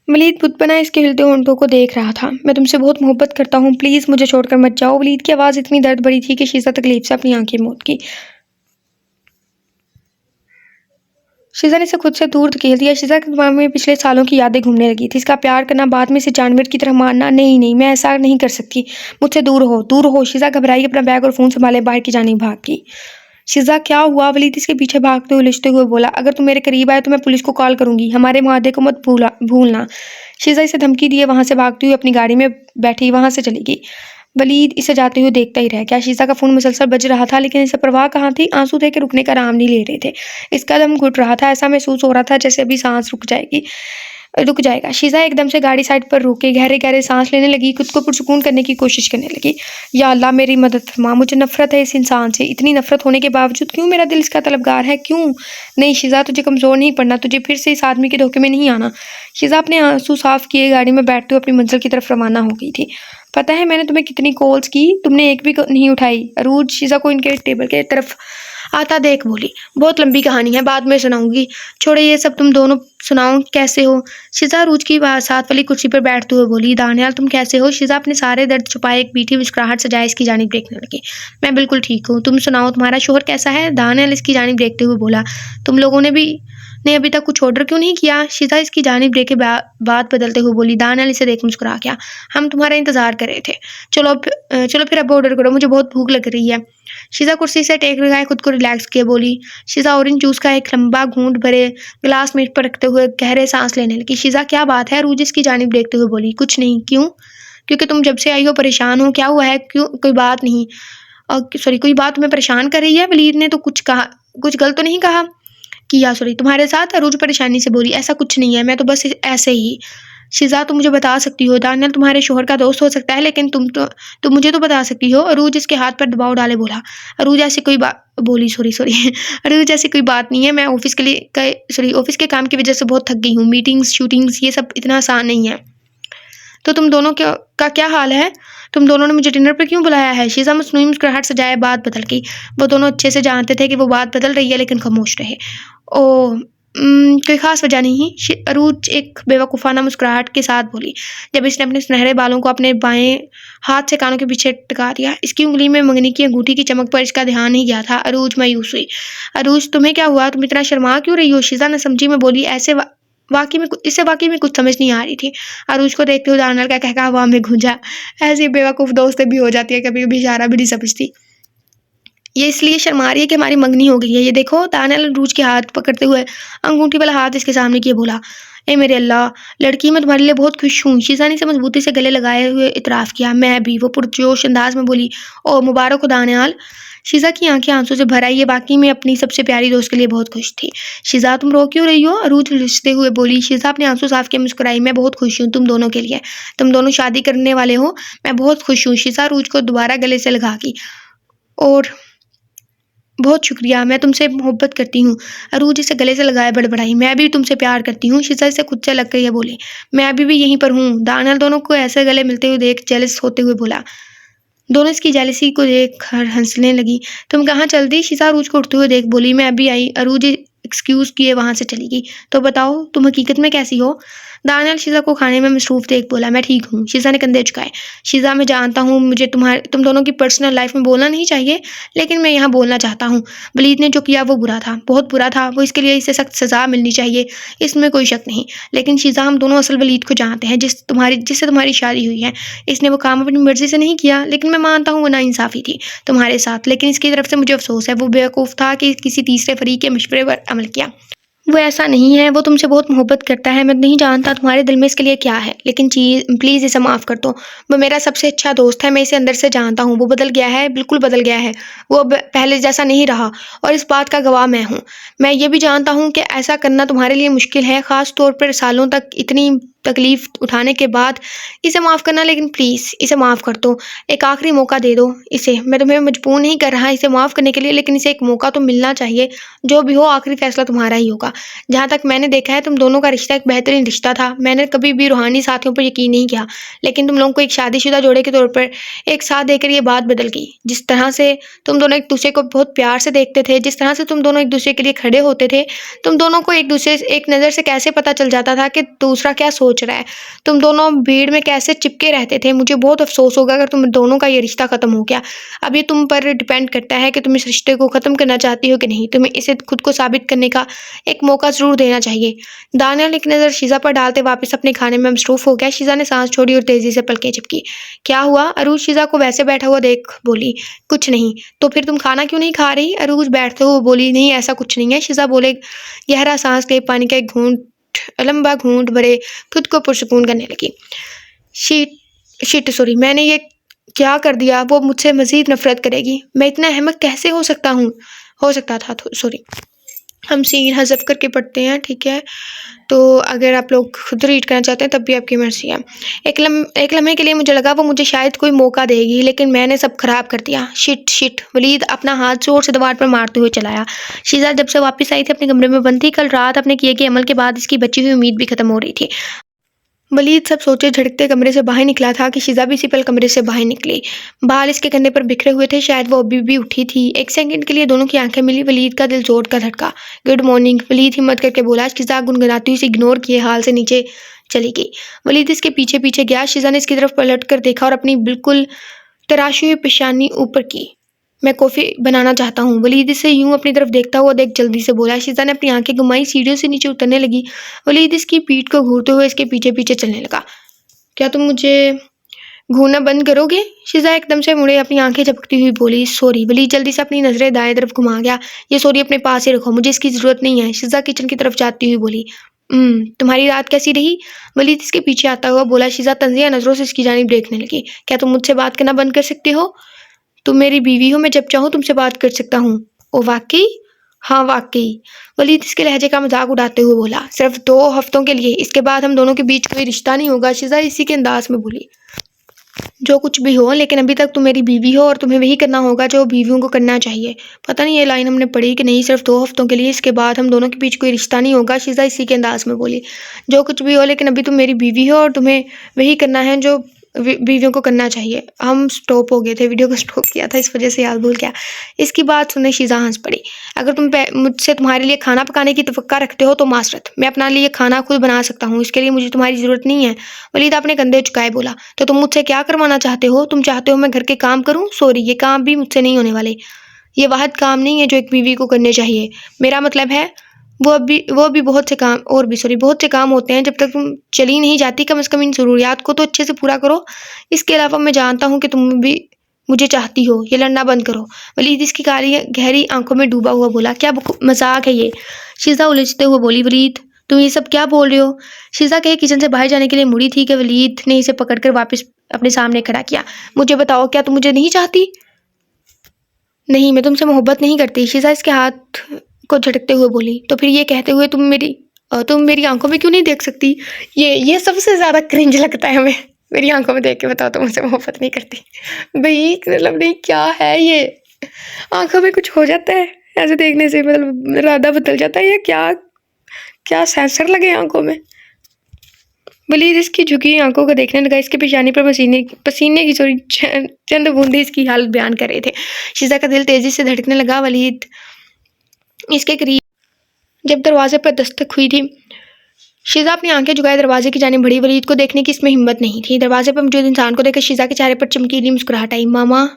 वलीद बुत बना इसके हिलते होंठों को देख रहा था। मैं तुमसे बहुत मोहब्बत करता हूँ, प्लीज़ मुझे छोड़कर मत जाओ। वलीद की आवाज़ इतनी दर्द भरी थी कि शीज़ा तकलीफ से अपनी आंखें मूंद की। शीज़ा ने इसे खुद से दूर धकेल दिया। शीज़ा के दिमाग में पिछले सालों की यादें घूमने लगी थी। इसका प्यार करना, बाद में इसे जानवर की तरह मारना, नहीं, नहीं, मैं ऐसा नहीं कर सकती। मुझसे दूर हो, दूर हो। शीज़ा घबराई अपना बैग और फ़ोन संभाले बाहर की जानिब भाग गई। शीज़ा, क्या हुआ? वलीद इसके पीछे भागते हुए उलझते हुए बोला, अगर तुम मेरे करीब आए तो मैं पुलिस को कॉल करूँगी। हमारे मुआहदे को मत भूलना। शीज़ा इसे धमकी दिए वहाँ से भागती हुई अपनी गाड़ी में बैठी वहाँ से चली गई। वलीद इसे जाते हुए देखता ही रह गया। शीज़ा का फ़ोन मुसलसल बज रहा था, लेकिन इसे परवाह कहाँ थी। आंसू थे कि रुकने का नाम नहीं ले रहे थे। इसका दम घुट रहा था। ऐसा महसूस हो रहा था जैसे अभी सांस रुक जाएगा। शीज़ा एकदम से गाड़ी साइड पर रोक के गहरे-गहरे सांस लेने लगी, खुद को पुरसुकून करने की कोशिश करने लगी। या अल्लाह, मेरी मदद फरमा। मुझे नफ़रत है इस इंसान से। इतनी नफ़रत होने के बावजूद क्यों मेरा दिल इसका तलबगार है? क्यों? नहीं शीज़ा, तुझे कमज़ोर नहीं पड़ना। तुझे फिर से इस आदमी के धोखे में नहीं आना। शीज़ा अपने आंसू साफ़ किए गाड़ी में बैठते हुए अपनी मंजिल की तरफ रवाना हो गई थी। पता है मैंने तुम्हें कितनी कॉल्स की, तुमने एक भी नहीं उठाई। अरूज शीज़ा को इनके टेबल के तरफ आता देख बोली, बहुत लंबी कहानी है, बाद में सुनाऊंगी। छोड़े ये सब, तुम दोनों सुनाओ, कैसे हो? शीज़ा अरूज की साथ वाली कुर्सी पर बैठते हुए बोली, दानियाल तुम कैसे हो? शीज़ा अपने सारे दर्द छुपाए एक मीठी मुस्कुराहट सजाए इसकी जानिब देखने लगी। मैं बिल्कुल ठीक हूँ, तुम सुनाओ, तुम्हारा शोहर कैसा है? दानियाल इसकी जानिब देखते हुए बोला, तुम लोगों ने अभी तक कुछ ऑर्डर क्यों नहीं किया? शीज़ा इसकी जानिब देखे बात बदलते हुए बोली। दानियाल इसे देख मुस्कुरा गया, हम तुम्हारा इंतजार कर रहे थे। चलो फिर अब ऑर्डर करो, मुझे बहुत भूख लग रही है। शीज़ा कुर्सी से टेक लगाए खुद को रिलैक्स किए बोली। शीज़ा ऑरेंज जूस का एक लंबा घूंट भरे गिलास मेज पर रखते हुए गहरे सांस लेने लगी। शीज़ा, क्या बात है? अरूज इसकी जानिब देखते हुए बोली, कुछ नहीं। क्यों? क्योंकि तुम जब से आई हो परेशान हो। क्या हुआ है? क्यों? कोई बात नहीं। सॉरी, कोई बात तुम्हें परेशान कर रही है? वलीद ने तो कुछ गलत तो नहीं कहा? सॉरी, तुम्हारे साथ? अरूज परेशानी से बोली, ऐसा कुछ नहीं है, मैं तो बस ऐसे ही। शीज़ा, तुम मुझे बता सकती हो, दानियाल तुम्हारे शोहर का दोस्त हो सकता है, लेकिन तुम मुझे तो बता सकती हो। अरूज इसके हाथ पर दबाव डाले बोला। अरूज ऐसी कोई बात बोली, सॉरी अरूज ऐसी कोई बात नहीं है, मैं ऑफिस के काम की वजह से बहुत थक गई हूँ। मीटिंग्स शूटिंग्स ये सब इतना आसान नहीं है। तो तुम दोनों का क्या हाल है? तुम दोनों ने मुझे डिनर पर क्यों बुलाया है? शीज़ा मसनूई मुस्कुराहट सजाए बात बदल गई। वो दोनों अच्छे से जानते थे कि वो बात बदल रही है, लेकिन खामोश रहे। ओह, कोई ख़ास वजह नहीं। अरूज एक बेवकूफ़ाना मुस्कुराहट के साथ बोली, जब इसने अपने सुनहरे बालों को अपने बाएं हाथ से कानों के पीछे टिका दिया। इसकी उंगली में मंगनी की अंगूठी की चमक पर इसका ध्यान नहीं गया था। अरूज मायूस हुई। अरूज, तुम्हें क्या हुआ? तुम इतना शर्मा क्यों रही हो? शीज़ा न समझी में बोली। इसे वाकई में कुछ समझ नहीं आ रही थी। अरूज को देखते हुए दानियाल का कहका हवा में गूंजा। ऐसी बेवकूफ़ दोस्तें भी हो जाती है, कभी कभी इशारा भी नहीं समझती। ये इसलिए शर्मा रही है कि हमारी मंगनी हो गई है। ये देखो, दानियाल अरूज के हाथ पकड़ते हुए अंगूठी वाला हाथ इसके सामने किए बोला। ए मेरे अल्लाह, लड़की मैं तुम्हारे लिए बहुत खुश हूँ। शीज़ा ने इसे मजबूती से गले लगाए हुए इतराफ़ किया। मैं भी, वो पुरजोश अंदाज में बोली। ओ मुबारक हो दानियाल। शीज़ा की आंखें आंसू से भर आई। ये वाकई में अपनी सबसे प्यारी दोस्त के लिए बहुत खुश थी। शीज़ा तुम रो क्यों रही हो? अरूज उलझते हुए बोली। शीज़ा अपने आंसू साफ के मुस्कुराई। मैं बहुत खुश हूँ तुम दोनों के लिए। तुम दोनों शादी करने वाले हो। मैं बहुत खुश हूँ। शीज़ा अरूज को दोबारा गले से लगा की। और बहुत शुक्रिया, मैं तुमसे मोहब्बत करती हूँ। अरूज इसे गले से लगाए बड़बड़ाई। मैं भी तुमसे प्यार करती हूँ। शीज़ा इसे खुद से लग गई है बोली। मैं अभी भी यहीं पर हूँ। दानियाल दोनों को ऐसे गले मिलते हुए देख जेलस होते हुए बोला। दोनों इसकी जेलसी को देख कर हंसने लगी। तुम कहाँ चल दी? शीज़ा अरूज को उठते हुए देख बोली। मैं अभी आई। अरूज एक्सक्यूज किए वहां से चली गई। तो बताओ तुम हकीकत में कैसी हो? दानियाल शीज़ा को खाने में मसरूफ देख बोला। मैं ठीक हूँ। शीज़ा ने कंधे झुकाए। शीज़ा मैं जानता हूँ मुझे तुम दोनों की पर्सनल लाइफ में बोलना नहीं चाहिए, लेकिन मैं यहाँ बोलना चाहता हूँ। वलीद ने जो किया वो बुरा था, बहुत बुरा था। वो इसके लिए इसे सख्त सज़ा मिलनी चाहिए, इसमें कोई शक नहीं। लेकिन शीज़ा हम दोनों असल वलीद को जानते हैं जिससे तुम्हारी शादी हुई है। इसने वो काम अपनी मर्जी से नहीं किया, लेकिन मैं मानता हूँ वो नाइंसाफ़ी थी तुम्हारे साथ। लेकिन इसकी तरफ से मुझे अफसोस है। वो बेवकूफ़ था कि किसी तीसरे फरीक के मशवरे पर अमल किया। वो ऐसा नहीं है। वो तुमसे बहुत मोहब्बत करता है। मैं नहीं जानता तुम्हारे दिल में इसके लिए क्या है, लेकिन प्लीज़ इसे माफ़ कर दो। वो मेरा सबसे अच्छा दोस्त है। मैं इसे अंदर से जानता हूँ। वो बदल गया है, बिल्कुल बदल गया है। वो अब पहले जैसा नहीं रहा, और इस बात का गवाह मैं हूँ। मैं ये भी जानता हूँ कि ऐसा करना तुम्हारे लिए मुश्किल है, ख़ास तौर पर सालों तक इतनी तकलीफ़ उठाने के बाद। इसे माफ़ करना, लेकिन प्लीज़ इसे माफ़ कर दो। एक आखिरी मौका दे दो इसे। मैं तुम्हें मजबूर नहीं कर रहा इसे माफ़ करने के लिए, लेकिन इसे एक मौका तो मिलना चाहिए। जो भी हो, आखिरी फैसला तुम्हारा ही होगा। जहाँ तक मैंने देखा है तुम दोनों का रिश्ता एक बेहतरीन रिश्ता था। मैंने कभी भी रूहानी साथियों पर यकीन नहीं किया, लेकिन तुम लोगों को एक शादीशुदा जोड़े के तौर पर एक साथ देकर ये बात बदल गई। जिस तरह से तुम दोनों एक दूसरे को बहुत प्यार से देखते थे, जिस तरह से तुम दोनों एक दूसरे के लिए खड़े होते थे, तुम दोनों को एक दूसरे एक नज़र से कैसे पता चल जाता था कि दूसरा क्या सोच रहा है। तुम दोनों भीड़ में कैसे चिपके रहते थे। मुझे बहुत अफसोस होगा अगर तुम दोनों का ये रिश्ता ख़त्म हो गया। अब ये तुम पर डिपेंड करता है कि तुम इस रिश्ते को ख़त्म करना चाहती हो कि नहीं। तुम्हें इसे खुद को साबित करने का एक मौका ज़रूर देना चाहिए। दानियाल एक नज़र शीज़ा पर डालते वापस अपने खाने में मसरूफ़ हो गया। शीज़ा ने सांस छोड़ी और तेज़ी से पलकें झपकी। क्या हुआ? अरूज शीज़ा को वैसे बैठा हुआ देख बोली। कुछ नहीं। तो फिर तुम खाना क्यों नहीं खा रही? अरूज बैठते हुए बोली। नहीं, ऐसा कुछ नहीं है। शीज़ा बोले। गहरा सांस ले पानी का एक लंबा घूंट भरे, खुद को पुरसुकून करने लगी। शिट सॉरी, मैंने ये क्या कर दिया? वो मुझसे मज़ीद नफ़रत करेगी। मैं इतना अहमक कैसे हो सकता था। सॉरी। हम सीन हज़फ करके पढ़ते हैं, ठीक है? तो अगर आप लोग खुद रीड करना चाहते हैं तब भी आपकी मर्ज़ी है। एक लम्हे के लिए मुझे लगा वो मुझे शायद कोई मौका देगी, लेकिन मैंने सब ख़राब कर दिया। शिट। वलीद अपना हाथ ज़ोर से दीवार पर मारते हुए चलाया। शीज़ा जब से वापस आई थी अपने कमरे में बंद थी। कल रात अपने किए गए अमल के बाद इसकी बची हुई उम्मीद भी ख़त्म हो रही थी। वलीद सब सोचे झड़कते कमरे से बाहर निकला था कि शीज़ा भी इसी पल कमरे से बाहर निकली। बाल इसके कंधे पर बिखरे हुए थे, शायद वो अभी भी उठी थी। एक सेकंड के लिए दोनों की आंखें मिली। वलीद का दिल जोर का धड़का। गुड मॉर्निंग, वलीद हिम्मत करके बोला। शीज़ा गुनगुनाती हुई इसे इग्नोर किए हाल से नीचे चली गई। वलीद इसके पीछे पीछे गया। शीज़ा ने इसकी तरफ पलट कर देखा और अपनी बिल्कुल तराशी हुई पेशानी ऊपर की। मैं कॉफ़ी बनाना चाहता हूँ। वलीद इसे यूं अपनी तरफ देखता हुआ देख जल्दी से बोला। शीज़ा ने अपनी आंखें घुमाई, सीढ़ियों से नीचे उतरने लगी। वलीद इसकी पीठ को घूरते हुए इसके पीछे पीछे चलने लगा। क्या तुम मुझे घूरना बंद करोगे? शीज़ा एकदम से मुड़े अपनी आंखें झपकती हुई बोली। सॉरी। वलीद जल्दी से अपनी नज़रें दाएं तरफ घुमा गया। ये सॉरी अपने पास ही रखो, मुझे इसकी ज़रूरत नहीं है। शीज़ा किचन की तरफ जाती हुई बोली। तुम्हारी रात कैसी रही? वलीद इसके पीछे आता हुआ बोला। शीज़ा तंज़िया नज़रों से इसकी जानिब देखने लगी। क्या तुम मुझसे बात करना बंद कर सकते हो? तुम मेरी बीवी हो, मैं जब चाहूँ तुमसे बात कर सकता हूँ। ओ वाकई? हाँ वाकई। वलीद इसके लहजे का मजाक उड़ाते हुए बोला। सिर्फ 2 हफ्तों के लिए, इसके बाद हम दोनों के बीच कोई रिश्ता नहीं होगा। शीज़ा इसी के अंदाज में बोली। जो कुछ भी हो, लेकिन अभी तक तुम मेरी बीवी हो और तुम्हें वही करना होगा जो बीवियों को करना चाहिए। पता नहीं ये लाइन हमने पढ़ी कि नहीं। सिर्फ 2 हफ्तों के लिए, इसके बाद हम दोनों के बीच कोई रिश्ता नहीं होगा। शीज़ा इसी के अंदाज में बोली। जो कुछ भी हो, लेकिन अभी तुम मेरी बीवी हो और तुम्हें वही करना है जो बीवियों को करना चाहिए। हम स्टॉप हो गए थे, वीडियो को स्टॉप किया था, इस वजह से याद भूल गया। इसकी बात सुनने शीज़ा हंस पड़ी। अगर तुम मुझसे तुम्हारे लिए खाना पकाने की तवक्का रखते हो तो मासरत, मैं अपना लिए खाना खुद बना सकता हूँ। इसके लिए मुझे तुम्हारी ज़रूरत नहीं है। वलीद अपने कंधे झुकाए बोला। तो तुम मुझसे क्या करवाना चाहते हो? तुम चाहते हो मैं घर के काम करूँ? सॉरी, ये काम भी मुझसे नहीं होने वाले। ये वाहिद काम नहीं है जो एक बीवी को करने चाहिए। मेरा मतलब है वो भी बहुत से काम होते हैं। जब तक तुम चली नहीं जाती, कम से कम इन ज़रूरियात को तो अच्छे से पूरा करो। इसके अलावा मैं जानता हूँ कि तुम भी मुझे चाहती हो। ये लड़ना बंद करो। वलीद इसकी काली गहरी आंखों में डूबा हुआ बोला। क्या मजाक है ये? शीज़ा उलझते हुए बोली। वलीद तुम ये सब क्या बोल रहे हो? शीज़ा कहे किचन से बाहर जाने के लिए मुड़ी थी कि वलीद ने इसे पकड़कर वापस अपने सामने खड़ा किया। मुझे बताओ, क्या तुम मुझे नहीं चाहती? नहीं, मैं तुमसे मोहब्बत नहीं करती। शीज़ा इसके हाथ को झटकते हुए बोली। तो फिर ये कहते हुए तुम मेरी आंखों में क्यों नहीं देख सकती? ये सबसे ज़्यादा क्रिंज लगता है हमें। मेरी आंखों में देख के बताओ तुम मुझसे मोहब्बत नहीं करती। भाई मतलब नहीं, क्या है ये? आंखों में कुछ हो जाता है ऐसे देखने से, मतलब इरादा बदल जाता है या क्या? क्या सेंसर लगे आंखों में? वलीद इसकी झुकी आंखों को देखने लगा। इसके पेशानी पर पसीने की चंद बूंदे इसकी हालत बयान कर रहे थे। शीज़ा का दिल तेजी से धड़कने लगा। वलीद इसके करीब जब दरवाजे पर दस्तक हुई थी, शीज़ा अपनी आंखें झुकाए दरवाजे की जाने बढ़ी। वलीद को देखने की इसमें हिम्मत नहीं थी। दरवाजे पर मौजूद इंसान को देखकर शीज़ा के चेहरे पर चमकीली मुस्कुराहट आई। मामा।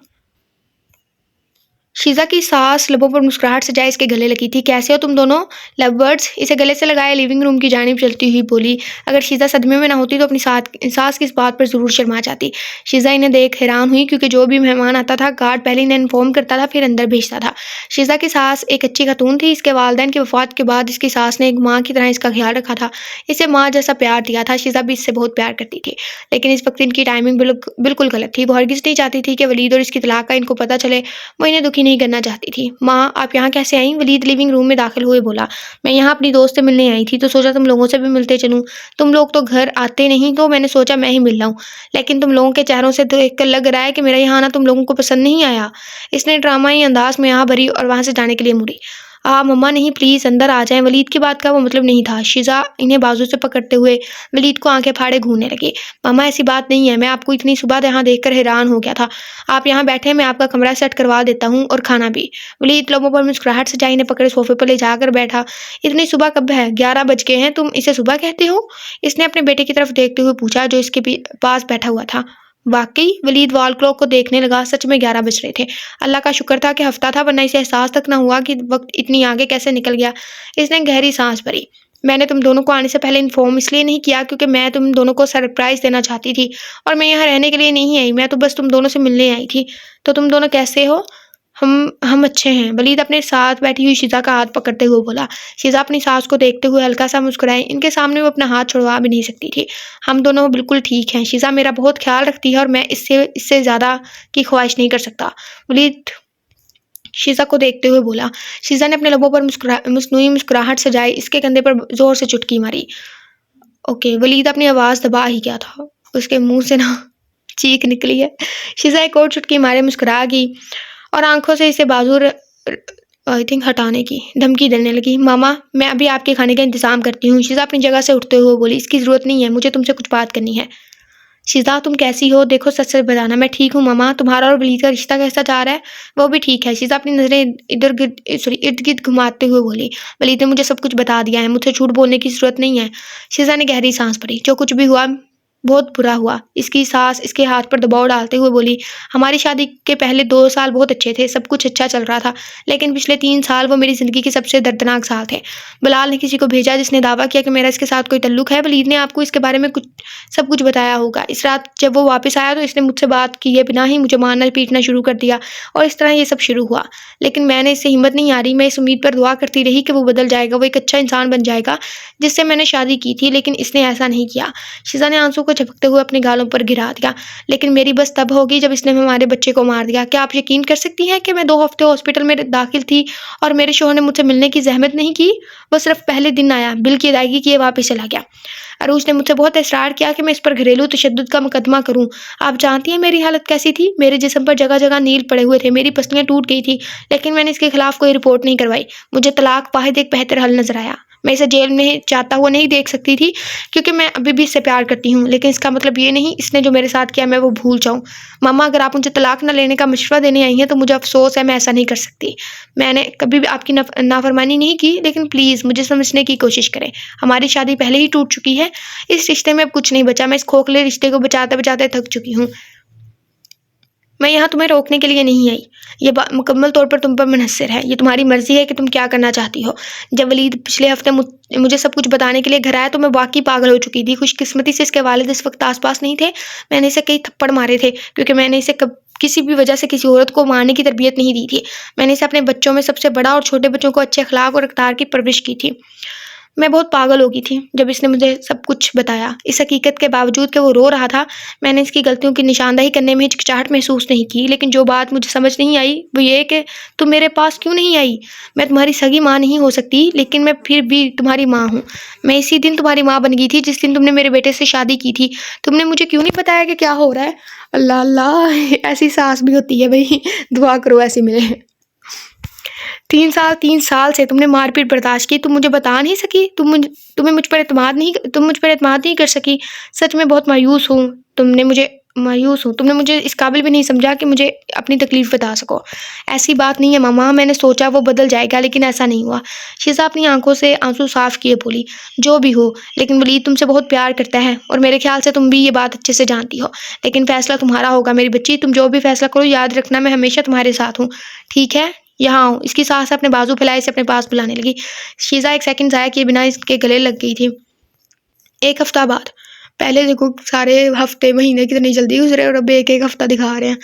शीज़ा की सांस लबों पर मुस्कुराहट से जाए इसके गले लगी थी। कैसे हो तुम दोनों लव बर्ड्स? इसे गले से लगाए लिविंग रूम की जानिब चलती हुई बोली। अगर शीज़ा सदमे में ना होती तो अपनी सास की इस बात पर ज़रूर शर्मा जाती। शीज़ा इन्हें देख हैरान हुई, क्योंकि जो भी मेहमान आता था गार्ड पहले इन्हें इन्फॉर्म करता था, फिर अंदर भेजता था। शीज़ा की सास एक अच्छी खातून थी। इसके वालिदैन की वफ़ात के बाद इसकी सास ने एक माँ की तरह इसका ख्याल रखा था, इसे माँ जैसा प्यार दिया था। शीज़ा भी इससे बहुत प्यार करती थी, लेकिन इस वक्त इनकी टाइमिंग बिल्कुल गलत थी। वो हरगिज़ नहीं चाहती थी कि वलीद और इसकी तलाक का इनको पता चले। वो इन्हें दुखी नहीं करना चाहती थी। माँ, आप यहाँ कैसे आईं? वलीद लिविंग रूम में दाखिल हुए बोला। मैं यहाँ अपनी दोस्त से मिलने आई थी, तो सोचा तुम लोगों से भी मिलते चलूँ। तुम लोग तो घर आते नहीं, तो मैंने सोचा मैं ही मिल लाऊं। लेकिन तुम लोगों के चेहरों से देखकर लग रहा है कि मेरा यहाँ आना तुम लोगों को पसंद नहीं आया। इसने ड्रामाई अंदाज में यहाँ भरी और वहाँ से जाने के लिए मुड़ी। मम्मा नहीं, प्लीज़ अंदर आ जाएं। वलीद की बात का वो मतलब नहीं था। शीज़ा इन्हें बाजू से पकड़ते हुए वलीद को आंखें फाड़े घूरने लगी। मामा, ऐसी बात नहीं है, मैं आपको इतनी सुबह यहाँ देखकर हैरान हो गया था। आप यहाँ बैठे, मैं आपका कमरा सेट करवा देता हूँ और खाना भी। वलीद लबों पर मुस्कुराहट से जाई ने पकड़े सोफे पर ले जाकर बैठा। इतनी सुबह कब है? 11 बज गए हैं, तुम इसे सुबह कहते हो? इसने अपने बेटे की तरफ देखते हुए पूछा, जो इसके पास बैठा हुआ था। वाकई, वलीद वॉल क्लॉक को देखने लगा। सच में 11 बज रहे थे। अल्लाह का शुक्र था कि हफ्ता था, वरना इसे एहसास तक न हुआ कि वक्त इतनी आगे कैसे निकल गया। इसने गहरी सांस भरी। मैंने तुम दोनों को आने से पहले इन्फॉर्म इसलिए नहीं किया क्योंकि मैं तुम दोनों को सरप्राइज देना चाहती थी, और मैं यहाँ रहने के लिए नहीं आई। मैं तो बस तुम दोनों से मिलने आई थी। तो तुम दोनों कैसे हो? हम अच्छे हैं। वलीद अपने साथ बैठी हुई शीज़ा का हाथ पकड़ते हुए बोला। शीज़ा अपनी सास को देखते हुए हल्का सा मुस्कुराई। इनके सामने वो अपना हाथ छुड़वा भी नहीं सकती थी। हम दोनों बिल्कुल ठीक हैं। शीज़ा मेरा बहुत ख्याल रखती है और मैं इससे ज़्यादा की ख्वाहिश नहीं कर सकता। वलीद शीज़ा को देखते हुए बोला। शीज़ा ने अपने लबों पर मसनूई मुस्कुराहट सजाई, इसके कंधे पर जोर से चुटकी मारी। ओके। वलीद अपनी आवाज़ दबा ही गया था। उसके मुंह से ना चीख निकली है। शीज़ा एक और चुटकी मारे मुस्कुरा गई और आंखों से इसे बाजू आई थिंक हटाने की धमकी देने लगी। मामा, मैं अभी आपके खाने का इंतज़ाम करती हूँ। शीज़ा अपनी जगह से उठते हुए बोली। इसकी ज़रूरत नहीं है, मुझे तुमसे कुछ बात करनी है। शीज़ा, तुम कैसी हो? देखो, सच सच बताना। मैं ठीक हूँ मामा। तुम्हारा और वलीद का रिश्ता कैसा जा रहा है? वो भी ठीक है। शीज़ा अपनी नज़रें इर्द गिर्द घुमाते हुए बोली। वलीद ने मुझे सब कुछ बता दिया है, मुझसे झूठ बोलने की ज़रूरत नहीं है। शीज़ा ने गहरी सांस भरी। जो कुछ भी हुआ बहुत बुरा हुआ। इसकी सास इसके हाथ पर दबाव डालते हुए बोली। हमारी शादी के पहले 2 साल बहुत अच्छे थे, सब कुछ अच्छा चल रहा था, लेकिन पिछले 3 साल वो मेरी ज़िंदगी के सबसे दर्दनाक साल थे। बिलाल ने किसी को भेजा जिसने दावा किया कि मेरा इसके साथ कोई तल्लुक है। वलीद ने आपको इसके बारे में सब कुछ बताया होगा। इस रात जब वो वापस आया तो इसने मुझसे बात किए बिना ही मुझे मारना पीटना शुरू कर दिया, और इस तरह ये सब शुरू हुआ। लेकिन मैंने इससे हिम्मत नहीं हारी। मैं इस उम्मीद पर दुआ करती रही कि वो बदल जाएगा, वो एक अच्छा इंसान बन जाएगा जिससे मैंने शादी की थी, लेकिन इसने ऐसा नहीं किया। शीज़ा ने आंसू को झपकते हुए अपने गालों पर गिरा दिया। लेकिन मेरी बस तब होगी जब इसने हमारे बच्चे को मार दिया। क्या आप यकीन कर सकती हैं कि मैं 2 हफ्ते हॉस्पिटल में दाखिल थी और मेरे शौहर ने मुझसे मिलने की जहमत नहीं की? वो सिर्फ पहले दिन आया, बिल की अदायगी किए वापस चला गया। अरूज ने मुझसे बहुत इसरार किया कि मैं इस पर घरेलू तशद्दुद का मुकदमा करूं। आप जानती हैं मेरी हालत कैसी थी? मेरे जिस्म पर जगह जगह नील पड़े हुए थे, मेरी पसलियां टूट गई थी, लेकिन मैंने इसके खिलाफ कोई रिपोर्ट नहीं करवाई। मुझे तलाक वाहिद एक बेहतर हल नजर आया। मैं इसे जेल में जाता हुआ नहीं देख सकती थी, क्योंकि मैं अभी भी इससे प्यार करती हूँ, लेकिन इसका मतलब ये नहीं इसने जो मेरे साथ किया मैं वो भूल जाऊँ। मामा, अगर आप मुझे तलाक न लेने का मशवरा देने आई हैं तो मुझे अफसोस है, मैं ऐसा नहीं कर सकती। मैंने कभी भी आपकी नाफरमानी नहीं की, लेकिन प्लीज़ मुझे समझने की कोशिश करें। हमारी शादी पहले ही टूट चुकी है, इस रिश्ते में अब कुछ नहीं बचा। मैं इस खोखले रिश्ते को बचाते बचाते थक चुकी हूँ। मैं यहाँ तुम्हें रोकने के लिए नहीं आई। ये बात मुकम्मल तौर पर तुम पर मुनहसर है। ये तुम्हारी मर्जी है कि तुम क्या करना चाहती हो। जब वलीद पिछले हफ्ते मुझे सब कुछ बताने के लिए घर आया तो मैं वाकई पागल हो चुकी थी। खुशकिस्मती से इसके वालिद इस वक्त आसपास नहीं थे। मैंने इसे कई थप्पड़ मारे थे, क्योंकि मैंने इसे किसी भी वजह से किसी औरत को मारने की तरबियत नहीं दी थी। मैंने इसे अपने बच्चों में सबसे बड़ा और छोटे बच्चों को अच्छे अखलाक और रफ्तार की परवरिश की थी। मैं बहुत पागल हो गई थी जब इसने मुझे सब कुछ बताया। इस हकीकत के बावजूद कि वो रो रहा था, मैंने इसकी गलतियों की निशानदेही करने में हिचकिचाहट महसूस नहीं की। लेकिन जो बात मुझे समझ नहीं आई वो ये कि तुम मेरे पास क्यों नहीं आई। मैं तुम्हारी सगी माँ नहीं हो सकती, लेकिन मैं फिर भी तुम्हारी माँ हूँ। मैं इसी दिन तुम्हारी माँ बन गई थी जिस दिन तुमने मेरे बेटे से शादी की थी। तुमने मुझे क्यों नहीं बताया कि क्या हो रहा है। अल्लाह अल्लाह, ऐसी सास भी होती है भाई, दुआ करो ऐसी मिले। 3 साल से तुमने मारपीट बर्दाश्त की, तुम मुझे बता नहीं सकी, तुम्हें मुझ पर एतमाद नहीं कर सकी। सच में बहुत मायूस हूँ। तुमने मुझे इस काबिल भी नहीं समझा कि मुझे अपनी तकलीफ बता सको। ऐसी बात नहीं है मामा, मैंने सोचा वो बदल जाएगा, लेकिन ऐसा नहीं हुआ। शीज़ा अपनी आंखों से आंसू साफ किए बोली, जो भी हो, लेकिन वलीद तुमसे बहुत प्यार करता है और मेरे ख्याल से तुम भी ये बात अच्छे से जानती हो। लेकिन फैसला तुम्हारा होगा मेरी बच्ची, तुम जो भी फैसला करो याद रखना मैं हमेशा तुम्हारे साथ हूँ, ठीक है। यहाँ आओ। इसकी सास अपने बाजू फैलाए इसे अपने पास बुलाने लगी। शीज़ा एक सेकंड ज़ाया किए बिना इसके गले लग गई थी। 1 हफ्ता बाद, पहले देखो सारे हफ्ते महीने कितनी जल्दी गुजरे और अब एक हफ्ता दिखा रहे हैं।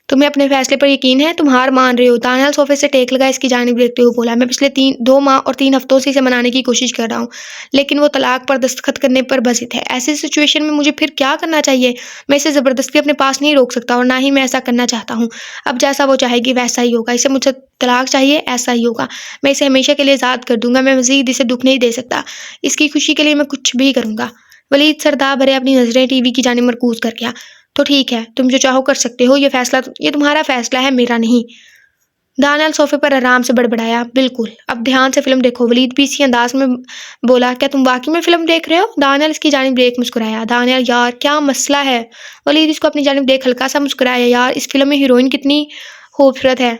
तुम्हें अपने फैसले पर यकीन है, तुम हार मान रहे हो। दानियाल सोफे से टेक लगा इसकी जानिब देखते हुए बोला, मैं पिछले 2 माह और 3 हफ्तों से इसे मनाने की कोशिश कर रहा हूँ, लेकिन वो तलाक पर दस्तखत करने पर बजित है। ऐसी सिचुएशन में मुझे फिर क्या करना चाहिए। मैं इसे ज़बरदस्ती अपने पास नहीं रोक सकता और ना ही मैं ऐसा करना चाहता हूँ। अब जैसा वो चाहेगी वैसा ही होगा। इसे मुझसे तलाक चाहिए, ऐसा ही होगा। मैं इसे हमेशा के लिए आज़ाद कर दूंगा। मैं मज़ीद इसे दुख नहीं दे सकता। इसकी खुशी के लिए मैं कुछ भी करूँगा। वलीद सरदा भरे अपनी नज़रें टीवी की जानिब मरकूज कर गया। तो ठीक है, तुम जो चाहो कर सकते हो। ये तुम्हारा फैसला है, मेरा नहीं। दानियाल सोफे पर आराम से बड़बड़ाया, बिल्कुल। अब ध्यान से फिल्म देखो। वलीद भी इसी अंदाज में बोला, क्या तुम वाकई में फिल्म देख रहे हो। दानियाल इसकी जानिब देख मुस्कुराया। दानियाल, यार क्या मसला है। वलीद इसको अपनी जानिब देख हल्का सा मुस्कुराया। यार इस फिल्म में हीरोइन कितनी खूबसूरत है।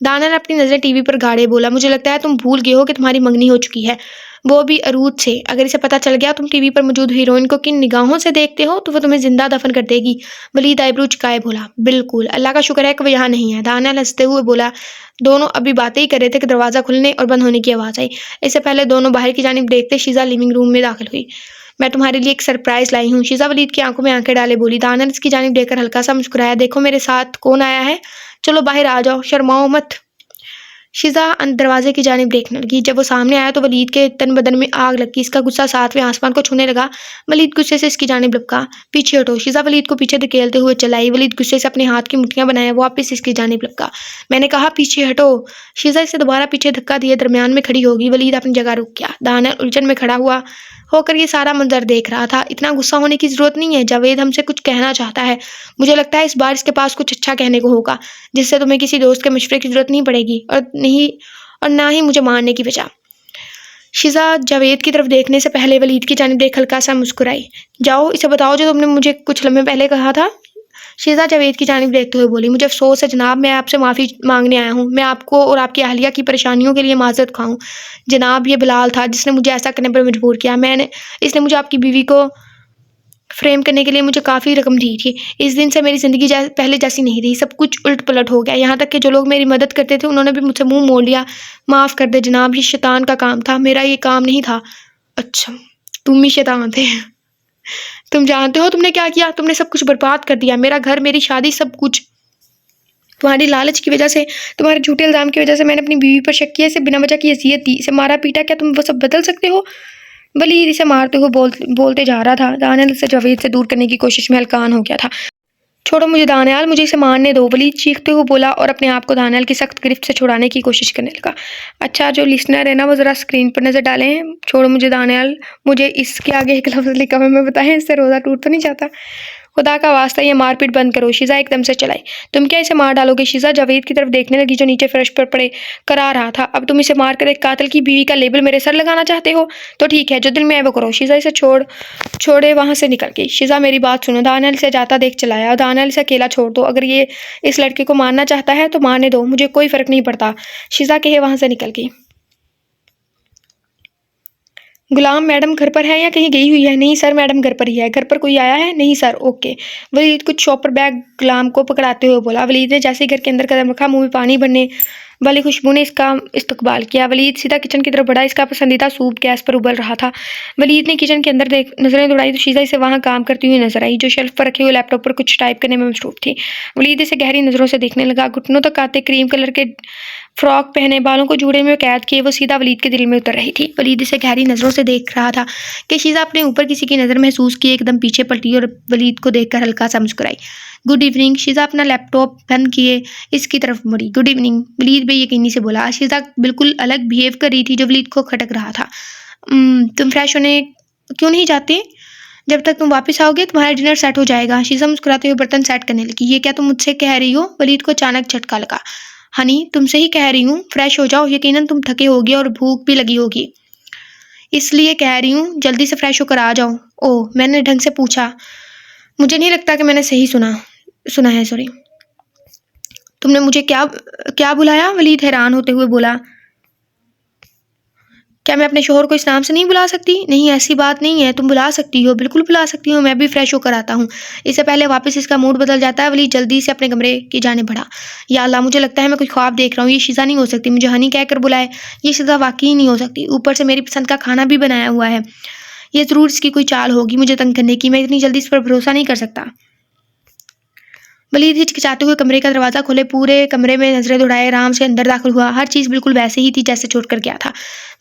दानियाल अपनी नज़रें टीवी पर गाड़े बोला, मुझे लगता है तुम भूल गए हो कि तुम्हारी मंगनी हो चुकी है, वो भी अरूज से। अगर इसे पता चल गया तुम टीवी पर मौजूद हीरोइन को किन निगाहों से देखते हो तो वो तुम्हें जिंदा दफन कर देगी। वलीद आईब्रो झुकाए बोला, बिल्कुल, अल्लाह का शुक्र है कि वो यहाँ नहीं है। दानियाल हंसते हुए बोला। दोनों अभी बातें ही कर रहे थे कि दरवाज़ा खुलने और बंद होने की आवाज़ आई। इससे पहले दोनों बाहर की जानिब देखते शीज़ा लिविंग रूम में दाखिल हुई। मैं तुम्हारे लिए एक सरप्राइज लाई हूँ। शीज़ा वलीद की आंखों में आंखें डाले बोली। दानियाल इसकी जानिब देखकर हल्का सा मुस्कुराया। देखो मेरे साथ कौन आया है, चलो बाहर आ जाओ, शर्माओ मत। शीज़ा दरवाजे की जानिब देखने लगी। जब वो सामने आया तो वलीद के तन बदन में आग लगी। इसका गुस्सा 7वें आसमान को छूने लगा। वलीद गुस्से से इसकी जानिब लपका। पीछे हटो। शीज़ा वलीद को पीछे धकेलते हुए चलाई। वलीद गुस्से से अपने हाथ की मुट्ठियां बनाए वापस इसकी जानिब लपका। मैंने कहा पीछे हटो। शीज़ा इसे दोबारा पीछे धक्का दिए दरमियान में खड़ी होगी। वलीद अपनी जगह रुक गया। दानियाल उलझन में खड़ा हुआ होकर ये सारा मंजर देख रहा था। इतना गुस्सा होने की जरूरत नहीं है, जावेद हमसे कुछ कहना चाहता है। मुझे लगता है इस बार इसके पास कुछ अच्छा कहने को होगा, जिससे तुम्हें किसी दोस्त के मशवरे की जरूरत नहीं पड़ेगी और ना ही मुझे मारने की वजह। शीज़ा जावेद की तरफ देखने से पहले वलीद की जानिब देख हल्का सा मुस्कुराई। जाओ इसे बताओ जो तुमने मुझे कुछ लम्हे पहले कहा था। शीज़ा जावेद की जानिब देखते हुए बोली, मुझे अफसोस है जनाब, मैं आपसे माफ़ी मांगने आया हूँ। मैं आपको और आपकी अहलिया की परेशानियों के लिए माजरत खाऊँ। जनाब ये बिलाल था जिसने मुझे ऐसा करने पर मजबूर किया। इसने मुझे आपकी बीवी को फ्रेम करने के लिए मुझे काफ़ी रकम दी थी। इस दिन से मेरी ज़िंदगी पहले जैसी नहीं रही। सब कुछ उलट पलट हो गया। यहाँ तक कि जो लोग मेरी मदद करते थे उन्होंने भी मुझसे मुंह मोड़ लिया। माफ़ कर दे जनाब, ये शैतान का काम था, मेरा ये काम नहीं था। अच्छा, तुम ही शैतान थे। तुम जानते हो तुमने क्या किया। तुमने सब कुछ बर्बाद कर दिया, मेरा घर, मेरी शादी, सब कुछ। तुम्हारी लालच की वजह से, तुम्हारे झूठे इल्ज़ाम की वजह से मैंने अपनी बीवी पर शक किया, इसे बिना वजह की अज़ियत दी, इसे मारा पीटा। क्या तुम वो सब बदल सकते हो। वलीद इसे मारते हुए बोलते जा रहा था। दानियाल इसे जावेद से दूर करने की कोशिश में हलकान हो गया था। छोड़ो मुझे दानियाल, मुझे इसे मारने दो, वलीद चीखते हुए बोला और अपने आप को दानियाल की सख्त गिरफ्त से छुड़ाने की कोशिश करने लगा। अच्छा, जो लिसनर है ना वो ज़रा स्क्रीन पर नज़र डालें। छोड़ो मुझे दानियाल, मुझे इसके आगे एक लफ्ज़ लिखा हुआ मैं बताएं, इससे रोज़ा टूट तो नहीं जाता। खुदा का वास्ता ये मारपीट बंद करो। शीज़ा एकदम से चलाई। तुम क्या इसे मार डालोगे। शीज़ा जावेद की तरफ देखने लगी जो नीचे फर्श पर पड़े करा रहा था। अब तुम इसे मारकर एक कातिल की बीवी का लेबल मेरे सर लगाना चाहते हो, तो ठीक है, जो दिल में है वो करो। शीज़ा इसे छोड़े वहाँ से निकल गई। शीज़ा मेरी बात सुनो। दानियाल इसे जाता देख चलाया। दानियाल इसे अकेला छोड़ दो। अगर ये इस लड़के को मारना चाहता है तो मारने दो, मुझे कोई फ़र्क नहीं पड़ता। शीज़ा कहे वहाँ से निकल गई। गुलाम मैडम घर पर है या कहीं गई हुई है। नहीं सर, मैडम घर पर ही है। घर पर कोई आया है। नहीं सर। ओके। वलीद कुछ शॉपर बैग गुलाम को पकड़ाते हुए बोला। वलीद ने जैसे ही घर के अंदर कदम रखा मुंह में पानी वाली खुशबू ने इसका इस्तकबाल किया। वलीद सीधा किचन की तरफ बढ़ा। इसका पसंदीदा सूप गैस पर उबल रहा था। वलीद ने किचन के अंदर नजरें दौड़ाई तो शीजा इसे वहां काम करती हुई नजर आई, जो शेल्फ पर रखे हुए लैपटॉप पर कुछ टाइप करने में मसरूफ थी। वलीद इसे गहरी नजरों से देखने लगा। घुटनों तक आते क्रीम कलर के फ्रॉक पहने, बालों को जूड़े में कैद किए, वो सीधा वलीद के दिल में उतर रही थी। वलीद इसे गहरी नजरों से देख रहा था कि शीजा अपने ऊपर किसी की नजर महसूस की एकदम पीछे पलटी और वलीद को देखकर हल्का सा मुस्कुराई। Good evening. शीजा अपना लैपटॉप बंद किए इसकी तरफ मुड़ी। गुड इवनिंग, वलीद बेयकीनी से बोला। शीजा बिल्कुल अलग बिहेव कर रही थी, जो वलीद को खटक रहा था। तुम फ्रेश होने क्यों नहीं जाते? जब तक तुम वापस आओगे तुम्हारा डिनर सेट हो जाएगा। शीजा मुस्कुराते हुए बर्तन सेट करने लगी। ये क्या तुम मुझसे कह रही हो? वलीद को अचानक झटका लगा। हनी, तुमसे ही कह रही हूँ, फ्रेश हो जाओ। यकीनन तुम थके होगे और भूख भी लगी होगी, इसलिए कह रही हूँ जल्दी से फ्रेश होकर आ जाओ। ओह, मैंने ढंग से पूछा। मुझे नहीं लगता कि मैंने सही सुना है, सॉरी। तुमने मुझे क्या क्या बुलाया? वलीद हैरान होते हुए बोला। क्या मैं अपने शोहर को इस नाम से नहीं बुला सकती? नहीं, ऐसी बात नहीं है, तुम बुला सकती हो, बिल्कुल बुला सकती हो। मैं भी फ्रेश होकर आता हूँ। इससे पहले वापस इसका मूड बदल जाता है। वलीद जल्दी से अपने कमरे की जाने बढ़ा। या अल्लाह, मुझे लगता है मैं कोई ख्वाब देख रहा हूँ। ये शीजा नहीं हो सकती, मुझे हनी कहकर बुलाए। ये शीजा वाकई नहीं हो सकती। ऊपर से मेरी पसंद का खाना भी बनाया हुआ है। ये जरूर इसकी कोई चाल होगी मुझे तंग करने की। मैं इतनी जल्दी इस पर भरोसा नहीं कर सकता। वलीद हिचकिचाते हुए कमरे का दरवाजा खोले, पूरे कमरे में नजरें दौड़ाए, आराम से अंदर दाखिल हुआ। हर चीज बिल्कुल वैसे ही थी जैसे छोड़कर गया था।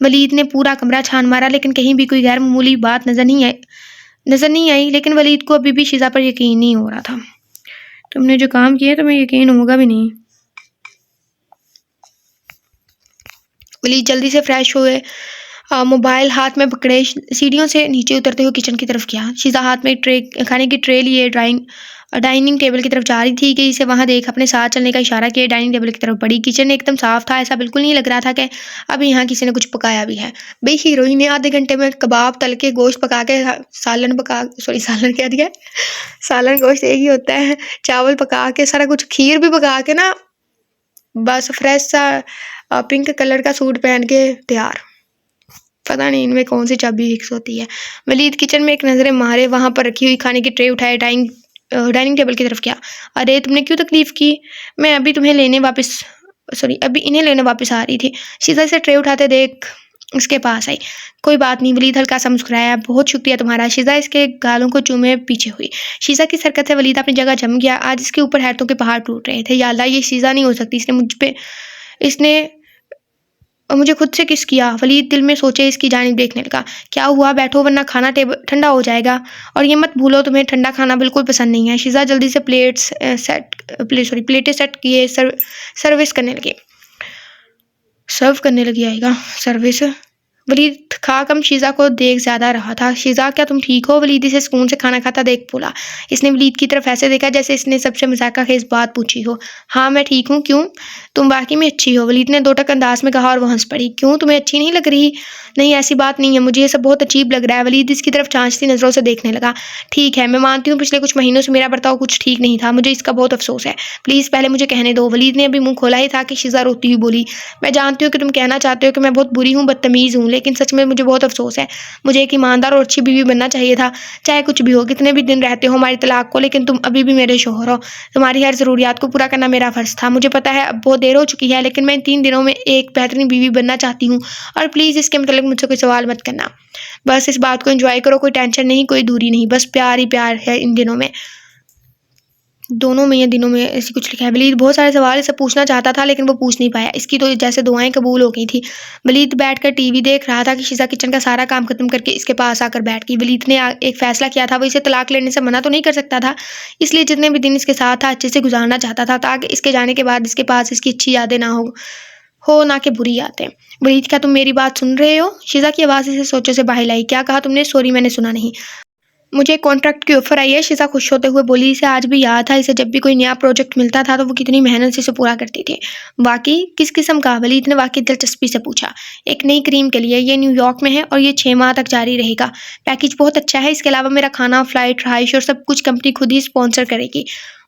वलीद ने पूरा कमरा छान मारा, लेकिन कहीं भी कोई गैर मामूली बात नजर नहीं आई। लेकिन वलीद को अभी भी शीजा पर यकीन नहीं हो रहा था। तुमने जो काम किया तुम्हें यकीन होगा भी नहीं। वलीद जल्दी से फ्रेश हुए, मोबाइल हाथ में पकड़े सीढ़ियों से नीचे उतरते हुए किचन की तरफ गया। शीजा हाथ में खाने की ट्रे लिए डाइनिंग टेबल की तरफ जा रही थी कि इसे वहां देख अपने साथ चलने का इशारा किया। डाइनिंग टेबल की तरफ बढ़ी। किचन एकदम साफ था, ऐसा बिल्कुल नहीं लग रहा था कि अभी यहाँ किसी ने कुछ पकाया भी है। भाई हीरोइन ने आधे घंटे में कबाब तल के, गोश्त पका के, सालन कह दिया, सालन गोश्त एक ही होता है, चावल पका के, सारा कुछ, खीर भी पका के ना, बस फ्रेश सा पिंक कलर का सूट पहन के तैयार। पता नहीं इनमें कौन सी चाबी फिक्स होती है। वलीद किचन में एक नजरें मारे, वहां पर रखी हुई खाने की ट्रे उठाए, डाइनिंग टेबल की तरफ गया। अरे तुमने क्यों तकलीफ की? मैं अभी इन्हें लेने वापस आ रही थी। शीजा से ट्रे उठाते देख उसके पास आई। कोई बात नहीं, वलीद हल्का सा मुस्कुराया। बहुत शुक्रिया तुम्हारा। शीजा इसके गालों को चूमे पीछे हुई। शीजा की हरकत से वलीद अपनी जगह जम गया। आज इसके ऊपर हैरतों के पहाड़ टूट रहे थे। या अल्लाह, ये शीजा नहीं हो सकती। इसने मुझे खुद से किस किया। वलीद दिल में सोचे, इसकी जानिब देखने लगा। क्या हुआ? बैठो वरना खाना ठंडा हो जाएगा। और ये मत भूलो तुम्हें ठंडा खाना बिल्कुल पसंद नहीं है। शीजा जल्दी से प्लेटें सेट किए, सर्विस करने लगी आएगा सर्विस। वलीद खा कम शीजा को देख ज्यादा रहा था। शीजा, क्या तुम ठीक हो? वलीद इसे सुकून से खाना खाता देख बोला। इसने वलीद की तरफ ऐसे देखा जैसे इसने सबसे मजाका खेज बात पूछी हो। हाँ मैं ठीक हूँ। क्यों? तुम वाकई में अच्छी हो, वलीद ने 2 टक अंदाज में कहा और वो हंस पड़ी। क्यों, तुम्हें अच्छी नहीं लग रही? नहीं, ऐसी बात नहीं है, मुझे ये सब बहुत अजीब लग रहा है। वलीद इसकी तरफ चांचती नजरों से देखने लगा। ठीक है, मैं मानती हूँ पिछले कुछ महीनों से मेरा बर्ताव कुछ ठीक नहीं था, मुझे इसका बहुत अफसोस है। प्लीज पहले मुझे कहने दो। वलीद ने अभी मुंह खोला ही था कि शीजा रोती हुई बोली। मैं जानती हूँ कि तुम कहना चाहते हो कि मैं बहुत बुरी हूँ, बदतमीज हूँ, लेकिन सच में मुझे बहुत अफसोस है। मुझे एक ईमानदार और अच्छी बीवी बनना चाहिए था। चाहे कुछ भी हो, कितने भी दिन रहते हो हमारी तलाक को, लेकिन तुम अभी भी मेरे शोहर हो। तुम्हारी हर जरूरियात को पूरा करना मेरा फर्ज था। मुझे पता है अब बहुत देर हो चुकी है, लेकिन मैं इन 3 दिनों में एक बेहतरीन बीवी बनना चाहती हूँ। और प्लीज इसके मतलब मुझसे कोई सवाल मत करना। बस इस बात को एंजॉय करो, कोई टेंशन नहीं, कोई दूरी नहीं, बस प्यार ही प्यार है। इन दिनों में, दोनों में या दिनों में ऐसी कुछ लिखा है। वलीद बहुत सारे सवाल इसे पूछना चाहता था, लेकिन वो पूछ नहीं पाया। इसकी तो जैसे दुआएं कबूल हो गई थी। वलीद बैठकर टीवी देख रहा था कि शीजा किचन का सारा काम खत्म करके इसके पास आकर बैठ गई। वलीद ने एक फैसला किया था, वो इसे तलाक लेने से मना तो नहीं कर सकता था, इसलिए जितने भी दिन इसके साथ था अच्छे से गुजारना चाहता था, ताकि इसके जाने के बाद इसके पास इसकी अच्छी यादें ना कि बुरी यादें। वलीद, क्या तुम मेरी बात सुन रहे हो? शीजा की आवाज इसे सोचों से बाहर लाई। क्या कहा तुमने? सॉरी, मैंने सुना नहीं। मुझे कॉन्ट्रैक्ट की ऑफर आई है। शीजा खुश होते हुए बोली। इसे आज भी याद था, इसे जब भी कोई नया प्रोजेक्ट मिलता था तो वो कितनी मेहनत से इसे पूरा करती थी। वाकई? किस किस्म का? वलीद ने वाकई दिलचस्पी से पूछा। एक नई क्रीम के लिए, ये न्यूयॉर्क में है और ये 6 माह तक जारी रहेगा। पैकेज बहुत अच्छा है। इसके अलावा मेरा खाना, फ्लाइट, रहाइश और सब कुछ कंपनी खुद ही स्पॉन्सर करेगी।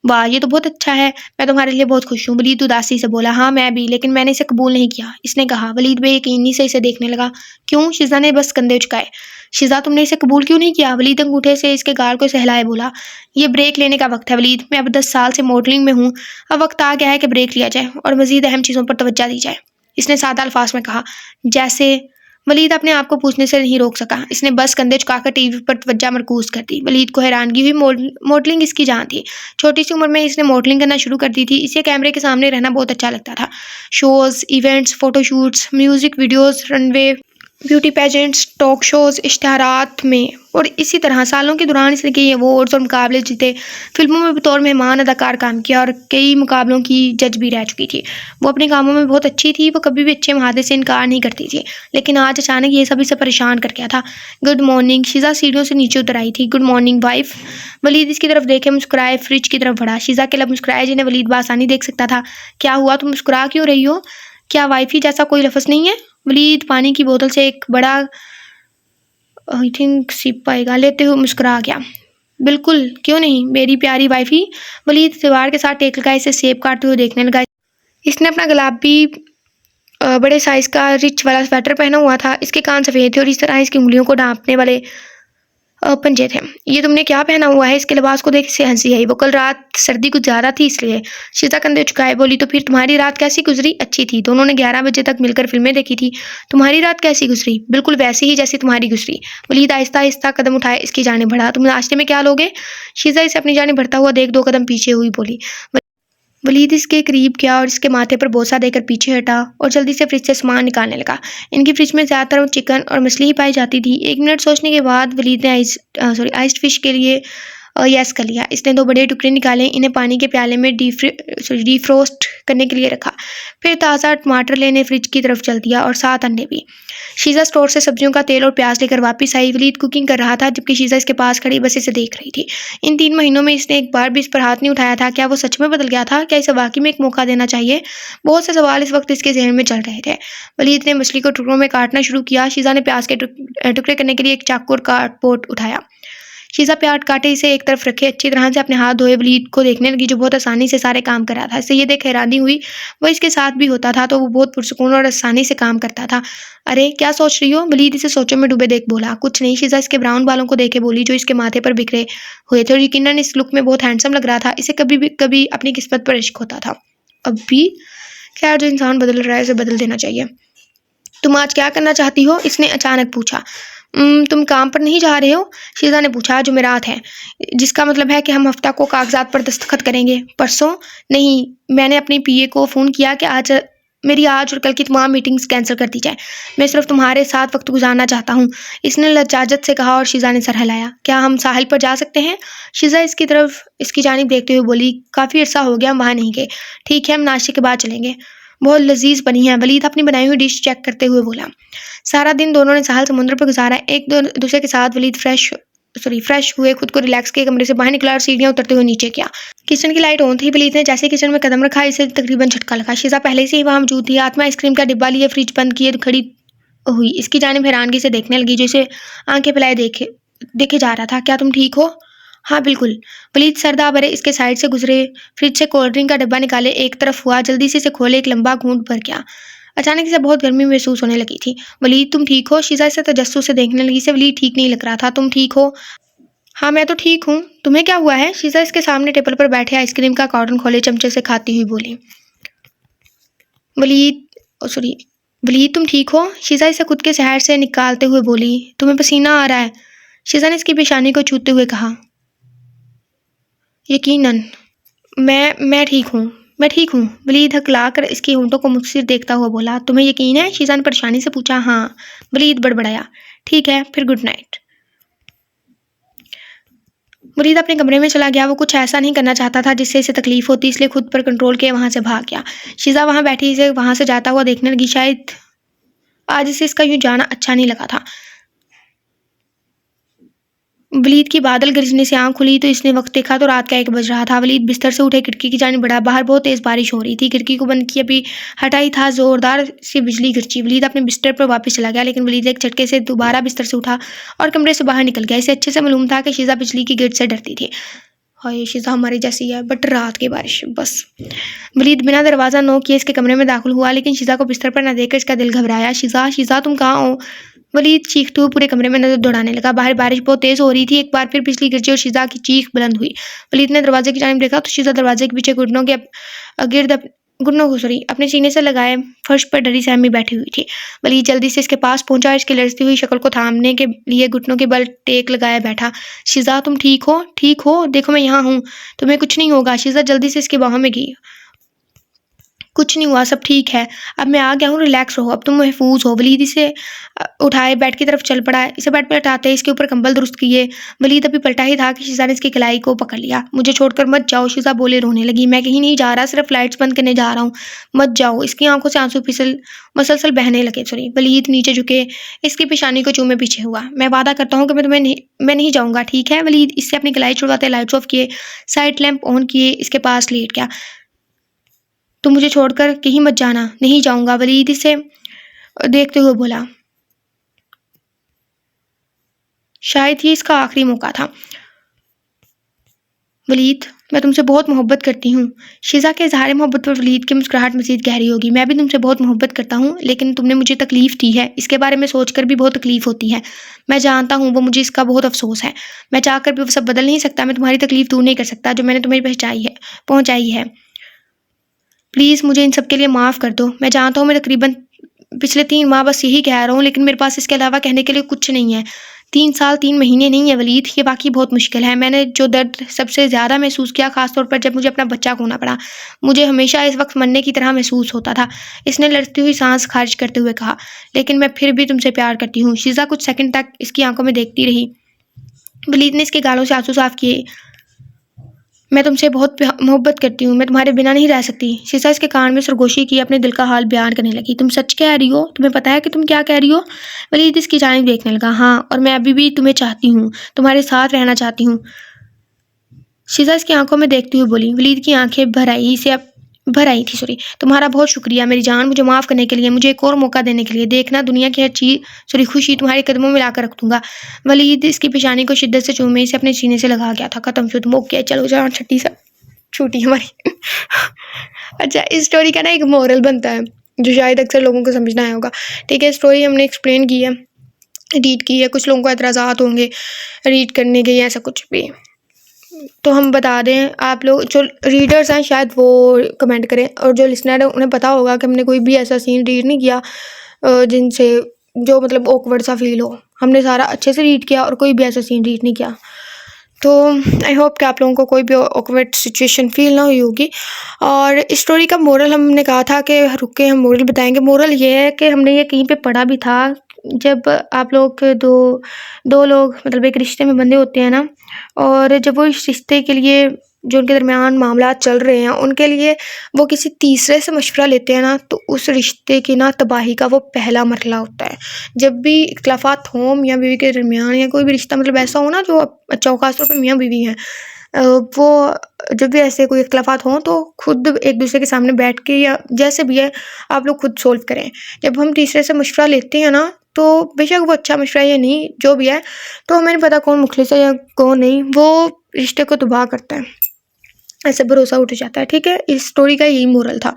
वाह, ये तो बहुत अच्छा है। मैं तुम्हारे लिए बहुत खुश हूँ। वलीद उदासी से बोला। हाँ मैं भी, लेकिन मैंने इसे कबूल नहीं किया, इसने कहा। वलीद बेयकीनी से इसे देखने लगा। क्यों? शीजा ने बस कंधे उचकाए। शीज़ा, तुमने इसे कबूल क्यों नहीं किया? वलीद अंगूठे से इसके गाल को सहलाए बोला। ये ब्रेक लेने का वक्त है वलीद, मैं अब 10 साल से मॉडलिंग में हूँ, अब वक्त आ गया है कि ब्रेक लिया जाए और मजीद अहम चीज़ों पर तवज्जो दी जाए, इसने सादा अल्फाज में कहा। जैसे? वलीद अपने आप को पूछने से नहीं रोक सका। इसने बस कंधे झुकाकर टीवी पर तवज्जो मरकूज कर दी। वलीद को हैरानगी हुई। मॉडलिंग इसकी जान थी। छोटी सी उम्र में इसने मॉडलिंग करना शुरू कर दी थी। इसे कैमरे के सामने रहना बहुत अच्छा लगता था। Shows, events, photoshoots, music videos, runway, beauty pageants, talk shows, इश्तहारात में और इसी तरह सालों के दौरान इसने कई अवार्ड्स और मुकाबले जीते। फिल्मों में बतौर मेहमान अदाकार काम किया और कई मुकाबलों की जज भी रह चुकी थी। वो अपने कामों में बहुत अच्छी थी। वो कभी भी अच्छे मुहादे से इनकार नहीं करती थी। लेकिन आज अचानक ये सभी से परेशान कर गया था। Good morning. शीज़ा सीढ़ियों से नीचे उतर आई थी। Good morning wife. वलीद इसकी तरफ देखे मुस्कुराए, फ्रिज की तरफ बढ़ा। शीज़ा के लब मुस्कुराए जिन्हें वलीद बासानी देख सकता था। क्या हुआ, तुम मुस्कुरा क्यों रही हो? क्या वाइफी जैसा कोई लफ्ज़ नहीं है? वलीद पानी की बोतल से एक बड़ा आई थिंक सिप पाएगा लेते हुए मुस्कुरा गया। बिल्कुल, क्यों नहीं मेरी प्यारी वाइफी। वलीद दीवार के साथ टेक लगाए इसे सेब काटते हुए देखने लगा। इसने अपना गुलाबी बड़े साइज का रिच वाला स्वेटर पहना हुआ था। इसके कान सफ़ेद थे और इस तरह इसकी उंगलियों को ढांपने वाले पंजे थे। ये तुमने क्या पहना हुआ है? इसके लिबास को देख से हंसी आई। वो कल रात सर्दी कुछ ज़्यादा थी इसलिए। शीज़ा कंधे झुकाए बोली। तो फिर तुम्हारी रात कैसी गुजरी? अच्छी थी। दोनों ने 11 बजे तक मिलकर फिल्में देखी थी। तुम्हारी रात कैसी गुजरी? बिल्कुल वैसी ही जैसी तुम्हारी गुजरी। वलीद आहिस्ता आहिस्ता कदम उठाए इसकी जाने बढ़ा। तुम नाश्ते में क्या लोगे? शीज़ा इसे अपनी जाने बढ़ता हुआ देख 2 कदम पीछे हुई बोली। वलीद इसके करीब गया और इसके माथे पर बोसा देकर पीछे हटा और जल्दी से फ्रिज से सामान निकालने लगा। इनकी फ्रिज में ज़्यादातर चिकन और मछली ही पाई जाती थी। 1 मिनट सोचने के बाद वलीद ने आइस्ड फिश के लिए यस कर लिया। इसने 2 बड़े टुकड़े निकाले, इन्हें पानी के प्याले में डीफ्रोस्ट करने के लिए रखा। फिर ताज़ा टमाटर लेने फ्रिज की तरफ चल दिया और 7 अंडे भी। शीज़ा स्टोर से सब्जियों का तेल और प्याज लेकर वापस आई। वलीद कुकिंग कर रहा था जबकि शीज़ा इसके पास खड़ी बस इसे देख रही थी। इन 3 महीनों में इसने एक बार भी इस पर हाथ नहीं उठाया था। क्या वो सच में बदल गया था? क्या इसे वाकई में एक मौका देना चाहिए? बहुत से सवाल इस वक्त इसके जहन में चल रहे थे। वलीद ने मछली को टुकड़ों में काटना शुरू किया। शीज़ा ने प्याज के टुकड़े करने के लिए एक चाकू और कार्डबोर्ड उठाया। शीज़ा प्याज काटे इसे एक तरफ रखे, अच्छी तरह से अपने हाथ धोए वलीद को देखने लगी जो बहुत आसानी से सारे काम कर रहा था। इसे ये देख हैरानी हुई। वो इसके साथ भी होता था तो वो बहुत पुरसुकून और आसानी से काम करता था। अरे क्या सोच रही हो? वलीद इसे सोचों में डूबे देख बोला। कुछ नहीं। शीज़ा इसके ब्राउन बालों को देखे बोली जो इसके माथे पर बिखरे हुए थे और यकीनन इस लुक में बहुत हैंडसम लग रहा था। इसे कभी अपनी किस्मत पर इश्क होता था। अब भी खैर, जो इंसान बदल रहा है उसे बदल देना चाहिए। तुम आज क्या करना चाहती हो? इसने अचानक पूछा। तुम काम पर नहीं जा रहे हो? शीज़ा ने पूछा। जुमेरात है, जिसका मतलब है कि हम हफ्ता को कागजात पर दस्तखत करेंगे। परसों? नहीं, मैंने अपनी पीए को फ़ोन किया कि मेरी आज और कल की तमाम मीटिंग्स कैंसिल कर दी जाए। मैं सिर्फ तुम्हारे साथ वक्त गुजारना चाहता हूँ, इसने लजाजत से कहा और शीज़ा ने सर हिलाया। क्या हम साहिल पर जा सकते हैं? शीज़ा इसकी जानिब देखते हुए बोली। काफ़ी अर्सा हो गया हम वहाँ नहीं गए। ठीक है, हम नाश्ते के बाद चलेंगे। बहुत लजीज बनी है। वलीद अपनी बनाई हुई डिश चेक करते हुए बोला। सारा दिन दोनों ने साहिल समुद्र पर गुजारा। एक दूसरे के साथ वलीद फ्रेश हुए, खुद को रिलैक्स के कमरे से बाहर निकला और सीढ़ियां उतरते हुए नीचे किया। किचन की लाइट ऑन थी। वलीद ने जैसे किचन में कदम रखा इसे तकरीबन झटका लगा। शीज़ा पहले से ही वहाँ मौजूद थी। हाथ में आइसक्रीम का डिब्बा लिए फ्रिज बंद किए खड़ी हुई इसकी जानिब हैरानगी से देखने लगी जो इसे आंखें फैलाए देखे जा रहा था। क्या तुम ठीक हो? हाँ बिल्कुल। वलीद सरदा भरे इसके साइड से गुजरे, फ्रिज से कोल्ड ड्रिंक का डब्बा निकाले, एक तरफ हुआ, जल्दी से इसे खोले, एक लंबा घूंट भर गया। अचानक इसे बहुत गर्मी महसूस होने लगी थी। वलीद तुम ठीक हो? शीज़ा इसे तजस्सुस से देखने लगी। इसे वलीद ठीक नहीं लग रहा था। तुम ठीक हो? हाँ मैं तो ठीक हूँ। तुम्हें क्या हुआ है? शीज़ा इसके सामने टेबल पर बैठे आइसक्रीम का कार्टन खोले चमचे से खाती हुई बोली। वलीद तुम ठीक हो? शीज़ा इसे खुद के शहर से निकालते हुए बोली। तुम्हें पसीना आ रहा है? शीज़ा ने इसकी पेशानी को छूते हुए कहा। यकीनन मैं ठीक हूँ, मैं ठीक हूँ। वलीद हकला कर इसके होंठों को मुझसे देखता हुआ बोला। तुम्हें यकीन है? शीज़ा ने परेशानी से पूछा। हाँ। वलीद बड़बड़ाया। ठीक है फिर, गुड नाइट। वलीद अपने कमरे में चला गया। वो कुछ ऐसा नहीं करना चाहता था जिससे इसे तकलीफ होती, इसलिए खुद पर कंट्रोल किए वहाँ से भाग गया। शीज़ा वहाँ बैठी इसे वहाँ से जाता हुआ देखने लगी। शायद आज इसे इसका यूँ जाना अच्छा नहीं लगा था। वलीद की बादल गरजने से आंख खुली तो इसने वक्त देखा तो रात का 1 बज रहा था। वलीद बिस्तर से उठे खिड़की की जानिब बढ़ा। बाहर बहुत तेज़ बारिश हो रही थी। खिड़की को बंद किया, अभी हटाई था, जोरदार सी बिजली गिरची। वलीद अपने बिस्तर पर वापस चला गया, लेकिन वलीद एक झटके से दोबारा बिस्तर से उठा और कमरे से बाहर निकल गया। इसे अच्छे से मालूम था कि शीज़ा बिजली की गिरज से डरती थी। हाय, शीज़ा हमारी जैसी है, बट रात की बारिश बस। वलीद बिना दरवाज़ा नॉक किए इसके कमरे में दाखिल हुआ, लेकिन शीज़ा को बिस्तर पर न देखकर इसका दिल घबराया। शीज़ा तुम कहाँ हो? वलीद चीखते हुए पूरे कमरे में नजर दौड़ाने लगा। बाहर बारिश बहुत तेज हो रही थी। एक बार फिर बिजली गिरजी और शीजा की चीख बुलंद हुई। वलीद ने दरवाजे की जानिब देखा तो शीजा दरवाजे के पीछे अपने सीने से लगाए फर्श पर डरी सहमी बैठी हुई थी। वलीद जल्दी से इसके पास पहुंचा और इसकी लड़ती हुई शक्ल को थामने के लिए घुटनों के बल टेक लगाया बैठा। शीजा, तुम ठीक हो? ठीक हो? देखो मैं यहाँ हूँ, तुम्हें कुछ नहीं होगा। शीजा जल्दी से इसकी बाहों में गई। कुछ नहीं हुआ, सब ठीक है, अब मैं आ गया हूँ, रिलैक्स रहो, अब तुम महफूज हो। वलीद इसे उठाए बेड की तरफ चल पड़ा। इसे बेड पर लेटाते ही इसके ऊपर कंबल दुरुस्त किए। वलीद अभी पलटा ही था कि शीजा ने इसकी कलाई को पकड़ लिया। मुझे छोड़कर मत जाओ, शीजा बोले रोने लगी। मैं कहीं नहीं जा रहा, सिर्फ लाइट्स बंद करने जा रहा हूँ, मत जाओ। इसकी आंखों से आंसू मसलसल बहने लगे। वलीद नीचे झुके इसकी पेशानी को चूमे पीछे हुआ। मैं वादा करता हूँ कि मैं नहीं जाऊँगा, ठीक है? वलीद इससे अपनी कलाई छुड़वाते लाइट्स ऑफ किए, साइड लैंप ऑन किए, इसके पास लेट गया। तुम मुझे छोड़कर कहीं मत जाना। नहीं जाऊंगा, वलीद इसे देखते हुए बोला। शायद ये इसका आखिरी मौका था। वलीद, मैं तुमसे बहुत मोहब्बत करती हूँ। शीजा के इजहार मोहब्बत पर वलीद की मुस्कुराहट मजीद गहरी होगी। मैं भी तुमसे बहुत मोहब्बत करता हूँ, लेकिन तुमने मुझे तकलीफ दी है, इसके बारे में सोचकर भी बहुत तकलीफ होती है। मैं जानता हूँ, वो मुझे इसका बहुत अफसोस है। मैं चाहकर भी वो सब बदल नहीं सकता। मैं तुम्हारी तकलीफ दूर नहीं कर सकता जो मैंने तुम्हें पहुँचाई है। प्लीज़ मुझे इन सब के लिए माफ़ कर दो। मैं जानता हूँ मैं तकरीबन पिछले 3 माह बस यही कह रहा हूँ, लेकिन मेरे पास इसके अलावा कहने के लिए कुछ नहीं है। 3 साल 3 महीने नहीं है वलीद, ये वाकई बहुत मुश्किल है। मैंने जो दर्द सबसे ज़्यादा महसूस किया, ख़ासतौर पर जब मुझे अपना बच्चा खोना पड़ा, मुझे हमेशा इस वक्त मरने की तरह महसूस होता था। इसने लड़ती हुई सांस खारिज करते हुए कहा। लेकिन मैं फिर भी तुमसे प्यार करती हूँ। शीजा कुछ सेकंड तक इसकी आंखों में देखती रही। वलीद ने इसके गालों से आंसू साफ किए। मैं तुमसे बहुत मोहब्बत करती हूँ, मैं तुम्हारे बिना नहीं रह सकती। शीजा इसके कान में सरगोशी की अपने दिल का हाल बयान करने लगी। तुम सच कह रही हो? तुम्हें पता है कि तुम क्या कह रही हो? वलीद इसकी जानिब देखने लगा। हाँ, और मैं अभी भी तुम्हें चाहती हूँ, तुम्हारे साथ रहना चाहती हूँ। शीजा इसकी आंखों में देखती हुई बोली। वलीद की आंखें भर आई थी। तुम्हारा बहुत शुक्रिया मेरी जान, मुझे माफ़ करने के लिए, मुझे एक और मौका देने के लिए। देखना, दुनिया की हर चीज़ खुशी तुम्हारे कदमों में लाकर रख दूंगा। वलीद इसकी पेशानी को शिद्दत से चूमे इसे अपने सीने से लगा गया था। खत्म शुद्ध मुक गया। चलो जान छुट्टी हमारी। अच्छा, इस स्टोरी का ना एक मोरल बनता है जो शायद अक्सर लोगों को समझना आया होगा। ठीक है, स्टोरी हमने एक्सप्लेन की है, रीड की है। कुछ लोगों को एतराज़ात होंगे रीड करने के, ऐसा कुछ भी, तो हम बता दें, आप लोग जो रीडर्स हैं शायद वो कमेंट करें, और जो लिसनर है उन्हें पता होगा कि हमने कोई भी ऐसा सीन रीड नहीं किया जिनसे जो मतलब ऑकवर्ड सा फील हो। हमने सारा अच्छे से रीड किया और कोई भी ऐसा सीन रीड नहीं किया। तो आई होप कि आप लोगों को कोई भी ऑकवर्ड सिचुएशन फील ना हुई होगी। और इस स्टोरी का मोरल हमने कहा था कि रुक के हम मोरल बताएंगे। मोरल ये है कि हमने ये कहीं पे पढ़ा भी था, जब आप लोग दो लोग मतलब एक रिश्ते में बंधे होते हैं ना, और जब वो इस रिश्ते के लिए जो उनके दरमियान मामला चल रहे हैं उनके लिए वो किसी तीसरे से मशवरा लेते हैं ना, तो उस रिश्ते की ना तबाही का वो पहला मरहला होता है। जब भी इख्तलाफात हों मियाँ बीवी के दरमियान, या कोई भी रिश्ता मतलब ऐसा हो ना जो अच्छा, खासतौर पर मियाँ बीवी हैं, वो जब भी ऐसे कोई इख्तलाफात हों तो खुद एक दूसरे के सामने बैठ के या जैसे भी है आप लोग खुद सोल्व करें। जब हम तीसरे से मशवरा लेते हैं ना, तो बेशक वो अच्छा मशवरा या नहीं जो भी है, तो हमें नहीं पता कौन मुखलिस है या कौन नहीं, वो रिश्ते को तबाह करता है, ऐसे भरोसा उठ जाता है। ठीक है, इस स्टोरी का यही मोरल था।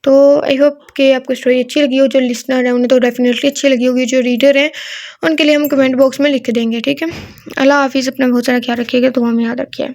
तो आई होप कि आपको स्टोरी अच्छी लगी हो। जो लिसनर है उन्हें तो डेफिनेटली अच्छी लगी होगी, जो रीडर हैं उनके लिए हम कमेंट बॉक्स में लिख देंगे। ठीक है, अल्लाह हाफिज़, अपना बहुत सारा ख्याल रखिएगा, दुआ में याद रखिए।